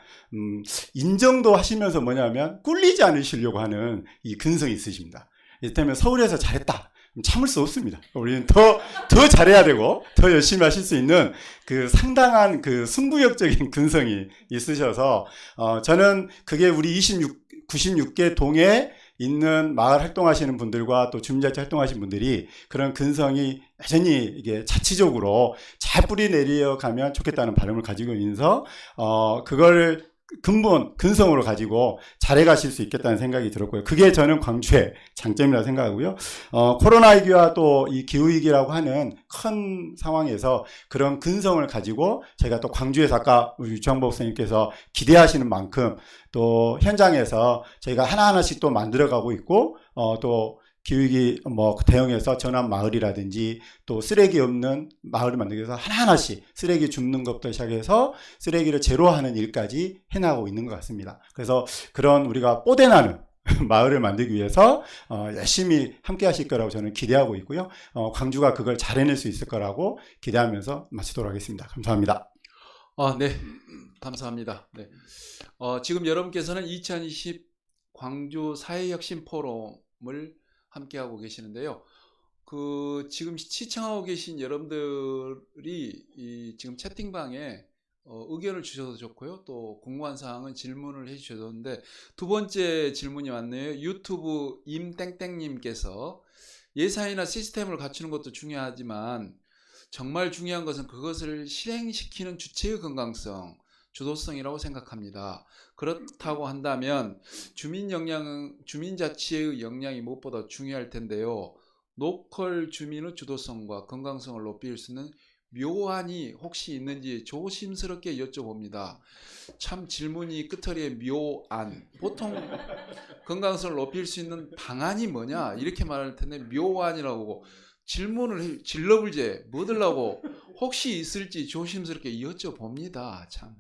인정도 하시면서 뭐냐면 꿀리지 않으시려고 하는 이 근성이 있으십니다. 이를테면 서울에서 잘했다. 참을 수 없습니다. 우리는 더 잘해야 되고 더 열심히 하실 수 있는 그 상당한 그 승부욕적인 근성이 있으셔서 저는 그게 우리 96개 동의 있는 마을 활동하시는 분들과 또 주민자치 활동하시는 분들이 그런 근성이 여전히 이게 자치적으로 잘 뿌리 내려가면 좋겠다는 바람을 가지고 있어서 그걸 근성으로 가지고 잘해가실 수 있겠다는 생각이 들었고요. 그게 저는 광주의 장점이라고 생각하고요. 코로나19와 또 이 기후위기라고 하는 큰 상황에서 그런 근성을 가지고 저희가 또 광주에서 아까 우리 유창복 선생님께서 기대하시는 만큼 또 현장에서 저희가 하나하나씩 또 만들어가고 있고 또 기후위기 대응해서 전환 마을이라든지 또 쓰레기 없는 마을을 만들기 위해서 하나하나씩 쓰레기 줍는 것부터 시작해서 쓰레기를 제로하는 일까지 해나가고 있는 것 같습니다. 그래서 그런 우리가 뽀대나는 마을을 만들기 위해서 열심히 함께 하실 거라고 저는 기대하고 있고요. 광주가 그걸 잘 해낼 수 있을 거라고 기대하면서 마치도록 하겠습니다. 감사합니다. 네, 감사합니다. 네. 지금 여러분께서는 2020 광주 사회혁신 포럼을 함께하고 계시는데요. 지금 시청하고 계신 여러분들이 지금 채팅방에 의견을 주셔도 좋고요. 또 궁금한 사항은 질문을 해주셔도 좋은데 두 번째 질문이 왔네요. 유튜브 임땡땡님께서 예산이나 시스템을 갖추는 것도 중요하지만 정말 중요한 것은 그것을 실행시키는 주체의 건강성, 주도성이라고 생각합니다. 그렇다고 한다면 주민자치의 역량이 무엇보다 중요할 텐데요. 로컬 주민의 주도성과 건강성을 높일 수 있는 묘안이 혹시 있는지 조심스럽게 여쭤봅니다. 참 질문이 끝처리에 묘안. 보통 건강성을 높일 수 있는 방안이 뭐냐 이렇게 말할 텐데 묘안이라고 하고 질문을 질러불제 뭐 들라고 혹시 있을지 조심스럽게 여쭤봅니다. 참.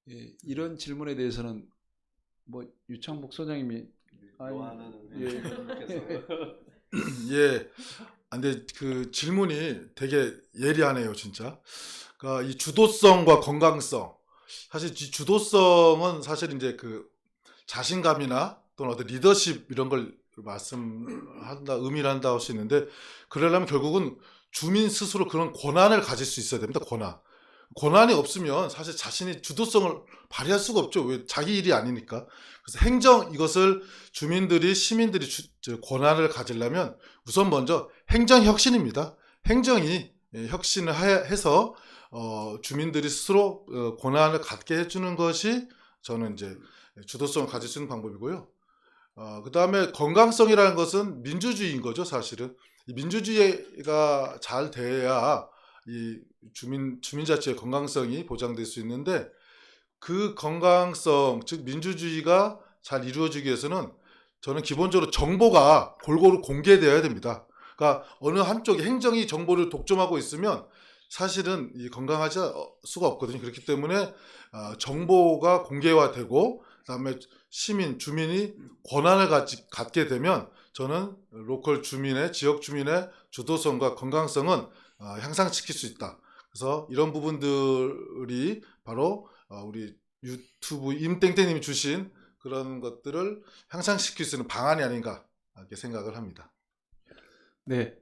예, 이런 질문에 대해서는 유창복 소장님이 예. 근데 그 질문이 되게 예리하네요, 진짜. 그러니까 이 주도성과 건강성. 사실 이 주도성은 사실 이제 그 자신감이나 또는 어떤 리더십 이런 걸 의미를 한다 할 수 있는데, 그러려면 결국은 주민 스스로 그런 권한을 가질 수 있어야 됩니다. 권한이 없으면 사실 자신이 주도성을 발휘할 수가 없죠. 왜? 자기 일이 아니니까. 그래서 이것을 시민들이 권한을 가지려면 우선 먼저 행정혁신입니다. 행정이 혁신을 해서 주민들이 스스로 권한을 갖게 해주는 것이 저는 이제 주도성을 가질 수 있는 방법이고요. 그 다음에 건강성이라는 것은 민주주의인 거죠, 사실은. 이 민주주의가 잘 돼야 이 주민자치의 건강성이 보장될 수 있는데, 그 건강성, 즉 민주주의가 잘 이루어지기 위해서는 저는 기본적으로 정보가 골고루 공개되어야 됩니다. 그러니까 어느 한쪽에 행정이 정보를 독점하고 있으면 사실은 건강하지 수가 없거든요. 그렇기 때문에 정보가 공개화되고 그다음에 주민이 권한을 갖게 되면 저는 로컬 주민의, 지역 주민의 주도성과 건강성은 향상시킬 수 있다. 그래서 이런 부분들이 바로 우리 유튜브 임땡땡님이 주신 그런 것들을 향상시킬 수 있는 방안이 아닌가 이렇게 생각을 합니다. 네,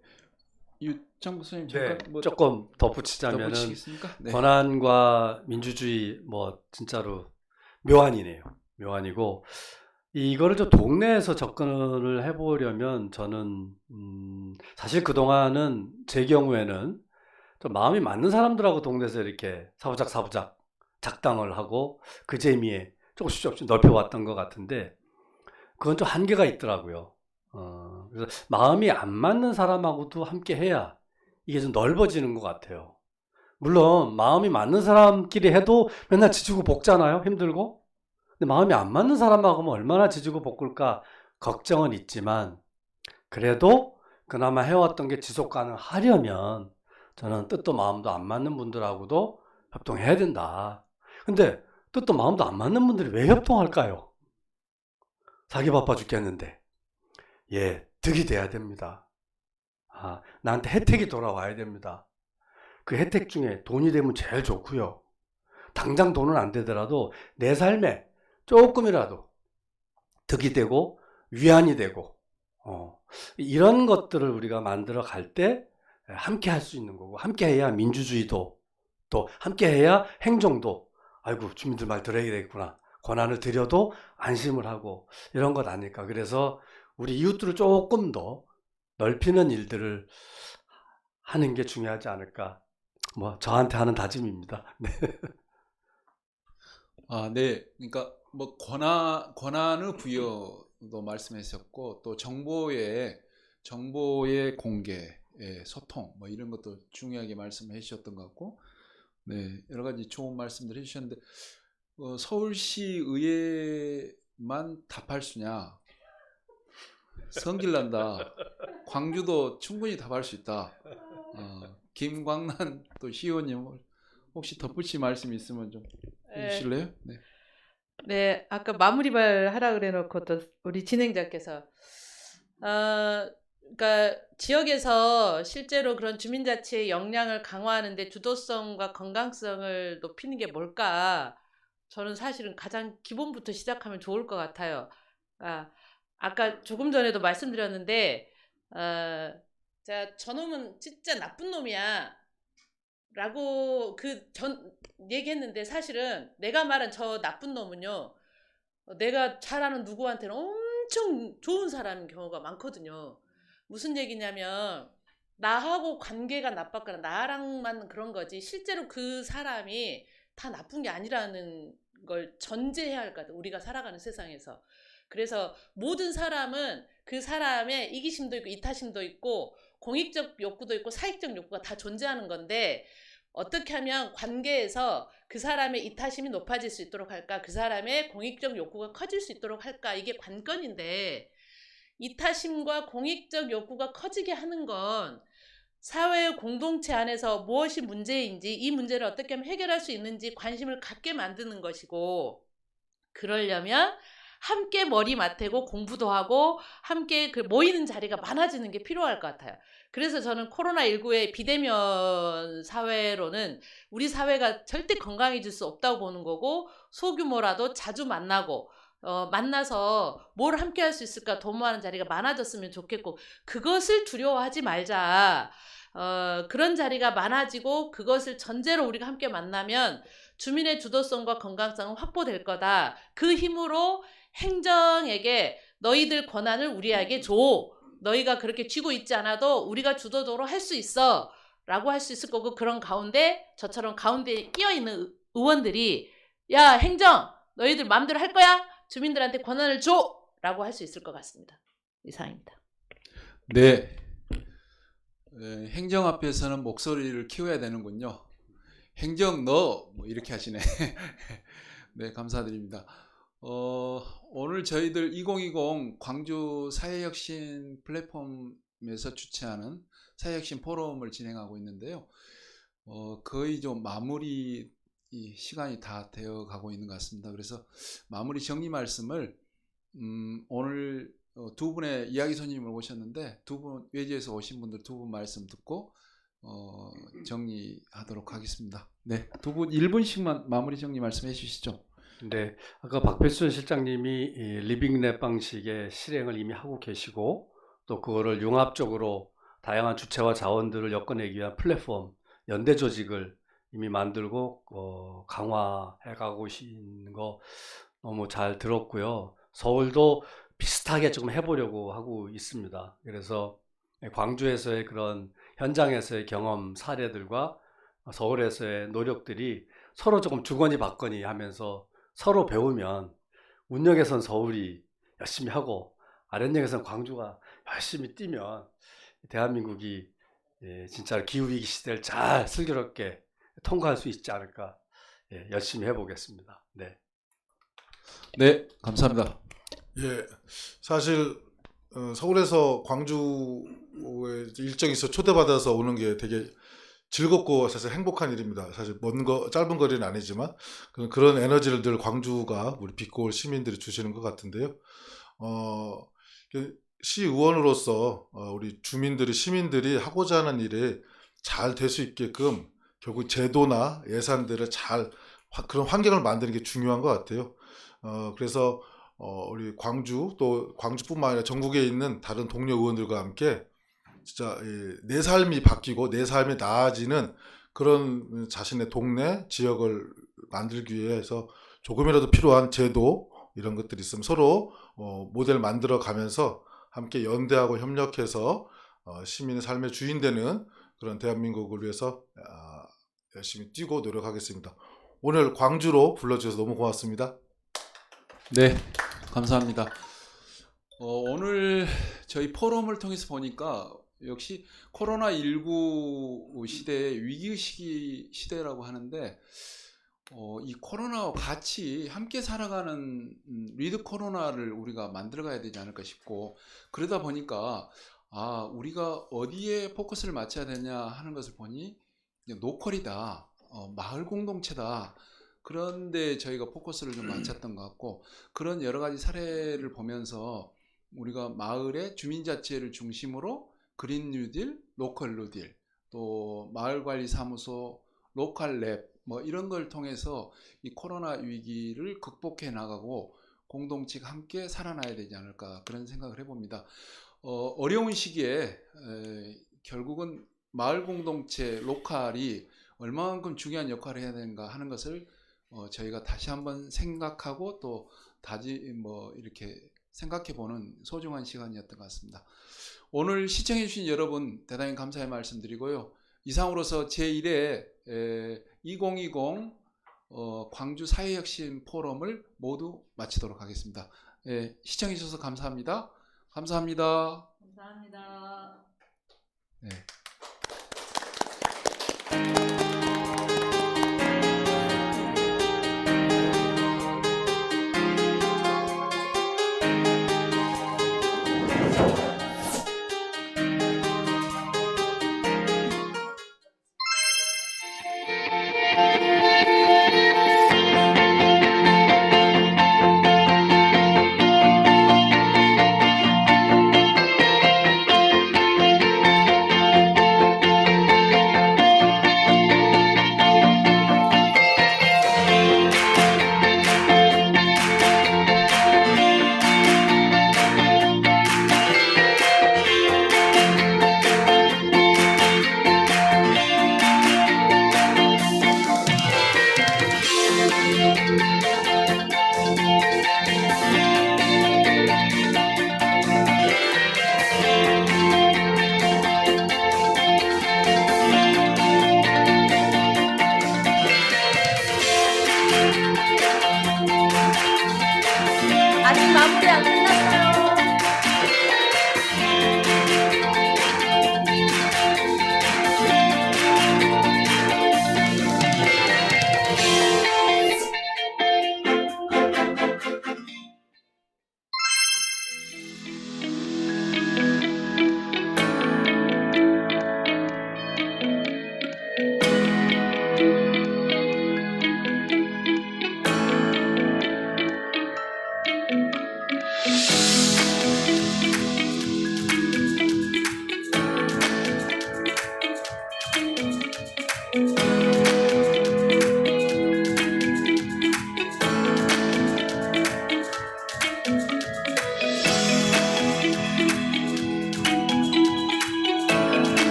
유창복 선생님 잠깐 조금 덧붙이자면은 덧붙이겠습니까? 네. 권한과 민주주의 진짜로 묘안이네요. 묘안이고 이거를 좀 동네에서 접근을 해보려면 저는 사실 그동안은 제 경우에는 좀 마음이 맞는 사람들하고 동네에서 이렇게 사부작 작당을 하고 그 재미에 조금씩 넓혀왔던 것 같은데 그건 좀 한계가 있더라고요. 그래서 마음이 안 맞는 사람하고도 함께 해야 이게 좀 넓어지는 것 같아요. 물론 마음이 맞는 사람끼리 해도 맨날 지지고 볶잖아요. 힘들고. 근데 마음이 안 맞는 사람하고 얼마나 지지고 볶을까 걱정은 있지만 그래도 그나마 해왔던 게 지속 가능하려면 저는 뜻도 마음도 안 맞는 분들하고도 협동해야 된다. 근데 뜻도 마음도 안 맞는 분들이 왜 협동할까요? 자기 바빠 죽겠는데. 예, 득이 돼야 됩니다. 나한테 혜택이 돌아와야 됩니다. 그 혜택 중에 돈이 되면 제일 좋고요. 당장 돈은 안 되더라도 내 삶에 조금이라도 득이 되고 위안이 되고 이런 것들을 우리가 만들어 갈 때 함께 할 수 있는 거고, 함께 해야 민주주의도 또 함께 해야 행정도 아이고 주민들 말 들어야 되겠구나 권한을 드려도 안심을 하고 이런 것 아닐까. 그래서 우리 이웃들을 조금 더 넓히는 일들을 하는 게 중요하지 않을까. 뭐 저한테 하는 다짐입니다. 네. 네. 그러니까 뭐 권한의 부여도 말씀하셨고 또 정보의 공개, 소통 뭐 이런 것도 중요하게 말씀해 주셨던 것 같고, 네, 여러 가지 좋은 말씀들 해주셨는데 서울시 의회만 답할 수냐? 성질난다. 광주도 충분히 답할 수 있다. 김광란 또 시의원님 혹시 덧붙일 말씀 있으면 좀 해주실래요? 네. 네, 아까 마무리말 하라 그래놓고 또 우리 진행자께서 그러니까 지역에서 실제로 그런 주민자치의 역량을 강화하는데 주도성과 건강성을 높이는 게 뭘까? 저는 사실은 가장 기본부터 시작하면 좋을 것 같아요. 아까 조금 전에도 말씀드렸는데, 자, 저놈은 진짜 나쁜 놈이야. 라고 얘기했는데 사실은 내가 말한 저 나쁜 놈은요, 내가 잘 아는 누구한테는 엄청 좋은 사람인 경우가 많거든요. 무슨 얘기냐면 나하고 관계가 나빴거나 나랑만 그런 거지 실제로 그 사람이 다 나쁜 게 아니라는 걸 전제해야 할 것 같아요. 우리가 살아가는 세상에서. 그래서 모든 사람은 그 사람의 이기심도 있고 이타심도 있고 공익적 욕구도 있고 사익적 욕구가 다 존재하는 건데, 어떻게 하면 관계에서 그 사람의 이타심이 높아질 수 있도록 할까, 그 사람의 공익적 욕구가 커질 수 있도록 할까, 이게 관건인데, 이타심과 공익적 욕구가 커지게 하는 건 사회 공동체 안에서 무엇이 문제인지, 이 문제를 어떻게 하면 해결할 수 있는지 관심을 갖게 만드는 것이고, 그러려면 함께 머리 맞대고 공부도 하고 함께 모이는 자리가 많아지는 게 필요할 것 같아요. 그래서 저는 코로나19의 비대면 사회로는 우리 사회가 절대 건강해질 수 없다고 보는 거고, 소규모라도 자주 만나고 만나서 뭘 함께 할 수 있을까 도모하는 자리가 많아졌으면 좋겠고, 그것을 두려워하지 말자. 그런 자리가 많아지고 그것을 전제로 우리가 함께 만나면 주민의 주도성과 건강성은 확보될 거다. 그 힘으로 행정에게 너희들 권한을 우리에게 줘. 너희가 그렇게 쥐고 있지 않아도 우리가 주도적으로 할 수 있어. 라고 할 수 있을 거고, 그런 가운데 저처럼 가운데에 끼어있는 의원들이 야, 행정! 너희들 마음대로 할 거야? 주민들한테 권한을 줘! 라고 할 수 있을 것 같습니다. 이상입니다. 네. 행정 앞에서는 목소리를 키워야 되는군요. 행정 너! 뭐 이렇게 하시네. 네, 감사드립니다. 오늘 저희들 2020 광주 사회혁신 플랫폼에서 주최하는 사회혁신 포럼을 진행하고 있는데요. 거의 좀 마무리 시간이 다 되어 가고 있는 것 같습니다. 그래서 마무리 정리 말씀을 오늘 두 분의 이야기 손님을 오셨는데, 두 분 외지에서 오신 분들 두 분 말씀 듣고 정리하도록 하겠습니다. 네, 두 분 1분씩만 마무리 정리 말씀해 주시죠. 네, 아까 박필순 실장님이 이 리빙랩 방식의 실행을 이미 하고 계시고, 또 그거를 융합적으로 다양한 주체와 자원들을 엮어내기 위한 플랫폼, 연대 조직을 이미 만들고 강화해 가고 있는 거 너무 잘 들었고요. 서울도 비슷하게 조금 해보려고 하고 있습니다. 그래서 광주에서의 그런 현장에서의 경험 사례들과 서울에서의 노력들이 서로 조금 주거니 받거니 하면서 서로 배우면 운역에선 서울이 열심히 하고 아랫역에선 광주가 열심히 뛰면 대한민국이 진짜 기후위기 시대를 잘 슬기롭게 통과할 수 있지 않을까. 열심히 해보겠습니다. 네. 네, 감사합니다. 예, 사실 서울에서 광주에 일정이 있어 초대받아서 오는 게 되게 즐겁고 사실 행복한 일입니다. 사실 짧은 거리는 아니지만 그런 에너지를 늘 광주가 우리 빛고울 시민들이 주시는 것 같은데요. 시의원으로서 우리 주민들이 시민들이 하고자 하는 일이 잘 될 수 있게끔 결국 제도나 예산들을 그런 환경을 만드는 게 중요한 것 같아요. 그래서 우리 광주 또 광주뿐만 아니라 전국에 있는 다른 동료 의원들과 함께 진짜 내 삶이 바뀌고 내 삶이 나아지는 그런 자신의 동네 지역을 만들기 위해서 조금이라도 필요한 제도 이런 것들이 있으면 서로 모델 만들어 가면서 함께 연대하고 협력해서 시민의 삶의 주인 되는 그런 대한민국을 위해서 열심히 뛰고 노력하겠습니다. 오늘 광주로 불러주셔서 너무 고맙습니다. 네, 감사합니다. 오늘 저희 포럼을 통해서 보니까 역시 코로나19 시대의 위기의식 시대라고 하는데 이 코로나와 같이 함께 살아가는 리드 코로나를 우리가 만들어가야 되지 않을까 싶고, 그러다 보니까 우리가 어디에 포커스를 맞춰야 되냐 하는 것을 보니 로컬이다, 마을 공동체다, 그런데 저희가 포커스를 좀 맞췄던 것 같고, 그런 여러 가지 사례를 보면서 우리가 마을의 주민자치를 중심으로 그린 뉴딜, 로컬 뉴딜, 또 마을관리사무소, 로컬 랩 뭐 이런 걸 통해서 이 코로나 위기를 극복해 나가고 공동체가 함께 살아나야 되지 않을까, 그런 생각을 해봅니다. 어려운 시기에 결국은 마을 공동체, 로컬이 얼마만큼 중요한 역할을 해야 되는가 하는 것을 저희가 다시 한번 생각하고 또 이렇게 생각해보는 소중한 시간이었던 것 같습니다. 오늘 시청해주신 여러분 대단히 감사의 말씀드리고요. 이상으로서 제1회 2020 광주 사회혁신 포럼을 모두 마치도록 하겠습니다. 시청해주셔서 감사합니다. 감사합니다. 감사합니다. 네.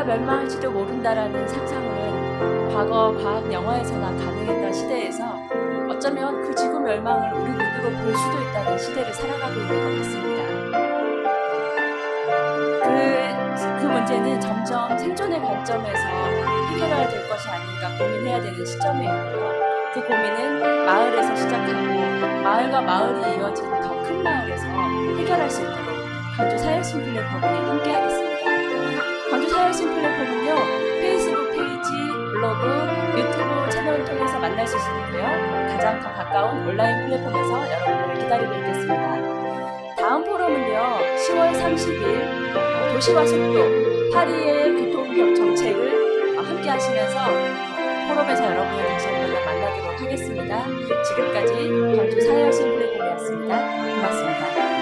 마을가 멸망할지도 모른다라는 상상은 과거 과학 영화에서나 가능했던 시대에서 어쩌면 그 지구 멸망을 우리 눈으로 볼 수도 있다는 시대를 살아가고 있는 것 같습니다. 그 문제는 점점 생존의 관점에서 해결해야 될 것이 아닌가 고민해야 되는 시점에 있고요. 그 고민은 마을에서 시작하고 마을과 마을이 이어진 더 큰 마을에서 해결할 수 있도록 광주 사회신 플랫폼에 함께하겠습니다. 광주 사회신 플랫폼은요, 페이스북 페이지, 블로그, 유튜브 채널을 통해서 만날 수 있고요. 가장 더 가까운 온라인 플랫폼에서 여러분들을 기다리고 있겠습니다. 다음 포럼은요, 10월 30일 도시와 속도, 파리의 교통 정책을 함께 하시면서 포럼에서 여러분을 다시 한번 만나도록 하겠습니다. 지금까지 광주 사회신 플랫폼이었습니다. 고맙습니다.